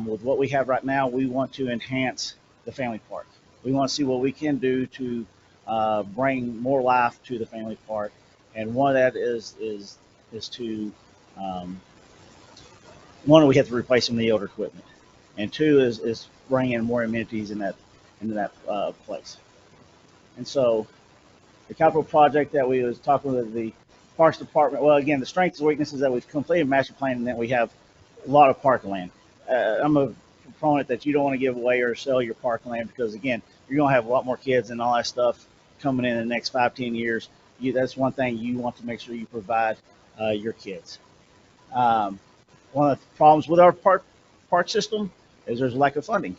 with what we have right now, we want to enhance the family park. We want to see what we can do to bring more life to the family park, and one of that is to one, we have to replace some of the older equipment, and two is bring in more amenities into that place. And so the capital project that we was talking with the Parks Department, well, again, the strengths and weaknesses that we've completed master plan, and then we have a lot of park land. I'm a proponent that you don't want to give away or sell your park land, because again, you're going to have a lot more kids and all that stuff coming in the next 5-10 years. That's one thing you want to make sure you provide your kids. One of the problems with our park system is there's a lack of funding,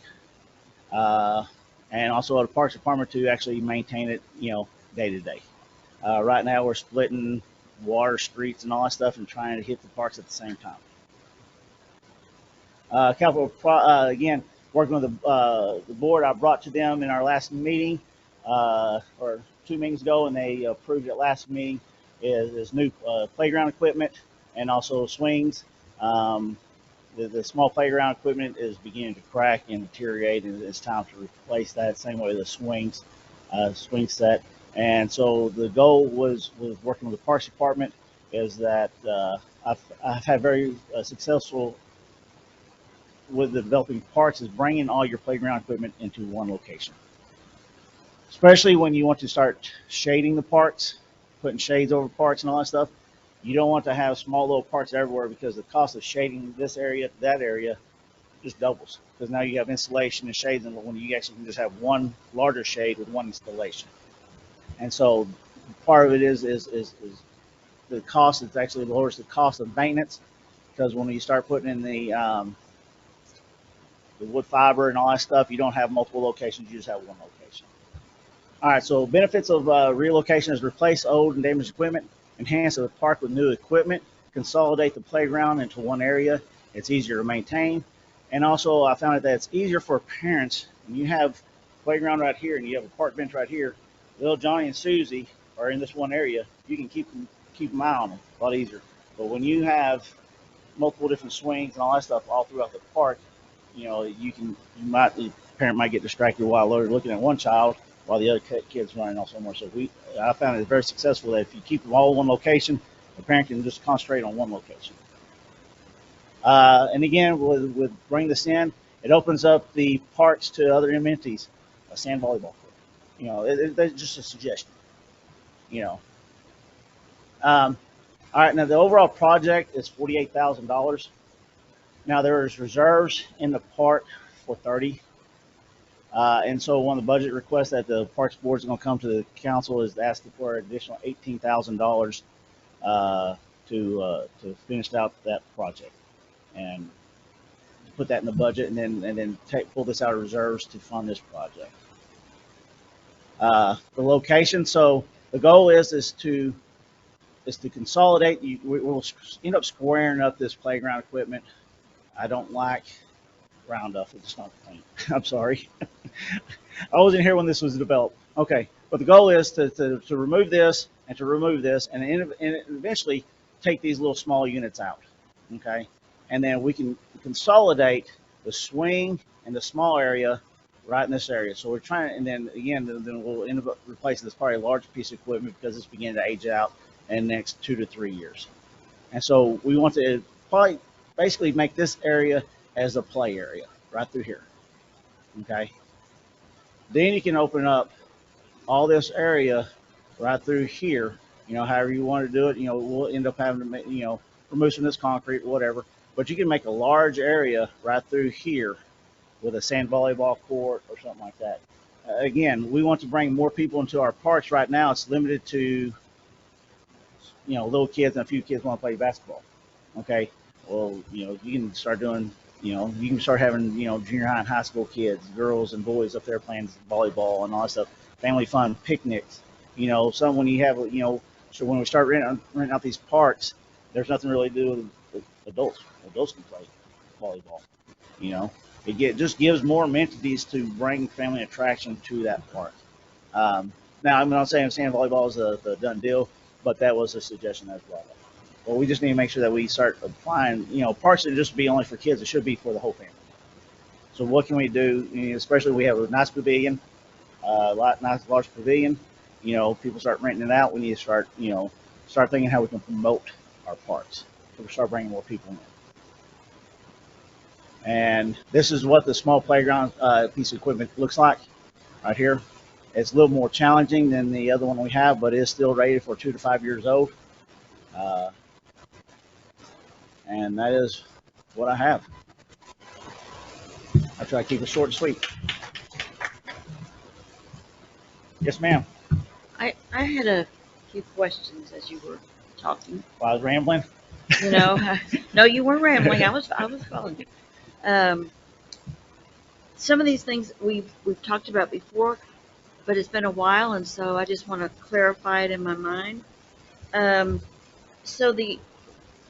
and also the Parks Department to actually maintain it, day to day. Right now, we're splitting water, streets, and all that stuff, and trying to hit the parks at the same time. Again, working with the board, I brought to them in our last meeting, or 2 meetings ago, and they approved it last meeting, is new playground equipment and also swings. The small playground equipment is beginning to crack and deteriorate, and it's time to replace that. Same way the swing set. And so the goal was working with the Parks Department is that I've had very successful with the developing parks is bringing all your playground equipment into one location. Especially when you want to start shading the parks, putting shades over parks and all that stuff. You don't want to have small little parks everywhere, because the cost of shading this area to that area just doubles. Because now you have installation and shades, and when you actually can just have one larger shade with one installation. And so part of it is the cost. It actually lowers the cost of maintenance, because when you start putting in the wood fiber and all that stuff, you don't have multiple locations, you just have one location. All right, so benefits of relocation is replace old and damaged equipment, enhance the park with new equipment, consolidate the playground into one area. It's easier to maintain. And also I found that it's easier for parents when you have playground right here and you have a park bench right here. Little Johnny and Susie are in this one area. You can keep an eye on them a lot easier. But when you have multiple different swings and all that stuff all throughout the park, the parent might get distracted while they're looking at one child while the other kid's running off somewhere. So I found it very successful that if you keep them all in one location, the parent can just concentrate on one location. And again, with bringing this in, it opens up the parks to other amenities, a sand volleyball court. That's just a suggestion. All right, now the overall project is $48,000. Now there's reserves in the park for 30. And so one of the budget requests that the Parks Board is going to come to the council is asking for an additional $18,000 to finish out that project and put that in the budget, and then pull this out of reserves to fund this project. The location. So the goal is to consolidate. We'll end up squaring up this playground equipment. I don't like round up. It's not clean. I'm sorry. I wasn't here when this was developed. Okay, but the goal is to remove this and to remove this, and eventually take these little small units out. Okay, and then we can consolidate the swing and the small area right in this area. So we're trying, and then again, then we'll end up replacing this probably large piece of equipment because it's beginning to age out in the next 2 to 3 years. And so we want to probably basically make this area as a play area right through here. Okay. Then you can open up all this area right through here, however you want to do it. We'll end up having to remove some of this concrete or whatever, but you can make a large area right through here with a sand volleyball court or something like that. Again, we want to bring more people into our parks. Right now it's limited to, little kids, and a few kids want to play basketball. Okay. Well, you can start doing, you can start having, junior high and high school kids, girls and boys up there playing volleyball and all that stuff, family fun, picnics, some when you have, so when we start renting out these parks, there's nothing really to do with adults. Adults can play volleyball, just gives more amenities to bring family attraction to that park. Now, I'm not saying sand volleyball is the done deal, but that was a suggestion as well. Well, we just need to make sure that we start applying, parks should just be only for kids. It should be for the whole family. So what can we do? Especially we have a nice pavilion, nice large pavilion. People start renting it out. We need to start thinking how we can promote our parks. So we start bringing more people in. And this is what the small playground piece of equipment looks like right here. It's a little more challenging than the other one we have, but it's still rated for 2 to 5 years old. And that is what I have. I try to keep it short and sweet. Yes, ma'am. I had a few questions as you were talking. While I was rambling? No, you weren't rambling. I was following you. Some of these things we've talked about before, but it's been a while, and so I just want to clarify it in my mind.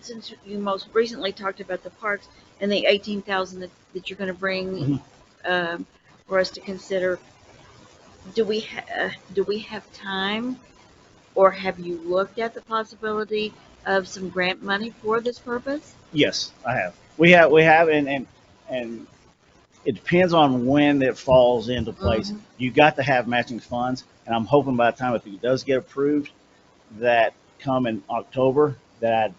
Since you most recently talked about the parks and the 18,000 that you're going to bring for us to consider, do we have time, or have you looked at the possibility of some grant money for this purpose? Yes, I have. We have, and it depends on when it falls into place. You got to have matching funds, and I'm hoping by the time it does get approved, that come in October, that I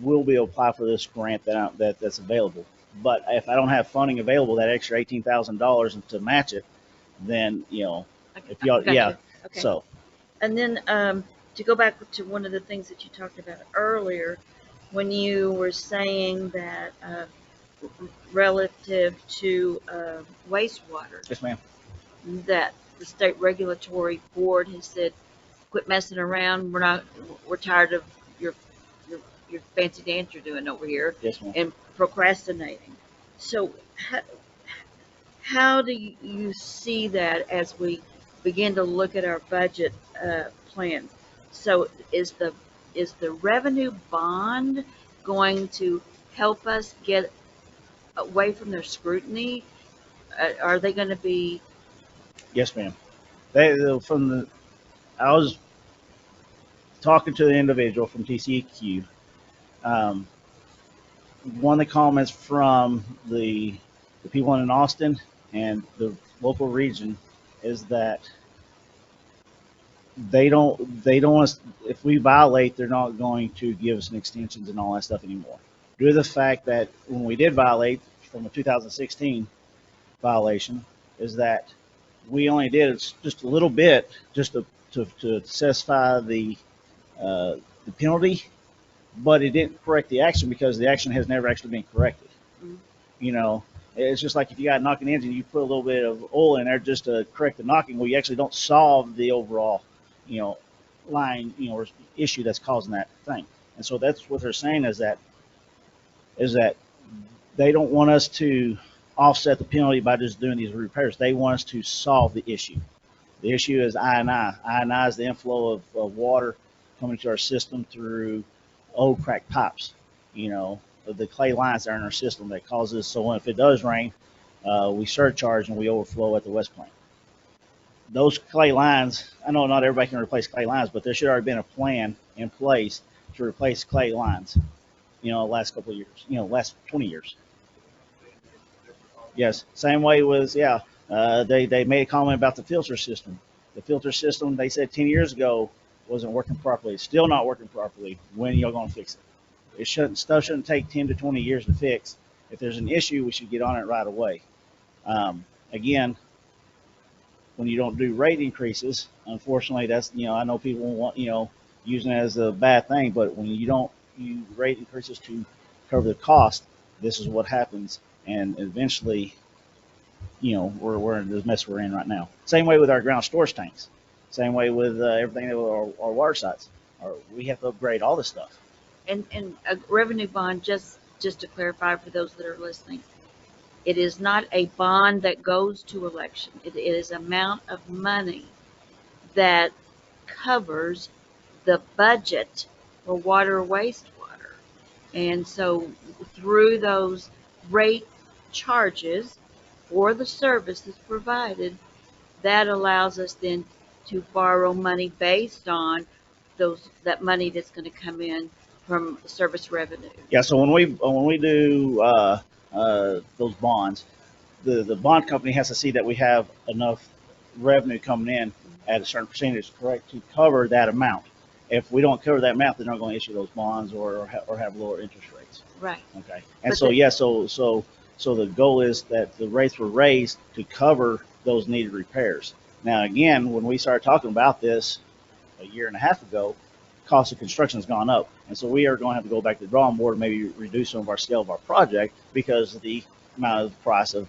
will be able to apply for this grant that's available. But if I don't have funding available, that extra $18,000 to match it, then if y'all, yeah. Okay. So, and then to go back to one of the things that you talked about earlier, when you were saying that relative to wastewater, yes, ma'am. that the state regulatory board has said, quit messing around. We're tired of your fancy dance you're doing over here, yes, ma'am. and procrastinating. So how do you see that as we begin to look at our budget plans? So is the revenue bond going to help us get away from their scrutiny? Are they going to be? Yes, ma'am. I was talking to the individual from TCEQ. One of the comments from the people in Austin and the local region is that they don't want us, if we violate, they're not going to give us an extensions and all that stuff anymore. Due to the fact that when we did violate from a 2016 violation, is that we only did just a little bit just to satisfy the penalty, but it didn't correct the action because the action has never actually been corrected. It's just like if you got a knocking engine, you put a little bit of oil in there just to correct the knocking. Well, you actually don't solve the overall, line, or issue that's causing that thing. And so that's what they're saying is that they don't want us to offset the penalty by just doing these repairs. They want us to solve the issue. The issue is I&I. I&I is the inflow of water coming to our system through old cracked pipes, the clay lines that are in our system that causes, so if it does rain, we surcharge and we overflow at the West Plant. Those clay lines, I know not everybody can replace clay lines, but there should already been a plan in place to replace clay lines, the last couple of years, last 20 years. Yes, same way was, they made a comment about the filter system. The filter system, they said 10 years ago, wasn't working properly. It's still not working properly. When are y'all going to fix it? Stuff shouldn't take 10 to 20 years to fix. If there's an issue, we should get on it right away. Again, when you don't do rate increases, unfortunately, that's, I know people want, using it as a bad thing, but when you don't, you rate increases to cover the cost, this is what happens. And eventually, we're in this mess we're in right now. Same way with our ground storage tanks. Same way with everything with our water sites. We have to upgrade all this stuff. And a revenue bond, just to clarify for those that are listening, it is not a bond that goes to election. It is amount of money that covers the budget for water or wastewater. And so through those rate charges for the services provided, that allows us then to borrow money based on that money that's going to come in from service revenue. Yeah. So when we do those bonds, the bond company has to see that we have enough revenue coming in at a certain percentage, correct, to cover that amount. If we don't cover that amount, they're not going to issue those bonds or have lower interest rates. Right. Okay. And so the goal is that the rates were raised to cover those needed repairs. Now, again, when we started talking about this a year and a half ago, cost of construction has gone up. And so we are going to have to go back to the drawing board and maybe reduce some of our scale of our project because the amount of the price of,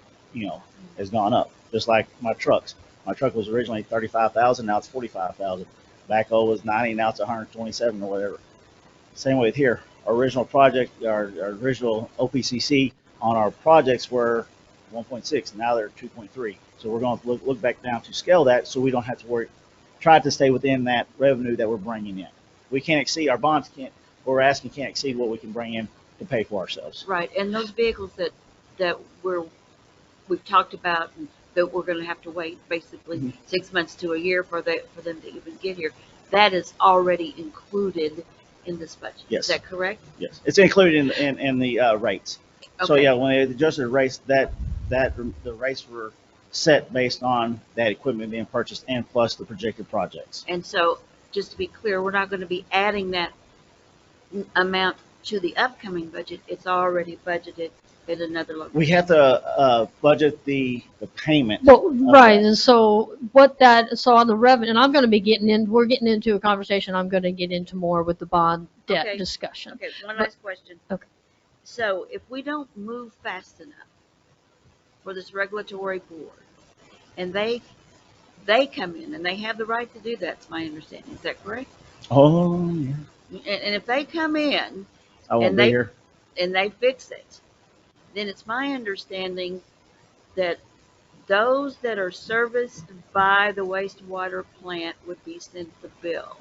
has gone up. Just like my trucks. My truck was originally $35,000, now it's $45,000. Backhoe was $90, now it's $127 or whatever. Same way with here. Our original project, our original OPCC on our projects were 1.6, now they're 2.3. So we're going to look back down to scale that so we don't have to worry, try to stay within that revenue that we're bringing in. We can't exceed, our bonds can't, what we're asking can't exceed what we can bring in to pay for ourselves. Right, and those vehicles that we've talked about and that we're going to have to wait basically 6 months to a year for them to even get here, that is already included in this budget. Yes. Is that correct? Yes, it's included in the rates. Okay. So yeah, when they adjusted the rates, the rates were set based on that equipment being purchased and plus the projected projects. And so, just to be clear, we're not going to be adding that amount to the upcoming budget. It's already budgeted at another location. We have to budget the payment. Well, right, and so so on the revenue, and we're getting into a conversation I'm gonna get into more with the bond debt Okay. discussion. Okay, one last question. Okay. So if we don't move fast enough for this regulatory board, and they come in and they have the right to do that, it's my understanding. Is that correct? Oh, yeah. And if they come in I won't and be here. and they fix it, then it's my understanding that those that are serviced by the wastewater plant would be sent the bill.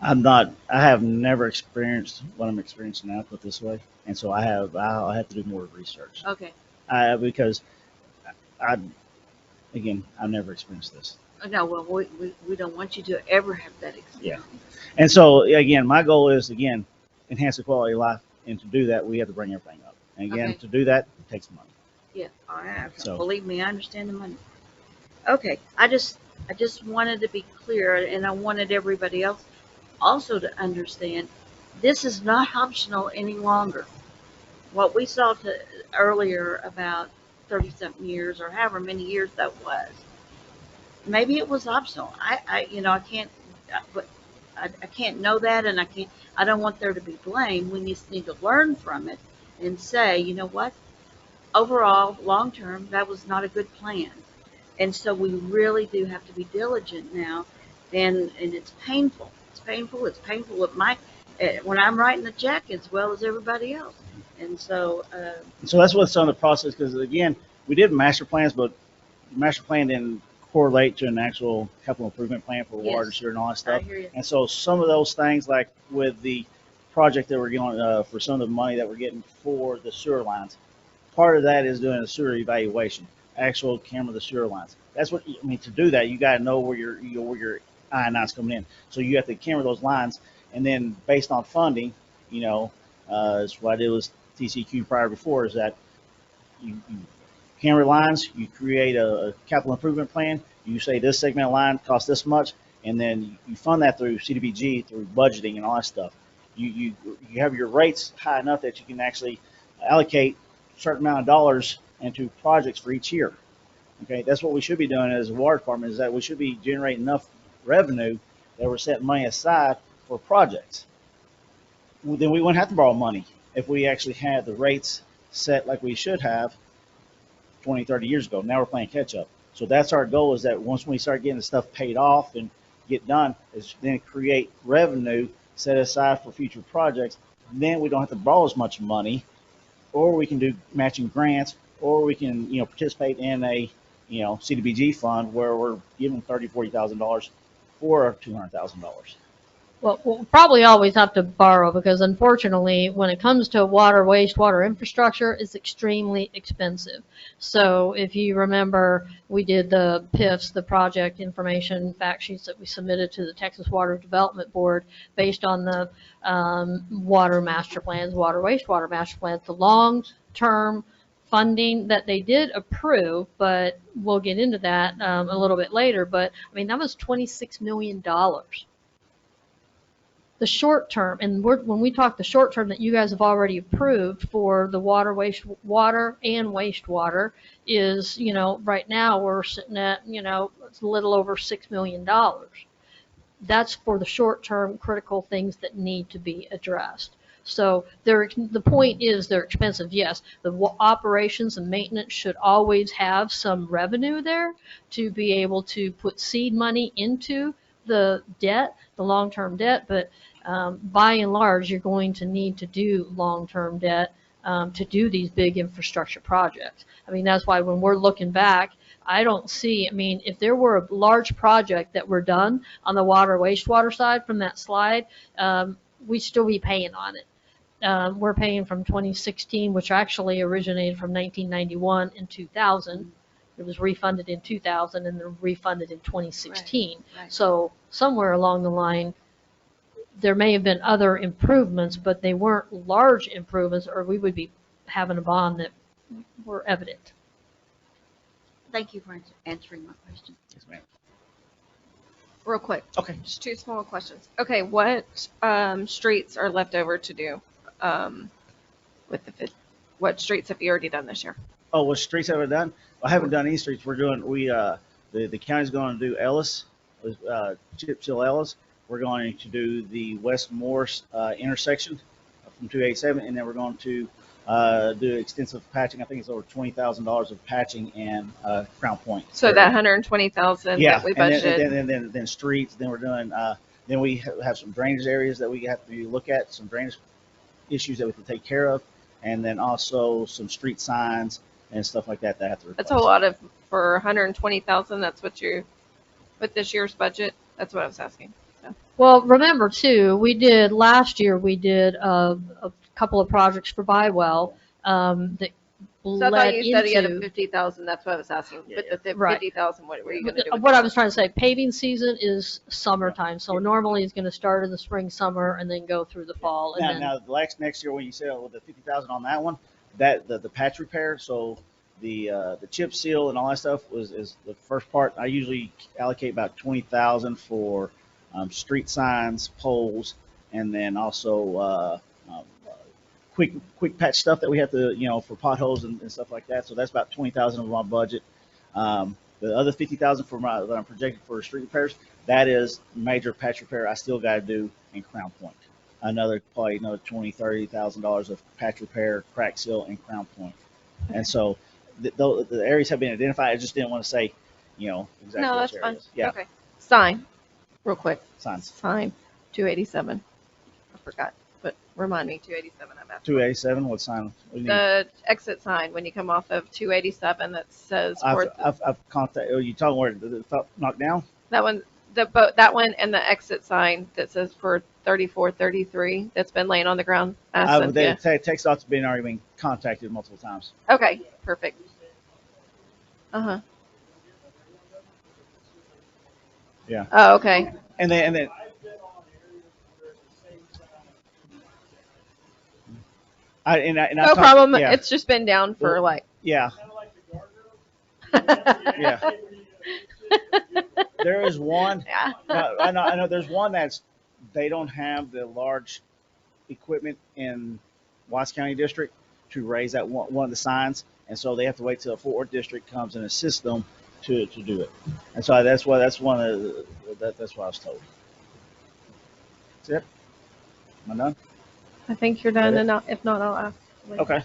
I have never experienced what I'm experiencing now, put this way. And so I'll have to do more research. Okay. Because I've never experienced this. No, well, we don't want you to ever have that experience. Yeah. And so again, my goal is enhance the quality of life. And to do that, we have to bring everything up. And again, Okay. to do that, it takes money. Yeah, I have. So- Believe me, I understand the money. Okay, I just wanted to be clear, and I wanted everybody else also to understand this is not optional any longer. What we saw earlier about 30-something years or however many years that was, maybe it was optional. I can't know that, and I don't want there to be blame. We just need to learn from it and say, you know what? Overall, long term, that was not a good plan. And so we really do have to be diligent now. And it's painful. It's painful. It's painful when I'm writing the check as well as everybody else. And so. So that's what's on the process, because again, we did master plans, but the master plan didn't correlate to an actual capital improvement plan for water, Yes. sewer, and all that stuff. I hear you. And so some of those things, like with the project that we're going for some of the money that we're getting for the sewer lines, part of that is doing a sewer evaluation, actual camera the sewer lines. That's what to do that, you got to know where your I&I's coming in. So you have to camera those lines, and then based on funding, that's what I did with TCQ prior before, is that you camera lines, you create a capital improvement plan, you say this segment of line costs this much, and then you fund that through CDBG, through budgeting and all that stuff. You have your rates high enough that you can actually allocate a certain amount of dollars into projects for each year. Okay, that's what we should be doing as a water department, is that we should be generating enough revenue that we're setting money aside for projects. Well, then we wouldn't have to borrow money if we actually had the rates set like we should have 20, 30 years ago. Now we're playing catch up. So that's our goal, is that once we start getting the stuff paid off and get done, is then create revenue set aside for future projects. Then we don't have to borrow as much money, or we can do matching grants, or we can, participate in a, CDBG fund where we're giving $30,000, $40,000 for $200,000. Well, we'll probably always have to borrow because unfortunately, when it comes to water, wastewater infrastructure, it's extremely expensive. So if you remember, we did the PIFs, the project information fact sheets that we submitted to the Texas Water Development Board based on the water master plans, water, wastewater master plans, the long-term funding that they did approve, but we'll get into that a little bit later. But I mean, that was $26 million. The short term, and when we talk the short term that you guys have already approved for the water, wastewater, and wastewater is, right now we're sitting at, it's a little over $6 million. That's for the short term critical things that need to be addressed. So the point is they're expensive. Yes, the operations and maintenance should always have some revenue there to be able to put seed money into the debt, the long-term debt, but by and large, you're going to need to do long-term debt to do these big infrastructure projects. I mean, that's why when we're looking back, I don't see, I mean, if there were a large project that were done on the water wastewater side from that slide, we'd still be paying on it. We're paying from 2016, which actually originated from 1991 and 2000. It was refunded in 2000 and then refunded in 2016. Right. So somewhere along the line, there may have been other improvements, but they weren't large improvements, or we would be having a bond that were evident. Thank you for answering my question. Yes, ma'am. Real quick. Okay. Just two small questions. Okay, what streets are left over to do what streets have you already done this year? Oh, what streets have I done? I haven't done any streets. The county's going to do Ellis, Chip Seal Ellis. We're going to do the West Morris intersection from 287, and then we're going to do extensive patching. I think it's over $20,000 of patching in Crown Point. So that 120,000 yeah, that we budgeted. and then streets. Then we're doing. Then we have some drainage areas that we have to look at. Some drainage issues that we can take care of, and then also some street signs and stuff like that that have to replace. That's a lot of for 120,000. That's what you with this year's budget. That's what I was asking. So. Well, remember too, last year we did a couple of projects for Bywell that So I led thought you said he had a into 50,000. That's what I was asking. But the Right. 50,000, what were you going to do? With what that? I was trying to say. Paving season is summertime, so normally it's going to start in the spring, summer, and then go through the fall. And Now next year when you said with the 50,000 on that one, that the patch repair, so the chip seal and all that stuff is the first part. I usually allocate about 20,000 for street signs, poles, and then also quick patch stuff that we have to for potholes and stuff like that. So that's about 20,000 of my budget. The other 50,000 that I'm projected for street repairs, that is major patch repair I still got to do in Crown Point. Probably another $20,000-$30,000 of patch repair, crack seal in Crown Point. And so the areas have been identified. I just didn't want to say, exactly. No, which that's fine. areas. Yeah. Okay. Sign, real quick. Signs. Sign, 287. I forgot, but remind me, 287. I'm asking. 287. What sign? What do you mean? The exit sign when you come off of 287 that says I've contacted. Are you talking where the knocked down? that one, that one, and the exit sign that says for 3433 that's been laying on the ground. TxDOT's already been contacted multiple times. Okay, perfect. Yeah. Oh, okay. And then. No problem. Yeah. It's just been down for Yeah. Yeah. There is one. Yeah. I know. There's one they don't have the large equipment in Watts County District to raise that one of the signs, And so they have to wait till a Fort Worth district comes and assists them to do it. And so that's what that's one of that's what I was told. That's it. Am I done? I think you're done, That it? and if not, I'll ask. later. Okay.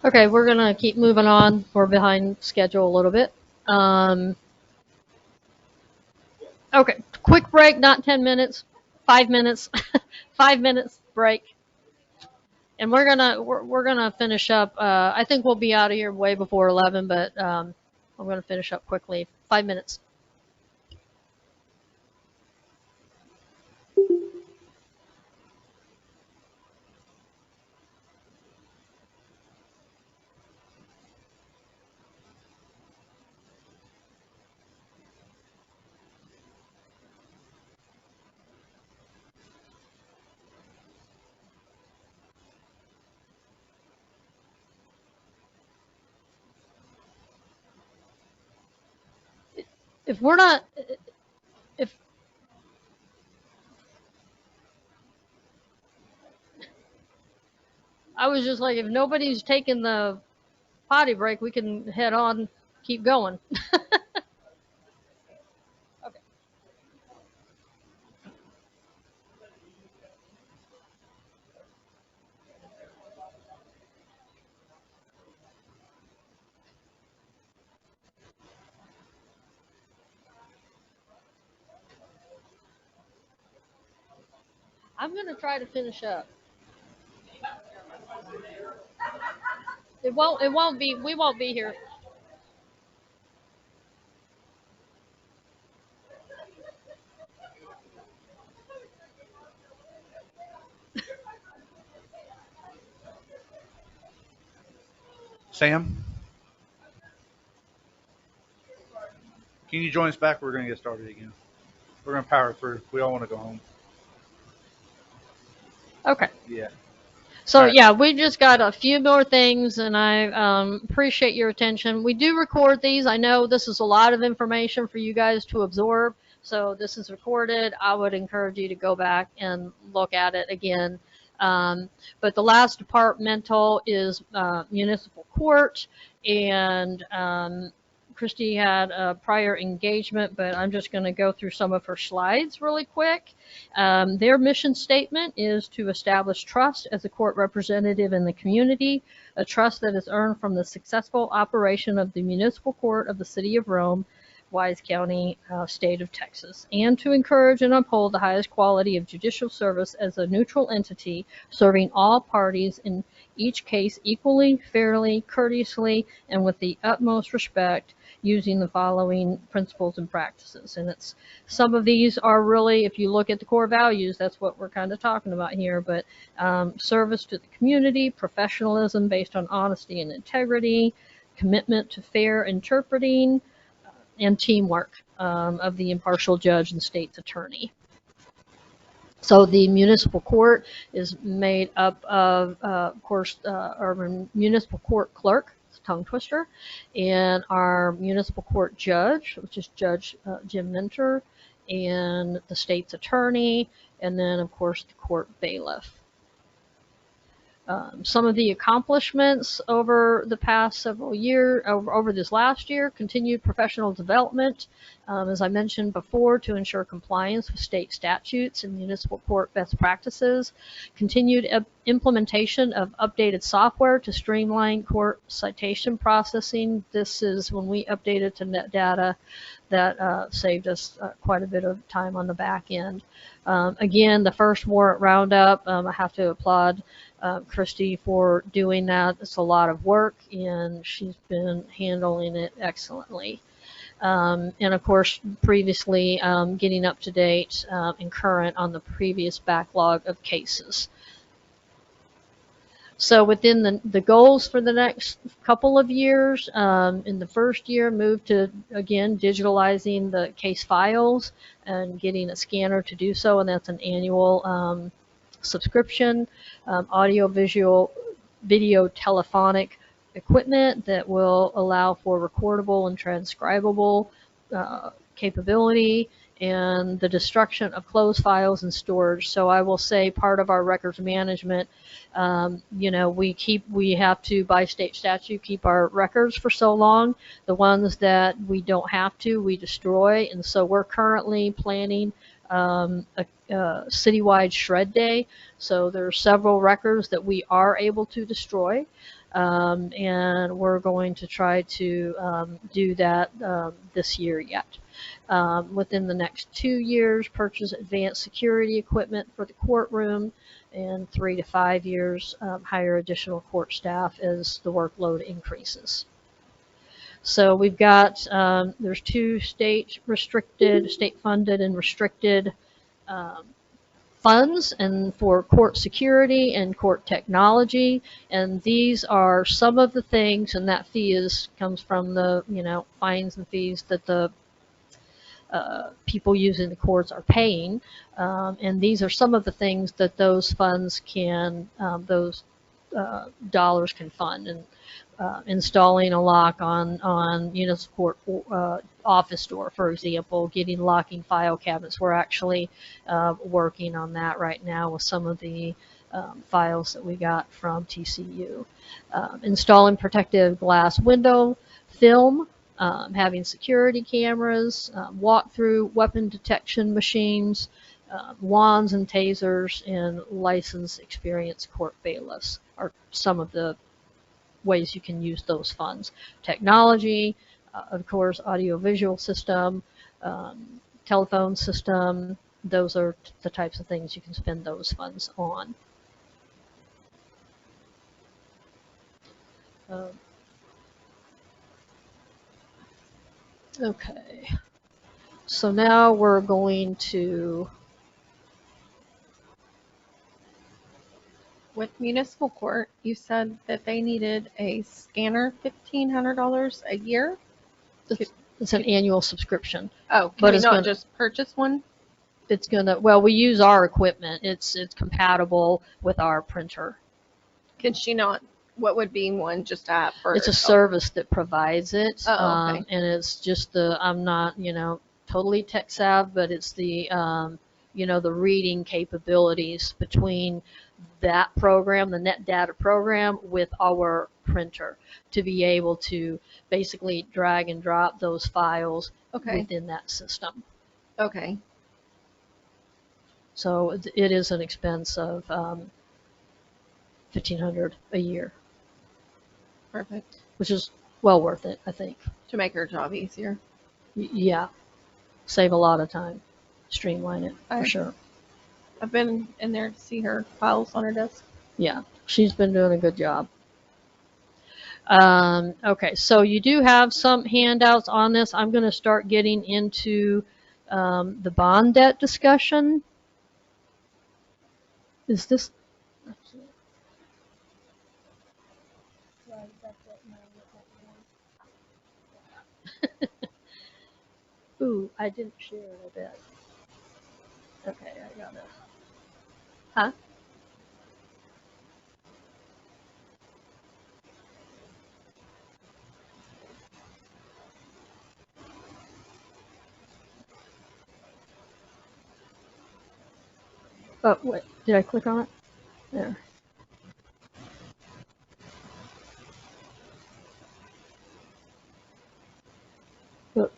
Okay, we're gonna keep moving on. We're behind schedule a little bit. Okay, quick break, not 10 minutes, 5 minutes, 5 minutes break. And we're gonna finish up. I think we'll be out of here way before 11, but I'm gonna finish up quickly. 5 minutes. If we're not, if I was just like, if nobody's taking the potty break, we can head on, keep going. Okay. I'm gonna try to finish up. It won't be, we won't be here. Sam, can you join us back? We're going to get started again. We're going to power through. We all want to go home. Okay. Yeah. So All right. yeah, we just got a few more things, and I appreciate your attention. We do record these. I know this is a lot of information for you guys to absorb, so this is recorded. I would encourage you to go back and look at it again. But the last departmental is municipal court, and Christy had a prior engagement, but I'm just going to go through some of her slides really quick. Their mission statement is to establish trust as a court representative in the community, a trust that is earned from the successful operation of the municipal court of the city of Rome, Wise County, state of Texas, and to encourage and uphold the highest quality of judicial service as a neutral entity serving all parties in each case equally, fairly, courteously, and with the utmost respect, using the following principles and practices. And it's some of these are really, if you look at the core values, that's what we're kind of talking about here, but service to the community, professionalism based on honesty and integrity, commitment to fair interpreting, and teamwork of the impartial judge and state's attorney. So the municipal court is made up of course, our municipal court clerk, tongue twister, and our municipal court judge, which is Judge Jim Minter, and the state's attorney, and then of course the court bailiff. Some of the accomplishments over the past several years, over this last year, continued professional development, as I mentioned before, to ensure compliance with state statutes and municipal court best practices, continued implementation of updated software to streamline court citation processing. This is when we updated to net data that saved us quite a bit of time on the back end. Again, the first warrant roundup, I have to applaud Christy for doing that. It's a lot of work, and she's been handling it excellently. And of course, previously getting up to date and current on the previous backlog of cases. So within the goals for the next couple of years, in the first year, move to, again, digitalizing the case files and getting a scanner to do so, and that's an annual subscription, audio, visual, video, telephonic equipment that will allow for recordable and transcribable capability, and the destruction of closed files and storage. So I will say part of our records management, we have to, by state statute, keep our records for so long. The ones that we don't have to, we destroy. And so we're currently planning a citywide shred day. So there are several records that we are able to destroy. And we're going to try to do that this year yet. Within the next 2 years, purchase advanced security equipment for the courtroom, and 3 to 5 years, hire additional court staff as the workload increases. So we've got, there's 2 state funded and restricted funds, and for court security and court technology. And these are some of the things, and that fee comes from the, fines and fees that the people using the courts are paying. And these are some of the things that those funds those dollars can fund. And installing a lock on municipal court office door, for example, getting locking file cabinets. We're actually working on that right now with some of the files that we got from TCU. Installing protective glass window film, having security cameras, walk-through weapon detection machines, wands and tasers, and licensed experienced court bailiffs are some of the ways you can use those funds. Technology, of course, audio-visual system, telephone system, those are the types of things you can spend those funds on. Okay, so now we're going to With municipal court, you said that they needed a scanner, $1,500 a year. it's an annual subscription. Oh, can But we it's not gonna- just purchase one? It's gonna, well, we use our equipment. It's compatible with our printer. Can she not? What would be one just to have for? It's a service that provides it. Oh, okay. And it's just I'm not, totally tech savvy, but it's the, the reading capabilities between that program, the net data program, with our printer to be able to basically drag and drop those files within that system. Okay. So it is an expense of $1,500 a year. Perfect. Which is well worth it, I think. To make her job easier. Yeah. Save a lot of time. Streamline it, for sure. I've been in there to see her files on her desk. Yeah, she's been doing a good job. Okay, so you do have some handouts on this. I'm going to start getting into the bond debt discussion. Is this? Ooh, I didn't share it, I bet. Okay, I got it. Huh? Oh, wait, did I click on it? There. Look.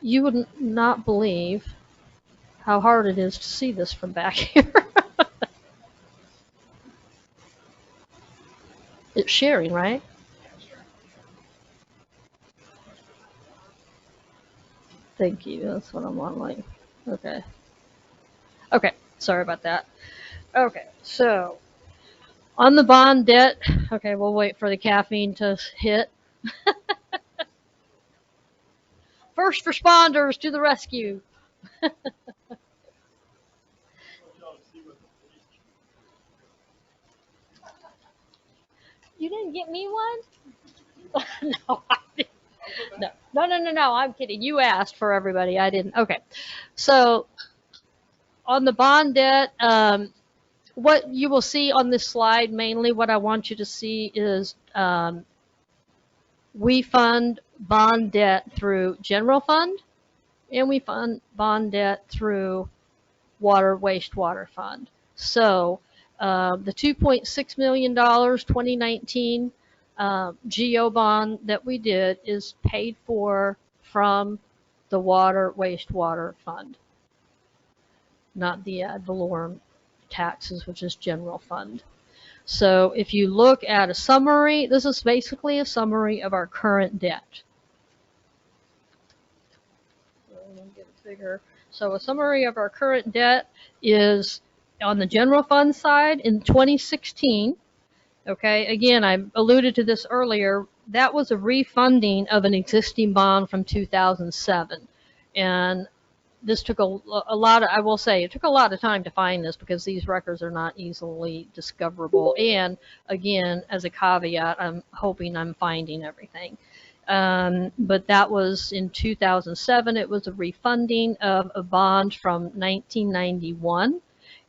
You would not believe how hard it is to see this from back here. It's sharing, right? Thank you. That's what I'm on like. Okay. Okay. Sorry about that. Okay. So on the bond debt, okay, we'll wait for the caffeine to hit. First responders to the rescue. You didn't get me one? No, I didn't. No, I'm kidding. You asked for everybody. I didn't. Okay. So on the bond debt, what you will see on this slide, mainly what I want you to see is we fund bond debt through general fund, and we fund bond debt through water wastewater fund. So the $2.6 million 2019 GO bond that we did is paid for from the water wastewater fund, not the ad valorem taxes, which is general fund. So if you look at a summary, this is basically a summary of our current debt. Get it bigger. So a summary of our current debt is on the general fund side in 2016. Okay, again, I alluded to this earlier. That was a refunding of an existing bond from 2007. And this took a lot of, I will say, it took a lot of time to find this because these records are not easily discoverable. And again, as a caveat, I'm hoping I'm finding everything. But that was in 2007. It was a refunding of a bond from 1991,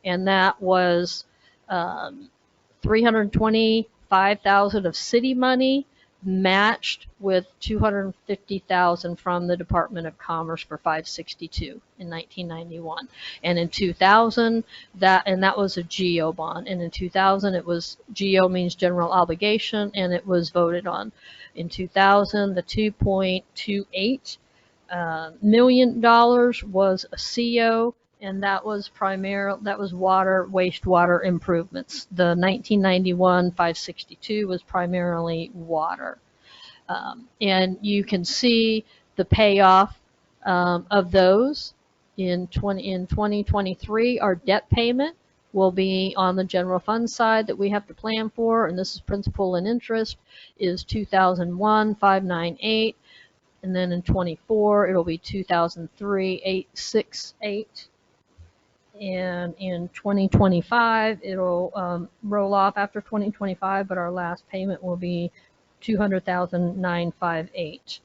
and that was $325,000 of city money matched with $250,000 from the Department of Commerce for 562 in 1991. And in 2000, that was a GO bond. And in 2000, it was GO means general obligation, and it was voted on. In 2000, the $2.28 million was a CO, and that was water wastewater improvements. The 1991 562 was primarily water, and you can see the payoff of those in 2023. Our debt payment will be on the general fund side that we have to plan for, and this is principal and interest, is 2001 598, and then in 24 it'll be 2003 868. And in 2025, it'll roll off after 2025, but our last payment will be $200,958.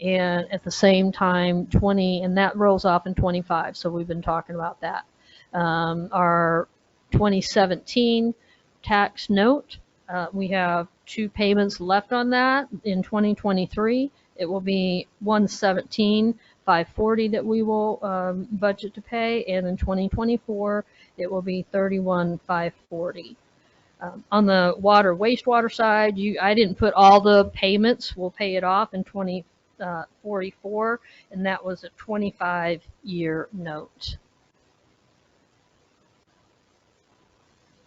And at the same time, and that rolls off in 25. So we've been talking about that. Our 2017 tax note, we have 2 payments left on that. In 2023, it will be $117,540 that we will budget to pay, and in 2024 it will be $31,540. On the water wastewater side, I didn't put all the payments. We'll pay it off in 2044, and that was a 25-year note.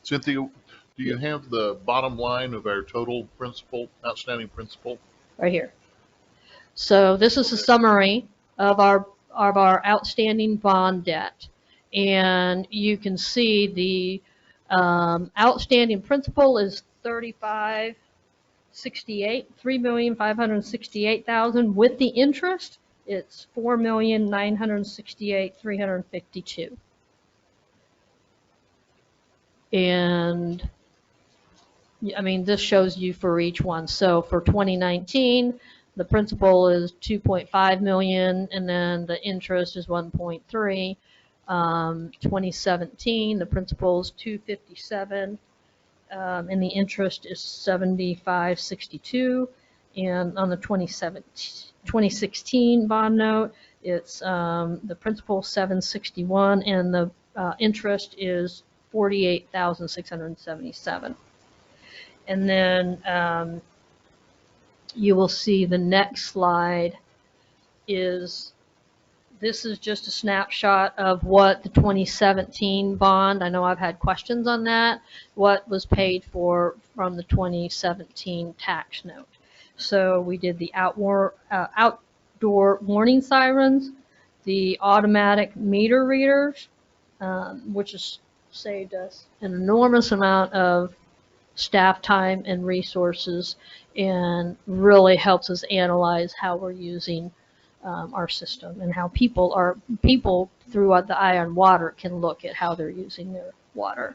Cynthia, do you have the bottom line of our total principal, outstanding principal? Right here. So this is a summary of our outstanding bond debt, and you can see the outstanding principal is $3,568,000. With the interest, it's $4,968,352. And I mean, this shows you for each one. So for 2019, the principal is 2.5 million, and then the interest is 1.3. 2017, the principal is 257, and the interest is 7562. And on the 2016 bond note, it's the principal 761, and the interest is 48,677. And then you will see the next slide this is just a snapshot of what the 2017 bond, I know I've had questions on that, what was paid for from the 2017 tax note. So we did the outdoor warning sirens, the automatic meter readers, which has saved us an enormous amount of staff time and resources, and really helps us analyze how we're using our system, and how people throughout the Eye on Water can look at how they're using their water.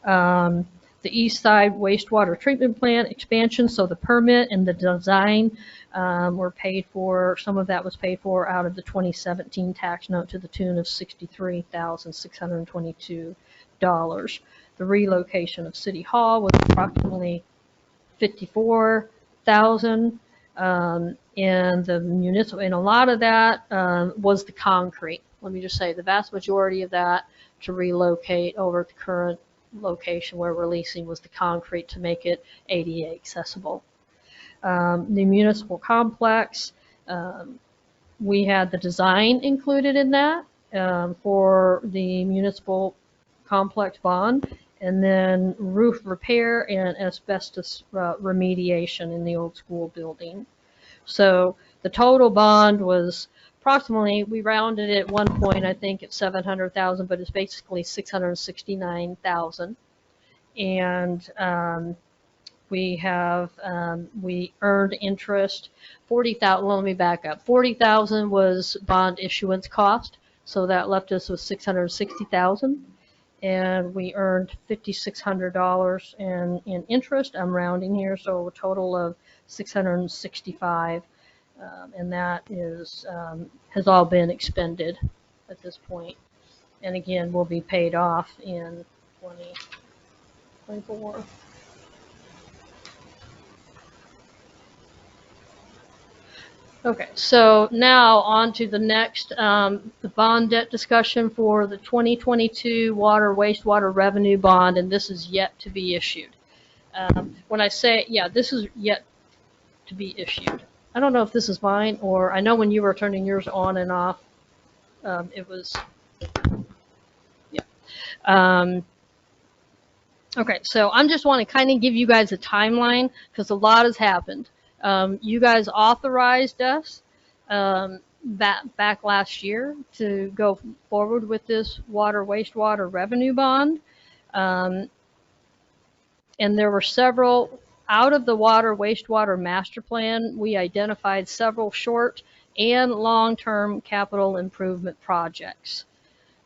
The East Side wastewater treatment plant expansion, so the permit and the design were paid for. Some of that was paid for out of the 2017 tax note to the tune of $63,622. The relocation of City Hall was approximately $54,000. And the municipal, and a lot of that was the concrete. Let me just say the vast majority of that to relocate over to the current location where we're leasing was the concrete to make it ADA accessible. The municipal complex, we had the design included in that for the municipal complex bond, and then roof repair and asbestos remediation in the old school building. So the total bond was approximately, we rounded it at one point, I think, at 700,000, but it's basically 669,000. And we earned interest, 40,000, well, let me back up. 40,000 was bond issuance cost, so that left us with 660,000. And we earned $5,600 in interest. I'm rounding here, so a total of 665, and that is has all been expended at this point. And again, will be paid off in 2024. Okay, so now on to the next, the bond debt discussion for the 2022 water wastewater revenue bond, and this is yet to be issued. When I say, yeah, this is yet to be issued. I don't know if this is mine, or I know when you were turning yours on and off, it was, yeah. Okay, so I'm just want to kind of give you guys a timeline because a lot has happened. You guys authorized us back last year to go forward with this water wastewater revenue bond. And there were several, out of the water wastewater master plan, we identified several short and long-term capital improvement projects.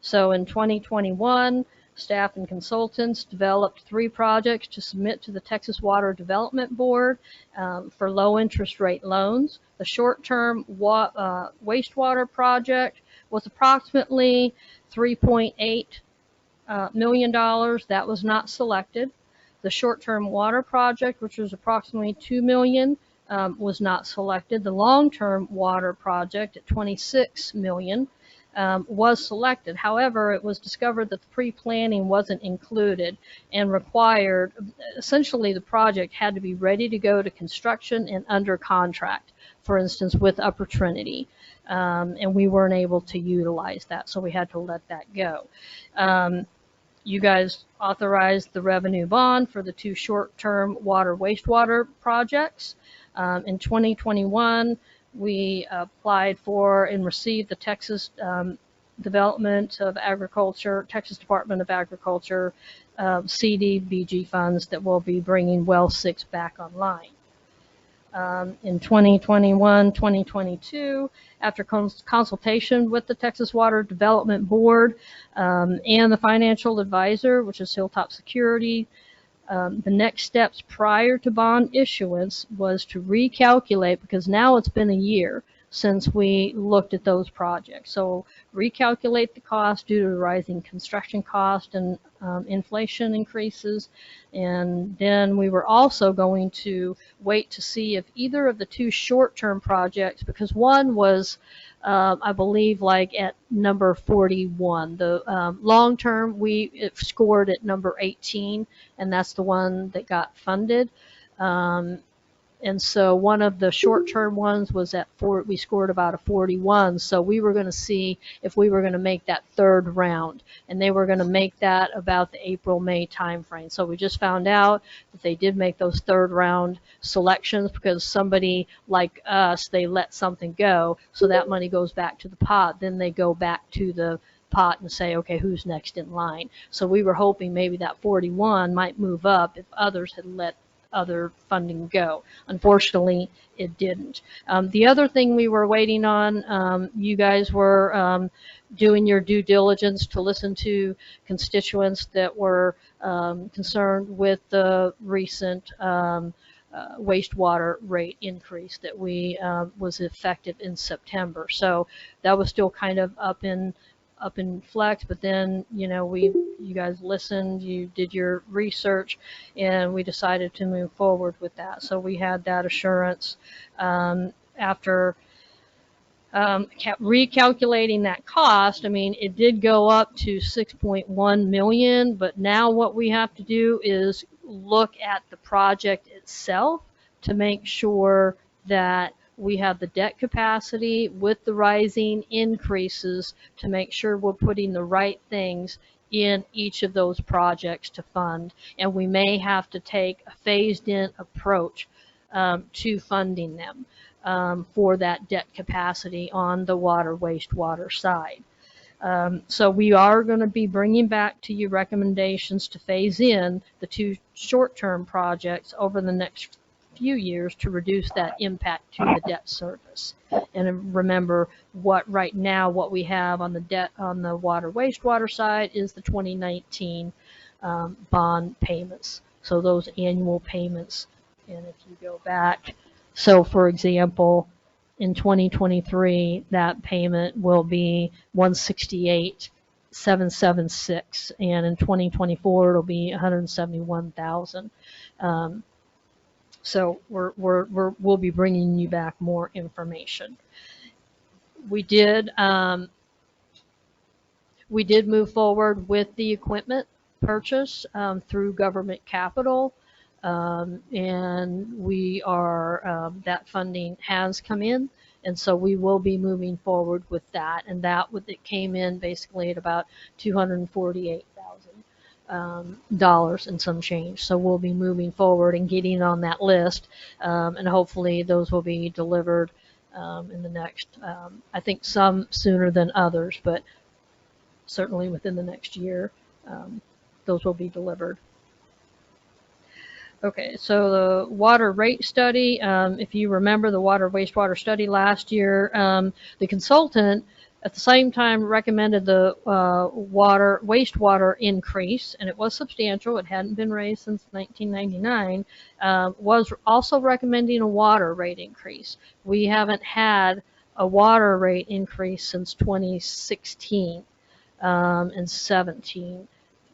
So in 2021, staff and consultants developed 3 projects to submit to the Texas Water Development Board for low interest rate loans. The short-term wastewater project was approximately $3.8 million. That was not selected. The short-term water project, which was approximately $2 million, was not selected. The long-term water project at $26 million was selected. However, it was discovered that the pre-planning wasn't included and required, essentially the project had to be ready to go to construction and under contract, for instance, with Upper Trinity. And we weren't able to utilize that, so we had to let that go. You guys authorized the revenue bond for the 2 short-term water wastewater projects. In 2021, we applied for and received the Texas Department of Agriculture CDBG funds that will be bringing Well 6 back online. In 2021-2022, after consultation with the Texas Water Development Board and the financial advisor, which is Hilltop Security, the next steps prior to bond issuance was to recalculate, because now it's been a year since we looked at those projects. So recalculate the cost due to rising construction cost and inflation increases. And then we were also going to wait to see if either of the 2 short-term projects, because one was, I believe, like at number 41. The long-term, it scored at number 18, and that's the one that got funded. And so one of the short-term ones was at we scored about a 41. So we were going to see if we were going to make that 3rd round, and they were going to make that about the April-May timeframe. So we just found out that they did make those 3rd round selections because somebody like us, they let something go. So that money goes back to the pot. Then they go back to the pot and say, okay, who's next in line? So we were hoping maybe that 41 might move up if others had let other funding go. Unfortunately, it didn't. The other thing we were waiting on, you guys were doing your due diligence to listen to constituents that were concerned with the recent wastewater rate increase that was effective in September. So that was still kind of up in up in flex, but then, you guys listened, you did your research, and we decided to move forward with that. So we had that assurance after recalculating that cost. I mean, it did go up to 6.1 million, but now what we have to do is look at the project itself to make sure that we have the debt capacity with the rising increases to make sure we're putting the right things in each of those projects to fund. And we may have to take a phased in approach to funding them for that debt capacity on the water wastewater side. So we are going to be bringing back to you recommendations to phase in the 2 short-term projects over the next few years to reduce that impact to the debt service. And remember, what we have on the debt on the water wastewater side is the 2019 bond payments. So those annual payments. And if you go back, so for example, in 2023, that payment will be 168,776, and in 2024 it'll be 171,000. So we'll be bringing you back more information. We did move forward with the equipment purchase through government capital. And we are, that funding has come in, and so we will be moving forward with that. And it came in basically at about $248,000 and some change. So we'll be moving forward and getting on that list, and hopefully those will be delivered in the next, I think some sooner than others, but certainly within the next year, those will be delivered. Okay, so the water rate study, if you remember the water wastewater study last year, the consultant at the same time recommended the wastewater increase, and it was substantial. It hadn't been raised since 1999, was also recommending a water rate increase. We haven't had a water rate increase since 2016 and 17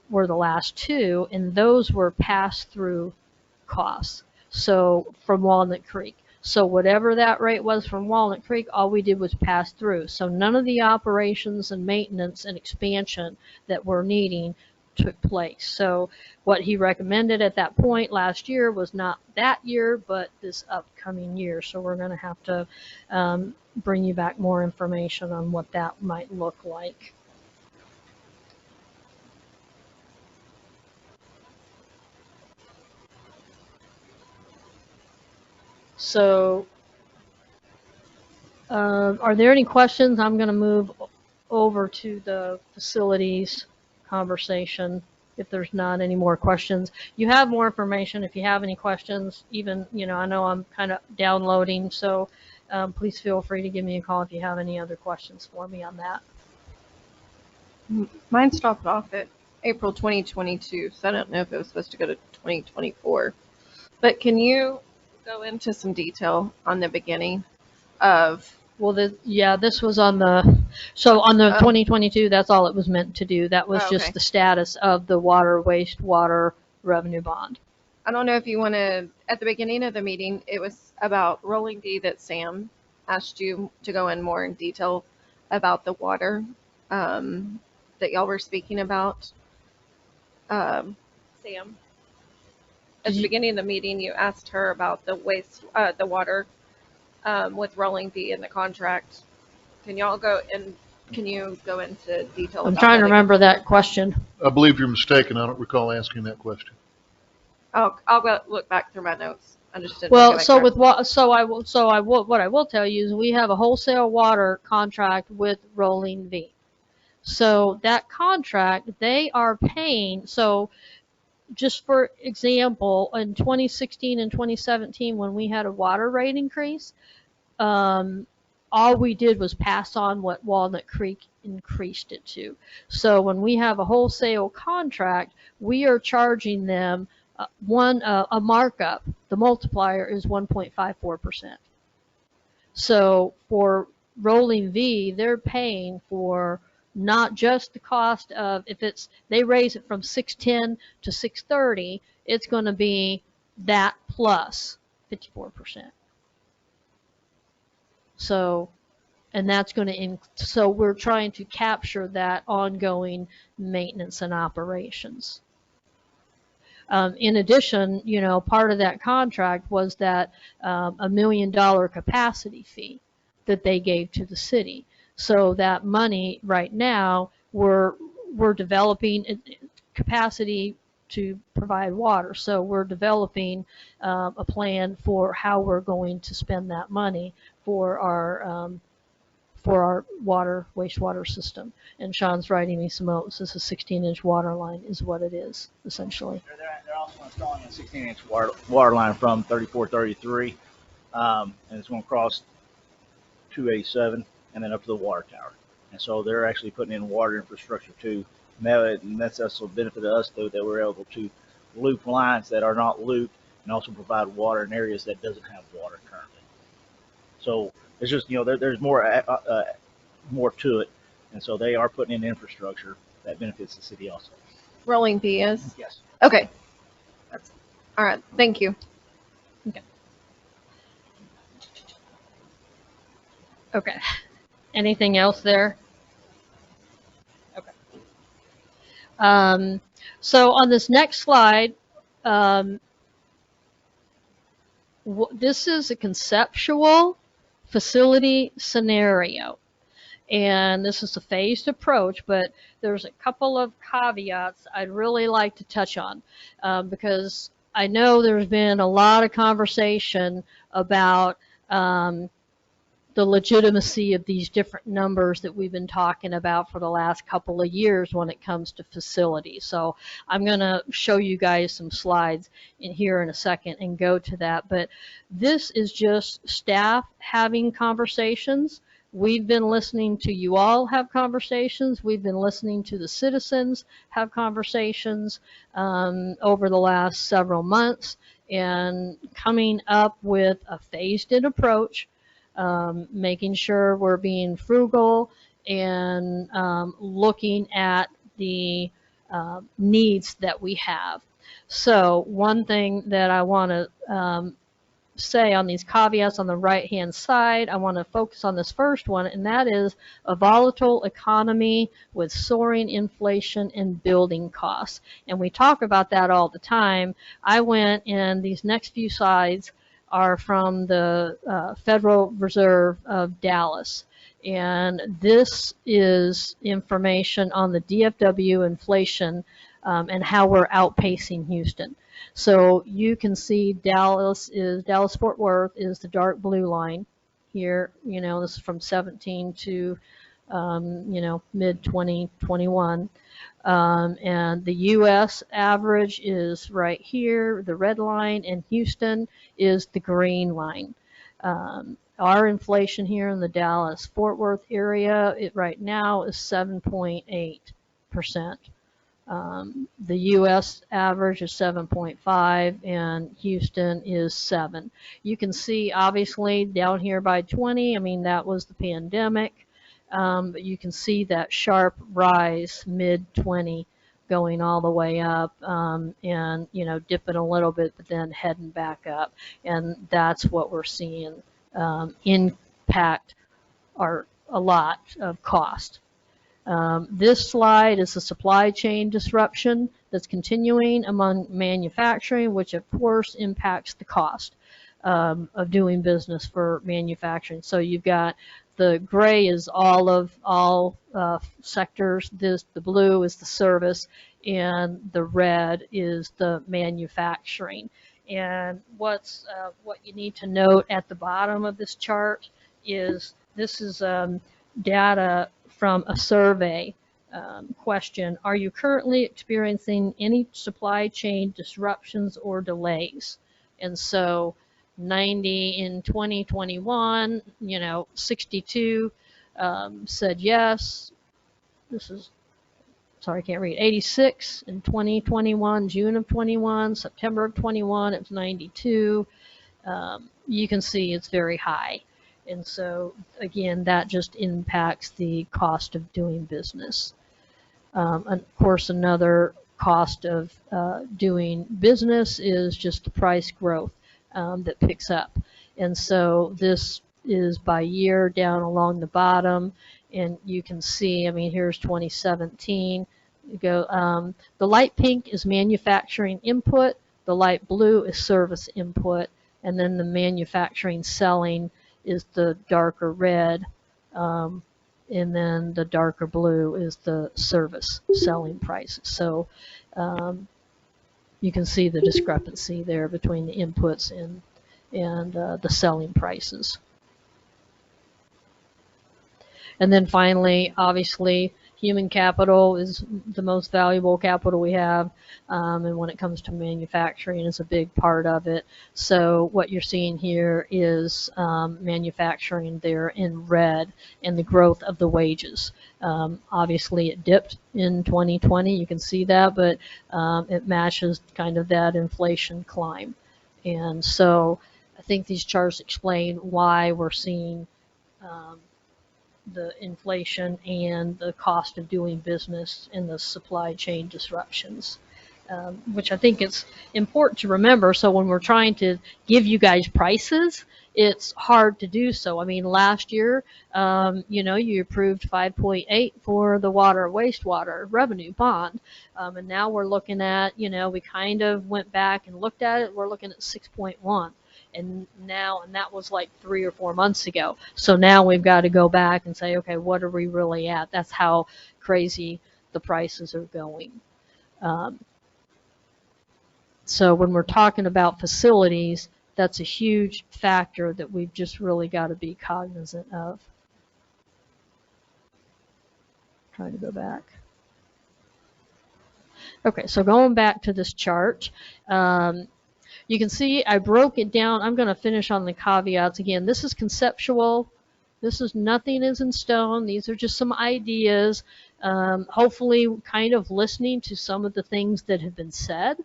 were the last 2, and those were pass-through costs. So from Walnut Creek. So whatever that rate was from Walnut Creek, all we did was pass through. So none of the operations and maintenance and expansion that we're needing took place. So what he recommended at that point last year was not that year, but this upcoming year. So we're going to have to bring you back more information on what that might look like. So, are there any questions? I'm going to move over to the facilities conversation if there's not any more questions. You have more information if you have any questions. Even, I know I'm kind of downloading, so please feel free to give me a call if you have any other questions for me on that. Mine stopped off at April 2022, so I don't know if it was supposed to go to 2024. But can you go into some detail on the beginning of? Well, this was on the 2022, that's all it was meant to do. That was just the status of the water wastewater revenue bond. I don't know if you want to, at the beginning of the meeting, it was about rolling D that Sam asked you to go in more in detail about the water that y'all were speaking about. Sam? At the beginning of the meeting, you asked her about the the water with Rolling V in the contract. Can you go into detail? I'm trying to remember that question. I believe you're mistaken. I don't recall asking that question. I'll go look back through my notes. I just didn't. Well, so with what I will tell you is we have a wholesale water contract with Rolling V. So that contract, they are paying. So just for example, in 2016 and 2017, when we had a water rate increase, all we did was pass on what Walnut Creek increased it to. So when we have a wholesale contract, we are charging them a markup. The multiplier is 1.54%. So for Rolling V, they're paying for not just the cost of, if they raise it from 610 to 630, it's going to be that plus 54%. So, and that's going to, so we're trying to capture that ongoing maintenance and operations. In addition, part of that contract was that $1 million capacity fee that they gave to the city. So that money right now, we're developing capacity to provide water. So we're developing a plan for how we're going to spend that money for our wastewater system. And Sean's writing me some notes. This is a 16-inch water line is what it is, essentially. They're also installing a 16-inch water line from 3433, and it's going to cross 287 and then up to the water tower. And so they're actually putting in water infrastructure too. And that's also a benefit to us, though, that we're able to loop lines that are not looped and also provide water in areas that doesn't have water currently. So it's just, there's more to it. And so they are putting in infrastructure that benefits the city also. Rolling P is? Yes. Okay. That's, all right. Thank you. Okay. Okay. Anything else there? Okay. So on this next slide, this is a conceptual facility scenario. And this is a phased approach, but there's a couple of caveats I'd really like to touch on because I know there's been a lot of conversation about the legitimacy of these different numbers that we've been talking about for the last couple of years when it comes to facilities. So I'm going to show you guys some slides in here in a second and go to that. But this is just staff having conversations. We've been listening to you all have conversations. We've been listening to the citizens have conversations over the last several months and coming up with a phased-in approach, making sure we're being frugal and looking at the needs that we have. So one thing that I want to say on these caveats on the right hand side, I want to focus on this first one, and that is a volatile economy with soaring inflation and building costs. And we talk about that all the time. I went, and these next few slides are from the Federal Reserve of Dallas. And this is information on the DFW inflation and how we're outpacing Houston. So you can see Dallas-Fort Worth is the dark blue line here. This is from 17 to, mid 2021. And the U.S. average is right here, the red line, and Houston is the green line. Our inflation here in the Dallas-Fort Worth area, right now is 7.8%. The U.S. average is 7.5 and Houston is 7. You can see obviously down here by 20, that was the pandemic, but you can see that sharp rise mid-20 going all the way up and dipping a little bit but then heading back up, and that's what we're seeing impact a lot of cost. This slide is the supply chain disruption that's continuing among manufacturing, which of course impacts the cost of doing business for manufacturing. So you've got the gray is all sectors. The blue is the service, and the red is the manufacturing. And what you need to note at the bottom of this chart is this is data from a survey question. Are you currently experiencing any supply chain disruptions or delays? And so 90 in 2021, 62 said yes. This is, sorry, I can't read. 86 in 2021, June of 21, September of 21, it was 92. You can see it's very high. And so again, that just impacts the cost of doing business. Of course, another cost of doing business is just the price growth that picks up. And so this is by year down along the bottom, and you can see, I mean, here's 2017. You go, the light pink is manufacturing input, the light blue is service input, and then the manufacturing selling is the darker red. And then the darker blue is the service selling prices. So you can see the discrepancy there between the inputs and the selling prices. And then finally, obviously, human capital is the most valuable capital we have, and when it comes to manufacturing, it's a big part of it. So what you're seeing here is manufacturing there in red and the growth of the wages. Obviously, it dipped in 2020, you can see that, but it matches kind of that inflation climb. And so I think these charts explain why we're seeing the inflation and the cost of doing business and the supply chain disruptions, which I think it's important to remember. So when we're trying to give you guys prices, it's hard to do so. I mean, last year, you approved 5.8 for the water wastewater revenue bond. And now we're looking at, we kind of went back and looked at it. We're looking at 6.1. And that was like 3 or 4 months ago. So now we've got to go back and say, okay, what are we really at? That's how crazy the prices are going. So when we're talking about facilities, that's a huge factor that we've just really got to be cognizant of. Trying to go back. Okay, so going back to this chart, you can see I broke it down. I'm going to finish on the caveats again. This is conceptual. This is nothing is in stone. These are just some ideas. Hopefully kind of listening to some of the things that have been said.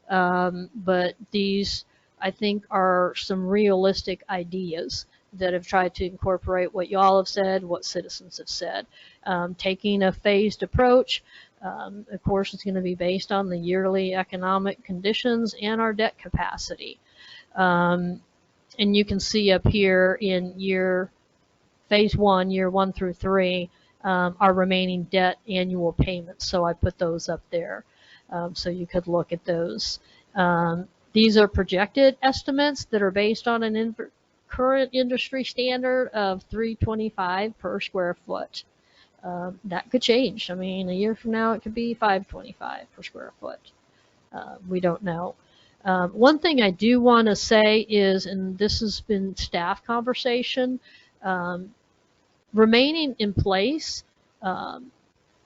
But these, I think, are some realistic ideas that have tried to incorporate what y'all have said, what citizens have said. Taking a phased approach. Of course, it's going to be based on the yearly economic conditions and our debt capacity. And you can see up here in phase 1, year 1 through 3, our remaining debt annual payments. So I put those up there so you could look at those. These are projected estimates that are based on an current industry standard of $325 per square foot. That could change. I mean, a year from now, it could be $525 per square foot. We don't know. One thing I do want to say is, and this has been staff conversation, remaining in place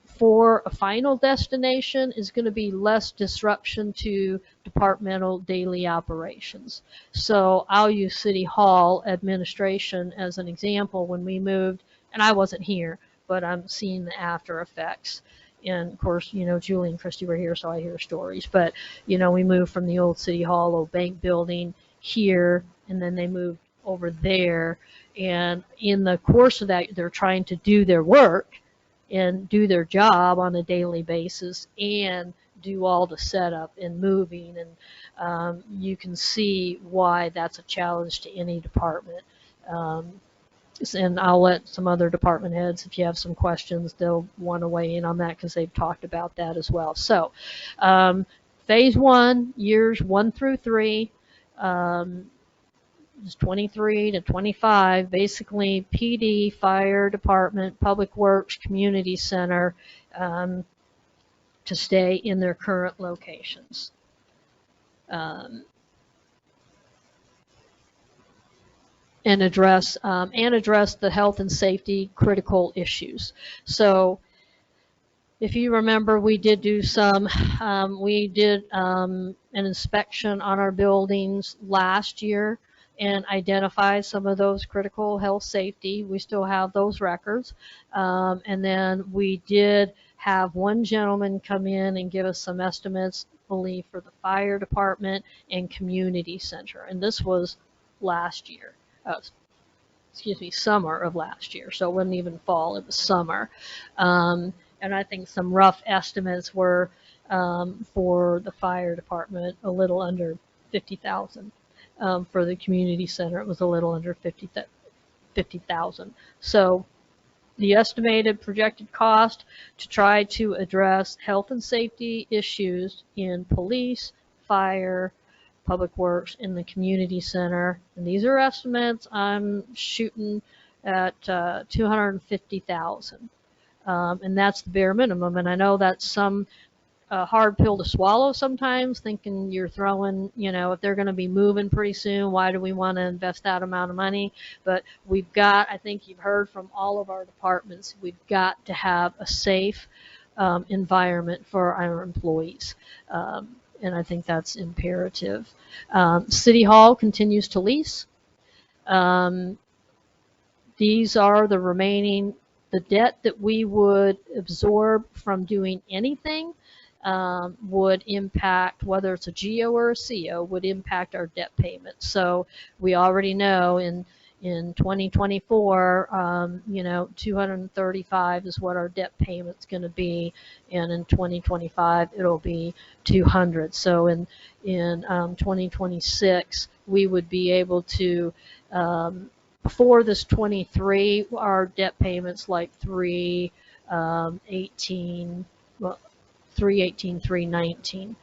for a final destination is going to be less disruption to departmental daily operations. So I'll use City Hall administration as an example. When we moved, and I wasn't here, but I'm seeing the after effects. And of course, Julie and Christy were here, so I hear stories. But, we moved from the old City Hall, old bank building here, and then they moved over there. And in the course of that, they're trying to do their work and do their job on a daily basis and do all the setup and moving. And you can see why that's a challenge to any department. And I'll let some other department heads, if you have some questions, they'll want to weigh in on that because they've talked about that as well. So phase 1, years 1 through 3, is 23 to 25, basically PD, fire department, public works, community center, to stay in their current locations. And address the health and safety critical issues. So if you remember, we did do an inspection on our buildings last year and identify some of those critical health safety. We still have those records. And then we did have one gentleman come in and give us some estimates, I believe, for the fire department and community center. And this was last year. summer of last year. So it wasn't even fall, it was summer. And I think some rough estimates were for the fire department a little under 50,000. For the community center, it was a little under 50,000. So the estimated projected cost to try to address health and safety issues in police, fire, public works, in the community center, and these are estimates, I'm shooting at 250,000. And that's the bare minimum. And I know that's some hard pill to swallow sometimes, thinking you're throwing, if they're going to be moving pretty soon, why do we want to invest that amount of money? But we've got, I think you've heard from all of our departments, we've got to have a safe environment for our employees. And I think that's imperative. City Hall continues to lease. These are the remaining, the debt that we would absorb from doing anything would impact, whether it's a GO or a CO, would impact our debt payments. So we already know in 2024, 235 is what our debt payment's going to be, and in 2025 it'll be 200. So in 2026 we would be able to, before this 23, our debt payments like 318, well, 318, 319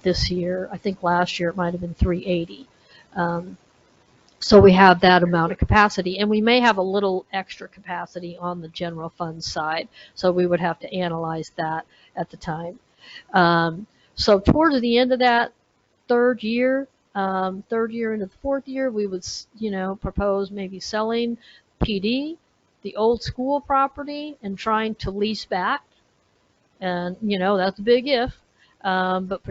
this year. I think last year it might have been 380. So we have that amount of capacity, and we may have a little extra capacity on the general fund side. So we would have to analyze that at the time. So towards the end of that third year into the fourth year, we would, propose maybe selling PD, the old school property, and trying to lease back. And, that's a big if. But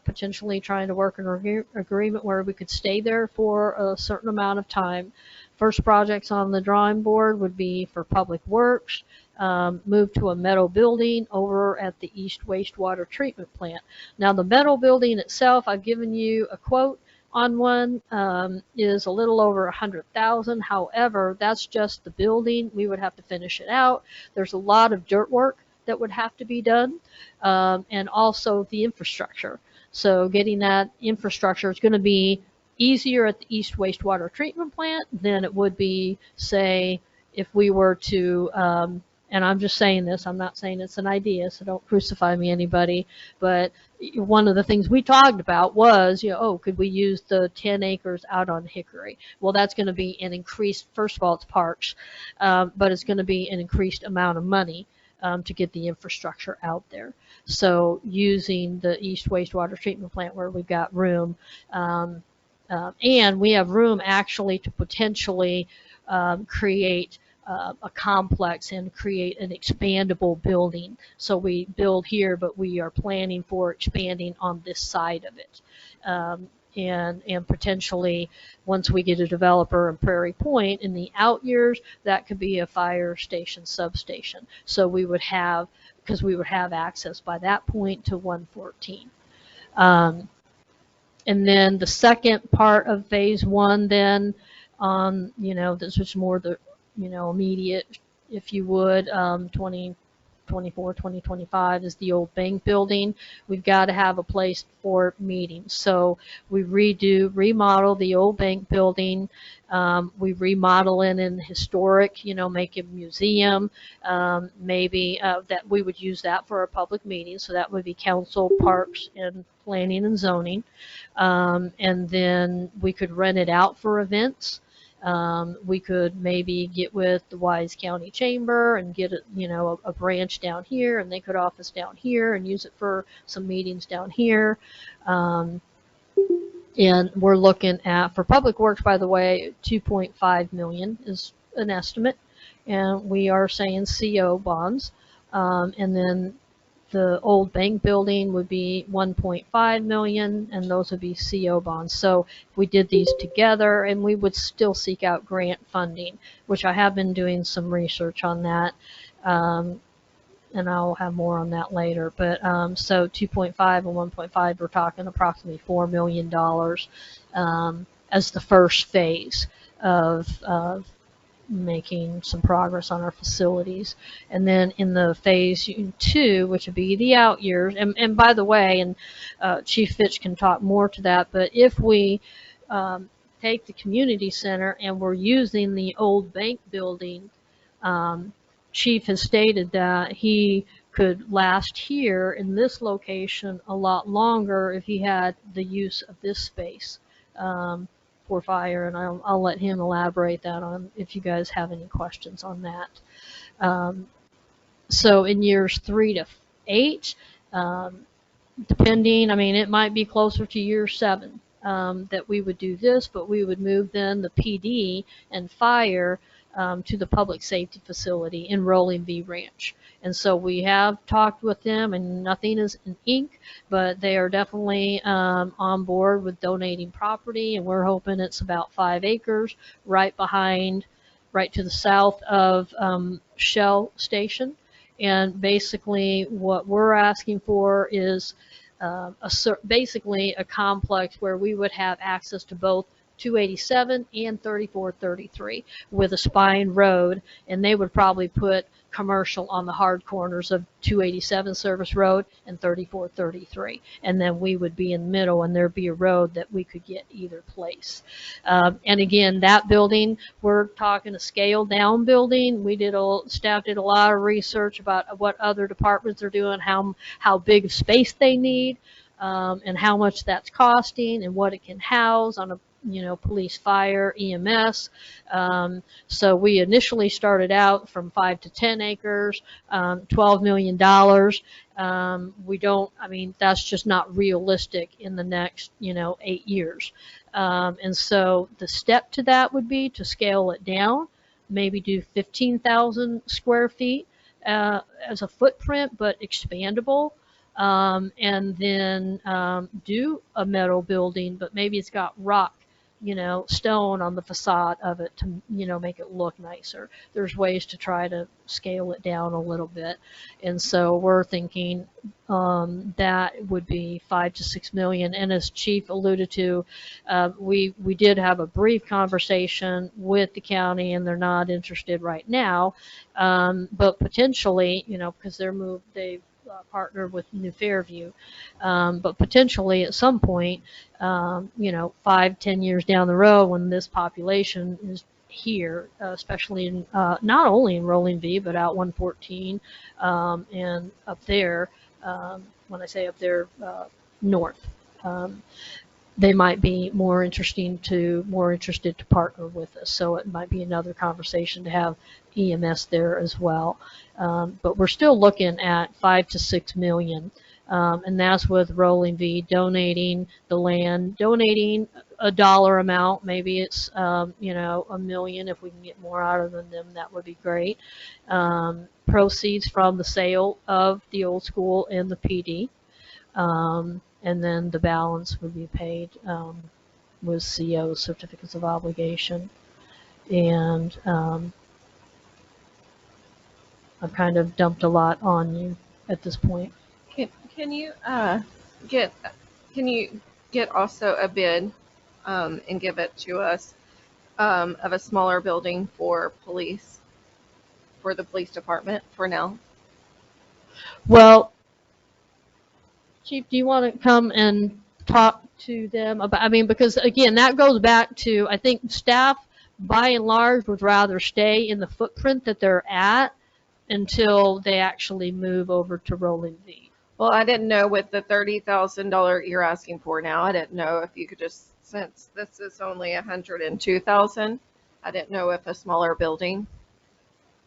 potentially trying to work an agreement where we could stay there for a certain amount of time. First projects on the drawing board would be for public works, move to a metal building over at the East Wastewater Treatment Plant. Now the metal building itself, I've given you a quote on one, is a little over 100,000. However, that's just the building. We would have to finish it out. There's a lot of dirt work that would have to be done, and also the infrastructure. So getting that infrastructure is going to be easier at the East Wastewater Treatment Plant than it would be, say, if we were to, and I'm just saying this, I'm not saying it's an idea, so don't crucify me, anybody, but one of the things we talked about was, could we use the 10 acres out on Hickory? Well, that's going to be an increased, first of all, it's parks, but it's going to be an increased amount of money to get the infrastructure out there. So using the East Wastewater Treatment Plant where we've got room, and we have room actually to potentially create a complex and create an expandable building. So we build here, but we are planning for expanding on this side of it. And potentially, once we get a developer in Prairie Point in the out years, that could be a fire station substation. So we would have, because we would have access by that point to 114. And then the second part of phase one, then, this was more the, immediate, if you would, 2024, 2025 is the old bank building. We've got to have a place for meetings. So we remodel the old bank building. We remodel it in historic, make a museum. Maybe that we would use that for a public meeting. So that would be council, parks, and planning and zoning. And then we could rent it out for events. We could maybe get with the Wise County Chamber and get a branch down here, and they could office down here and use it for some meetings down here. And we're looking at, for public works, by the way, 2.5 million is an estimate, and we are saying CO bonds. And then the old bank building would be 1.5 million, and those would be CO bonds. So we did these together, and we would still seek out grant funding, which I have been doing some research on that, and I'll have more on that later. But so 2.5 and 1.5, we're talking approximately $4 million as the first phase of making some progress on our facilities. And then in the phase 2, which would be the out years, and by the way, and Chief Fitch can talk more to that, but if we take the community center and we're using the old bank building, Chief has stated that he could last here in this location a lot longer if he had the use of this space for fire, and I'll let him elaborate that on if you guys have any questions on that. So in years 3 to 8, depending, I mean, it might be closer to year 7 that we would do this, but we would move then the PD and fire to the public safety facility in Rolling V Ranch. And so we have talked with them, and nothing is in ink, but they are definitely on board with donating property, and we're hoping it's about 5 acres right to the south of Shell Station. And basically what we're asking for is basically a complex where we would have access to both 287 and 3433 with a spine road, and they would probably put commercial on the hard corners of 287 Service Road and 3433, and then we would be in the middle, and there'd be a road that we could get either place. And again, that building, we're talking a scaled down building. Staff did a lot of research about what other departments are doing, how big of space they need, and how much that's costing, and what it can house on a police, fire, EMS. So we initially started out from 5 to 10 acres, $12 million. That's just not realistic in the next, 8 years. And so the step to that would be to scale it down, maybe do 15,000 square feet as a footprint, but expandable. And then do a metal building, but maybe it's got rock, stone on the facade of it to, make it look nicer. There's ways to try to scale it down a little bit. And so we're thinking that would be 5 to 6 million. And as Chief alluded to, we did have a brief conversation with the county, and they're not interested right now. But potentially, because they've partnered with New Fairview, but potentially at some point, 5-10 years down the road, when this population is here, especially in not only in Rolling V, but out 114 and up there. When I say up there, north, they might be more interested to partner with us. So it might be another conversation to have EMS there as well. But we're still looking at 5 to 6 million. And that's with Rolling V donating the land, donating a dollar amount. Maybe it's, $1 million. If we can get more out of them, that would be great. Proceeds from the sale of the old school and the PD. And then the balance would be paid with CO, certificates of obligation. And I've kind of dumped a lot on you at this point. Can you get also a bid and give it to us of a smaller building for the police department for now? Well, Chief, do you want to come and talk to them about, because again, that goes back to, I think staff by and large would rather stay in the footprint that they're at until they actually move over to Rolling V. Well, I didn't know with the $30,000 you're asking for now, I didn't know if you could just, since this is only $102,000, I didn't know if a smaller building.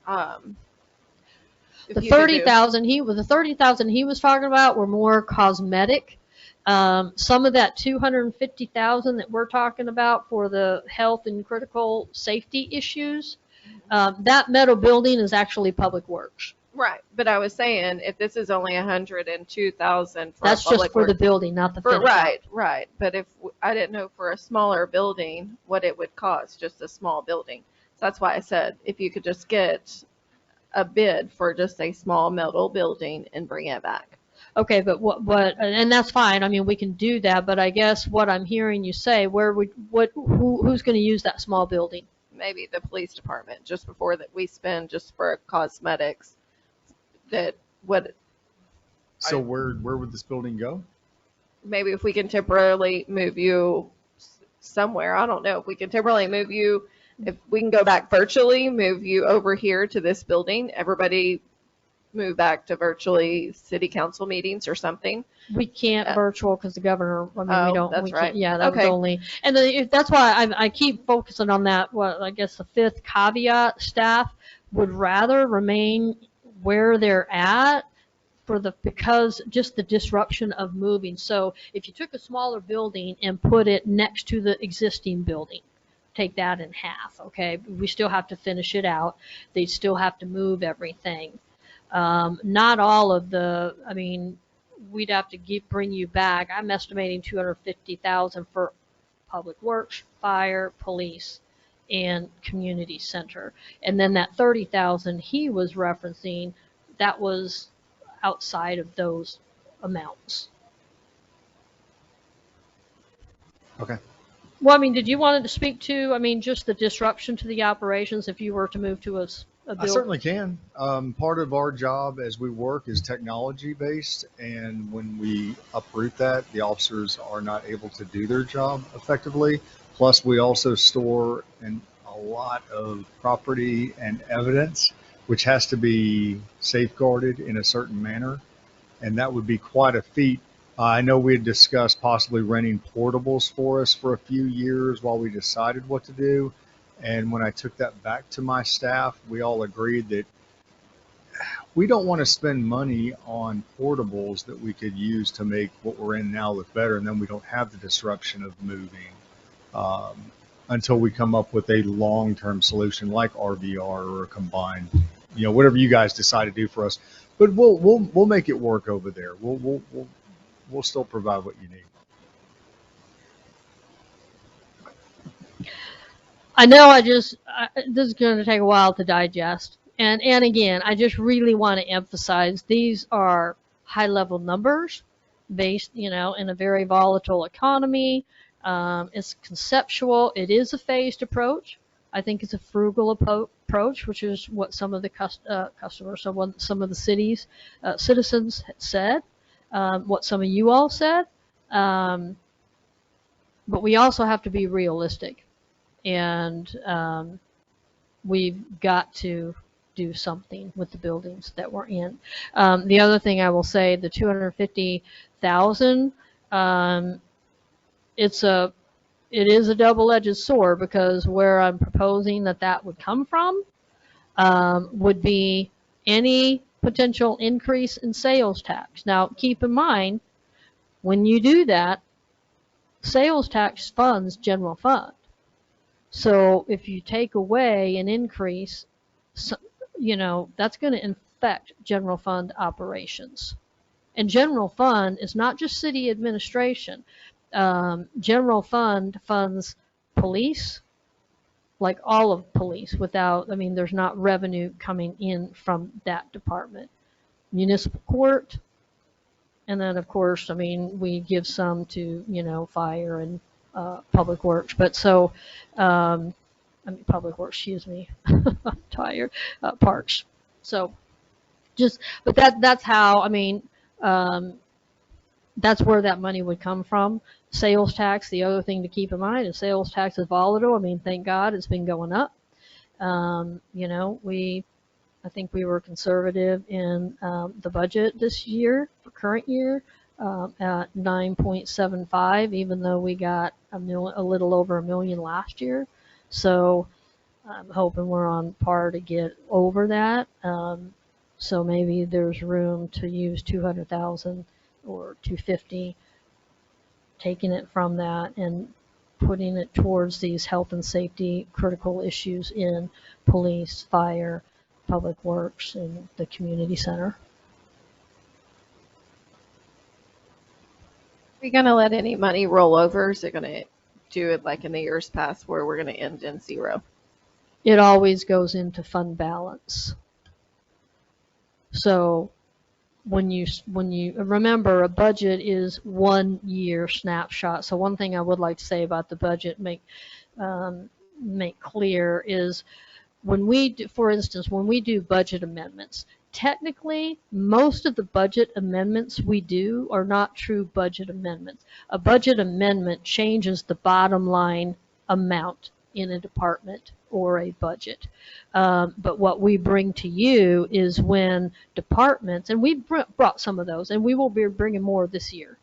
The 30,000 he was talking about were more cosmetic. Some of that 250,000 that we're talking about for the health and critical safety issues, that metal building is actually public works. Right, but I was saying if this is only $102,000 for that's just for the building, not the finish. Right. But if I didn't know for a smaller building what it would cost, just a small building. So that's why I said if you could just get a bid for just a small metal building and bring it back. Okay, but and that's fine. We can do that, but I guess what I'm hearing you say, who's going to use that small building? maybe the police department, just before that we spend just for cosmetics, that what, So where would this building go? maybe if we can temporarily move you somewhere, I don't know, if we can temporarily move you, if we can go back virtually, move you over here to this building, everybody move back to virtually city council meetings or something. We can't virtual because the governor, I mean, Oh, we don't. that's we can't- right. Yeah, that was Okay. only, and that's why I keep focusing on that. What I guess the fifth caveat, staff would rather remain where they're at because just the disruption of moving. So if you took a smaller building and put it next to the existing building, take that in half, okay? We still have to finish it out. They still have to move everything. Not all of I mean, we'd have to bring you back. I'm estimating 250,000 for public works, fire, police, and community center. And then that 30,000 he was referencing, that was outside of those amounts. Okay. Well, I mean, did you want to speak to, I mean, just the disruption to the operations if you were to move to a I building? certainly can. Part of our job as we work is technology based, and when we uproot that, the officers are not able to do their job effectively. Plus, we also store a lot of property and evidence, which has to be safeguarded in a certain manner, and that would be quite a feat. I know we had discussed possibly renting portables for us for a few years while we decided what to do. And when I took that back to my staff, we all agreed that we don't want to spend money on portables that we could use to make what we're in now look better. And then we don't have the disruption of moving until we come up with a long-term solution like RVR or a combined, whatever you guys decide to do for us. But we'll make it work over there. We'll still provide what you need. I know this is going to take a while to digest. And again, I just really want to emphasize these are high level numbers based, in a very volatile economy. It's conceptual. It is a phased approach. I think it's a frugal approach, which is what some of the customers, some of the cities, citizens said, what some of you all said. But we also have to be realistic. And we've got to do something with the buildings that we're in. The other thing I will say, the 250,000, it is a double-edged sword, because where I'm proposing that would come from would be any potential increase in sales tax. Now, keep in mind, when you do that, sales tax funds general fund. So if you take away an increase, that's going to affect general fund operations. And general fund is not just city administration. General fund funds police, like all of police, there's not revenue coming in from that department. Municipal court, and then of course, we give some to, fire and public works. But so, public works, excuse me, I'm tired, parks. So but that's how, that's where that money would come from. Sales tax, the other thing to keep in mind is sales tax is volatile. Thank God it's been going up. I think we were conservative in the budget this year, for current year, at 9.75, even though we got a little over $1 million last year. So I'm hoping we're on par to get over that. So maybe there's room to use 200,000 or 250, taking it from that and putting it towards these health and safety critical issues in police, fire, public works, and the community center. Are we going to let any money roll over? Is it going to do it like in the years past where we're going to end in zero? It always goes into fund balance. So when you remember, a budget is 1 year snapshot. So one thing I would like to say about the budget, make clear is when we do, for instance, when we do budget amendments, technically, most of the budget amendments we do are not true budget amendments. A budget amendment changes the bottom line amount in a department or a budget. But what we bring to you is when departments, and we've brought some of those, and we will be bringing more this year,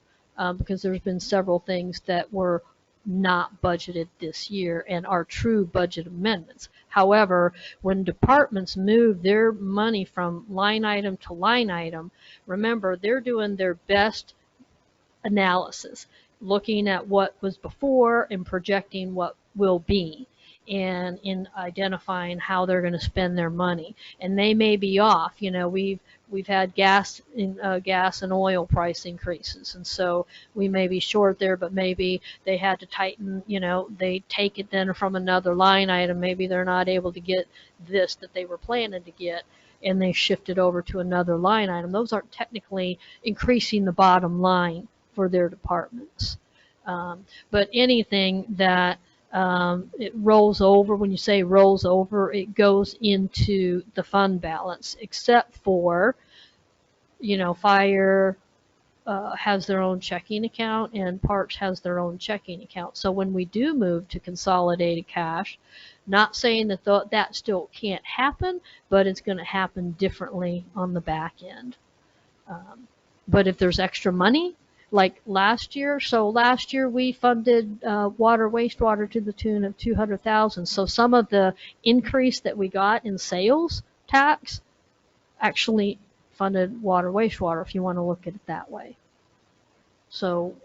because there's been several things that were not budgeted this year and are true budget amendments. However, when departments move their money from line item to line item, remember, they're doing their best analysis, looking at what was before and projecting what will be, and in identifying how they're going to spend their money. And they may be off. You know, we've had gas and oil price increases, and so we may be short there, but maybe they had to tighten. You know, they take it then from another line item. Maybe they're not able to get this that they were planning to get, and they shift it over to another line item. Those aren't technically increasing the bottom line for their departments. But anything that it rolls over, when you say rolls over, it goes into the fund balance, except for, you know, fire has their own checking account and parks has their own checking account. So when we do move to consolidated cash, not saying that that still can't happen, but it's going to happen differently on the back end. But if there's extra money, like last year, we funded water, wastewater to the tune of $200,000. So some of the increase that we got in sales tax actually funded water, wastewater, if you want to look at it that way. So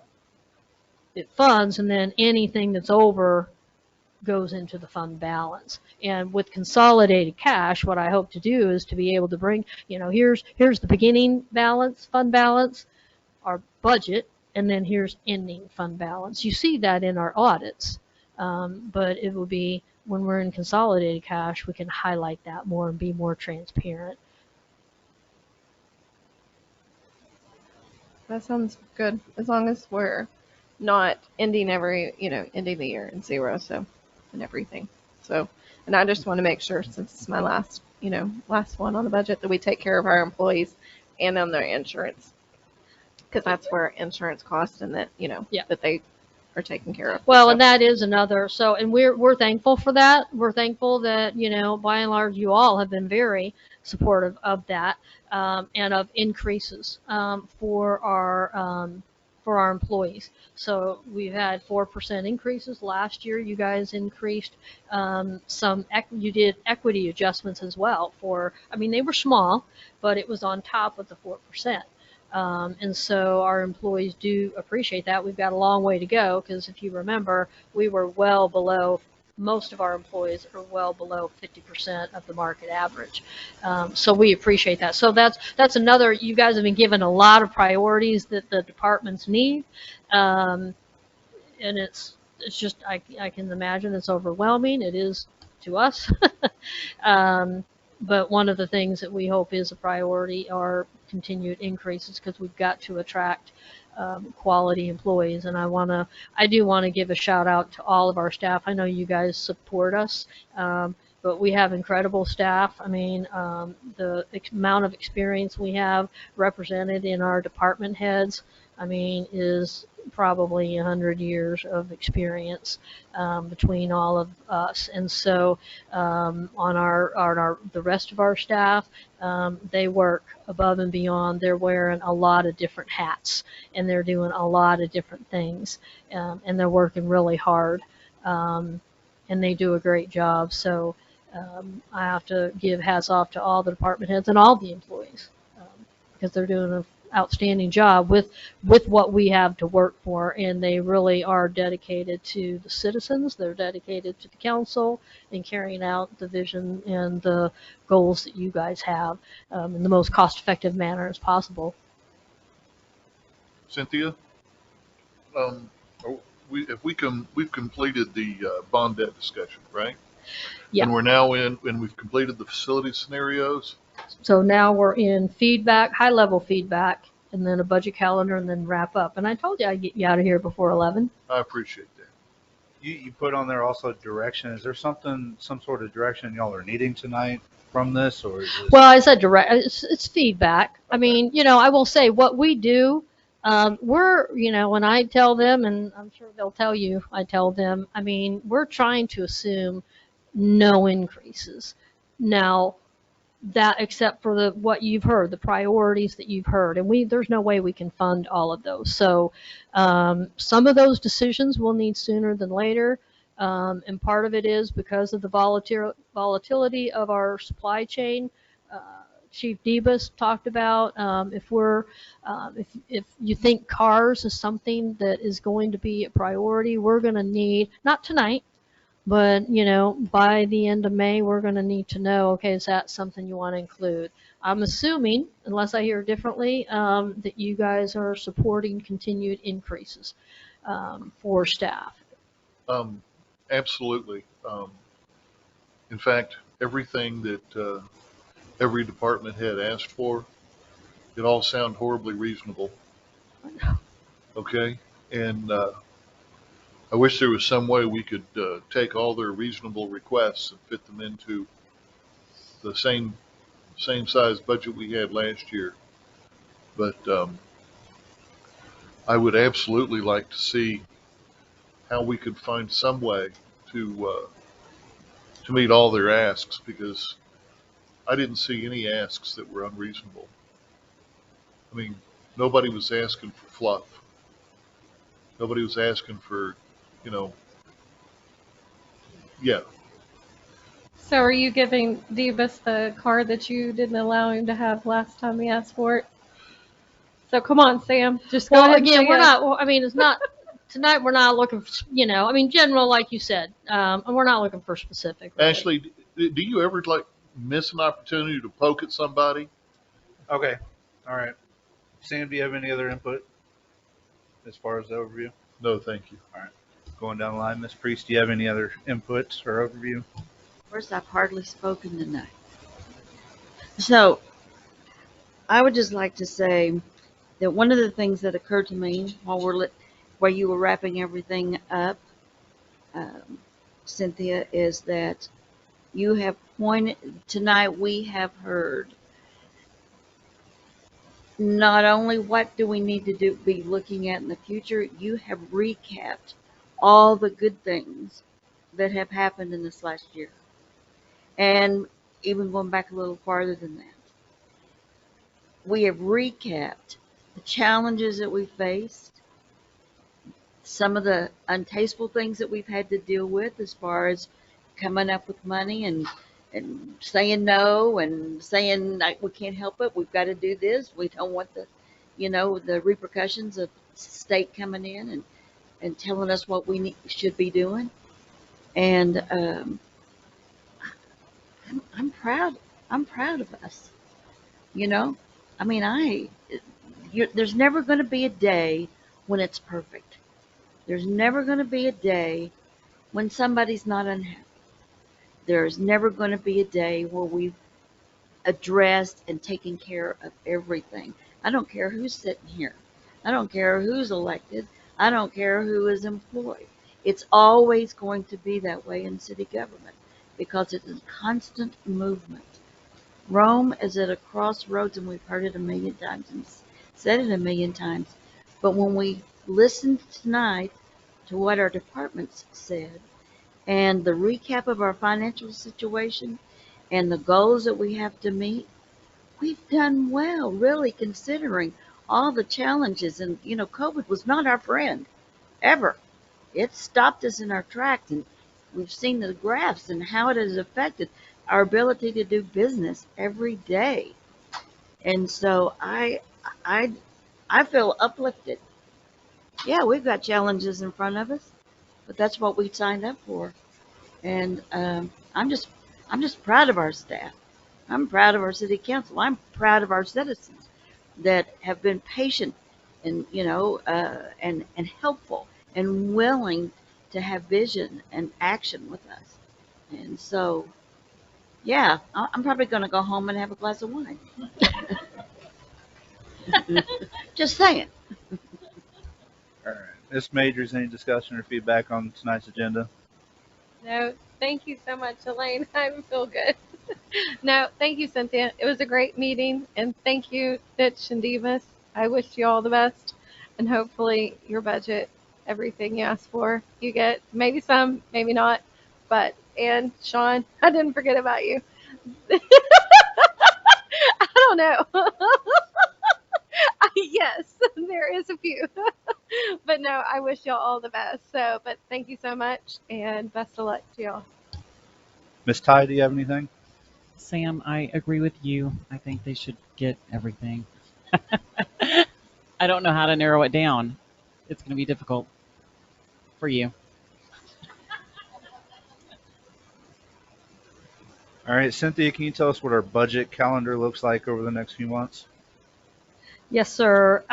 it funds, and then anything that's over goes into the fund balance. And with consolidated cash, what I hope to do is to be able to bring, you know, here's the beginning balance, fund balance, our budget, and then here's ending fund balance. You see that in our audits, but it will be when we're in consolidated cash, we can highlight that more and be more transparent. That sounds good, as long as we're not ending ending the year in zero, so, and everything. So, and I just want to make sure, since it's my last one on the budget, that we take care of our employees and on their insurance, because that's where insurance costs, and that, that they are taken care of. Well, so. And that is another, and we're thankful for that. We're thankful that, by and large, you all have been very supportive of that, and of increases, for our employees. So we've had 4% increases last year. You guys increased, you did equity adjustments as well they were small, but it was on top of the 4%. And so our employees do appreciate that. We've got a long way to go, because if you remember, we were well below, most of our employees are well below 50% of the market average. So we appreciate that. So that's another, you guys have been given a lot of priorities that the departments need. And it's just, I can imagine it's overwhelming. It is to us. But one of the things that we hope is a priority are continued increases, because we've got to attract quality employees. And I do want to give a shout out to all of our staff. I know you guys support us, but we have incredible staff. The amount of experience we have represented in our department heads, is probably 100 years of experience between all of us. And so on the rest of our staff, they work above and beyond. They're wearing a lot of different hats, and they're doing a lot of different things, and they're working really hard, and they do a great job. So I have to give hats off to all the department heads and all the employees, because they're doing an outstanding job with what we have to work for, and they really are dedicated to the citizens. They're dedicated to the council and carrying out the vision and the goals that you guys have in the most cost-effective manner as possible. Cynthia, we've completed the bond debt discussion, right? Yeah. And we've completed the facility scenarios. So now we're in feedback, high-level feedback, and then a budget calendar, and then wrap up. And I told you I'd get you out of here before 11. I appreciate that. You put on there also direction. Is there some sort of direction y'all are needing tonight from this, or is this? Well, I said direct, it's feedback. I mean, I will say what we do, when I tell them, and I'm sure they'll tell you, I tell them, I mean, we're trying to assume no increases. Now, that except for what you've heard, the priorities that you've heard, and there's no way we can fund all of those. So some of those decisions we'll need sooner than later, and part of it is because of the volatility of our supply chain. Chief Debus talked about if you think cars is something that is going to be a priority, we're going to need, not tonight, but, by the end of May, we're going to need to know, okay, is that something you want to include? I'm assuming, unless I hear differently, that you guys are supporting continued increases for staff. Absolutely. In fact, everything that every department head asked for, it all sounded horribly reasonable. Okay? And I wish there was some way we could take all their reasonable requests and fit them into the same size budget we had last year. But I would absolutely like to see how we could find some way to meet all their asks, because I didn't see any asks that were unreasonable. I mean, nobody was asking for fluff. Nobody was asking for, yeah. So are you giving Debus the car that you didn't allow him to have last time he asked for it? So come on, Sam, just go Well, ahead and again, say we're yes. not, I mean, it's not, tonight we're not looking for, I mean, general, like you said, we're not looking for specific. Really. Ashley, do you ever miss an opportunity to poke at somebody? Okay. All right. Sam, do you have any other input as far as the overview? No, thank you. All right. Going down the line, Ms. Priest, do you have any other inputs or overview? First, I've hardly spoken tonight. So I would just like to say that one of the things that occurred to me while you were wrapping everything up, Cynthia, is that you have pointed tonight. We have heard not only what do we need to be looking at in the future, you have recapped all the good things that have happened in this last year. And even going back a little farther than that, we have recapped the challenges that we faced, some of the untasteful things that we've had to deal with as far as coming up with money and saying no and saying we can't help it, we've got to do this, we don't want the repercussions of state coming in and telling us what we should be doing. And I'm proud of us. I mean, there's never going to be a day when it's perfect. There's never going to be a day when somebody's not unhappy. There's never going to be a day where we've addressed and taken care of everything. I don't care who's sitting here. I don't care who's elected. I don't care who is employed. It's always going to be that way in city government because it's a constant movement. Rome is at a crossroads, and we've heard it a million times and said it a million times. But when we listened tonight to what our departments said and the recap of our financial situation and the goals that we have to meet, we've done well, really, considering all the challenges. And, COVID was not our friend, ever. It stopped us in our tracks, and we've seen the graphs and how it has affected our ability to do business every day. And so I feel uplifted. Yeah, we've got challenges in front of us, but that's what we signed up for. And I'm just proud of our staff. I'm proud of our city council. I'm proud of our citizens that have been patient and and helpful and willing to have vision and action with us. And so, yeah, I'm probably going to go home and have a glass of wine. Just saying. All right. Ms. Majors, any discussion or feedback on tonight's agenda? No, thank you so much, Elaine. I feel good. No, thank you, Cynthia. It was a great meeting, and thank you, Mitch and Demas. I wish you all the best, and hopefully your budget, everything you asked for, you get. Maybe some, maybe not, but and Sean, I didn't forget about you. I don't know. Yes, there is a few, but no, I wish y'all all the best. So, but thank you so much, and best of luck to y'all. Ms. Ty, do you have anything? Sam, I agree with you. I think they should get everything. I don't know how to narrow it down. It's going to be difficult for you. All right, Cynthia, can you tell us what our budget calendar looks like over the next few months? Yes, sir.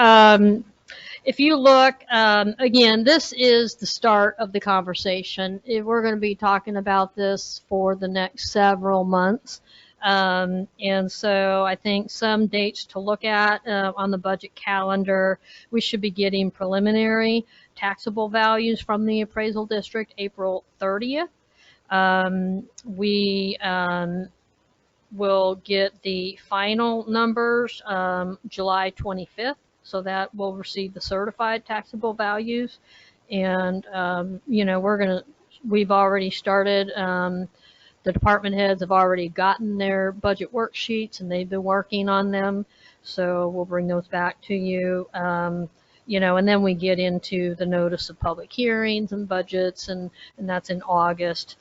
If you look, again, this is the start of the conversation. We're going to be talking about this for the next several months. And so I think some dates to look at on the budget calendar, we should be getting preliminary taxable values from the appraisal district April 30th. We will get the final numbers July 25th. So that will receive the certified taxable values. And, we've already started, the department heads have already gotten their budget worksheets and they've been working on them. So we'll bring those back to you. And then we get into the notice of public hearings and budgets, and that's in August.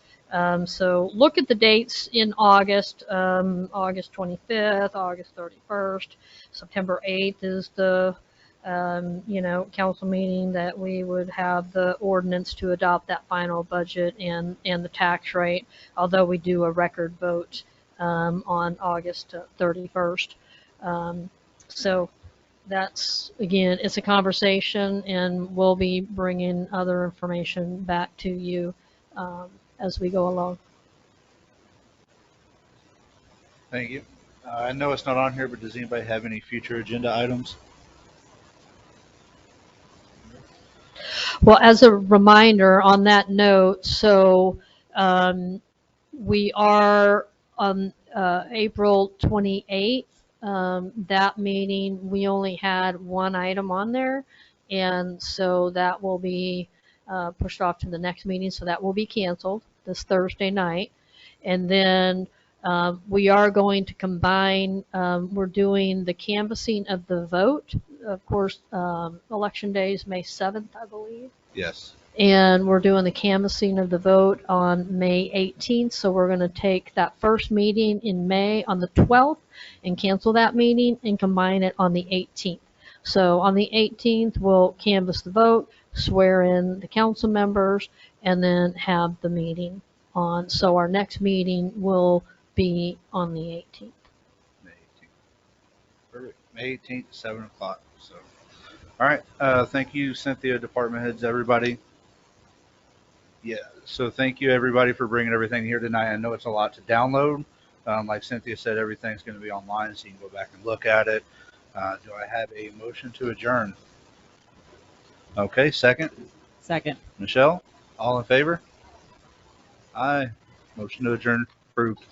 So look at the dates in August, August 25th, August 31st, September 8th is the, council meeting that we would have the ordinance to adopt that final budget and the tax rate, although we do a record vote on August 31st. So that's, again, it's a conversation, and we'll be bringing other information back to you as we go along. Thank you. I know it's not on here, but does anybody have any future agenda items? Well, as a reminder on that note, so we are on April 28th. That meeting, we only had one item on there, and so that will be pushed off to the next meeting, so that will be canceled this Thursday night. And then we are going to combine, we're doing the canvassing of the vote. Of course, election day is May 7th, I believe. Yes. And we're doing the canvassing of the vote on May 18th. So we're going to take that first meeting in May on the 12th and cancel that meeting and combine it on the 18th. So on the 18th, we'll canvass the vote, swear in the council members, and then have the meeting on. So our next meeting will be on the 18th. May 18th. Perfect. May 18th, 7 o'clock. So, all right. Thank you, Cynthia, department heads, everybody. Yeah. So thank you, everybody, for bringing everything here tonight. I know it's a lot to download. Like Cynthia said, everything's going to be online, so you can go back and look at it. Do I have a motion to adjourn? Okay. Second. Second. Michelle, all in favor? Aye. Motion to adjourn approved.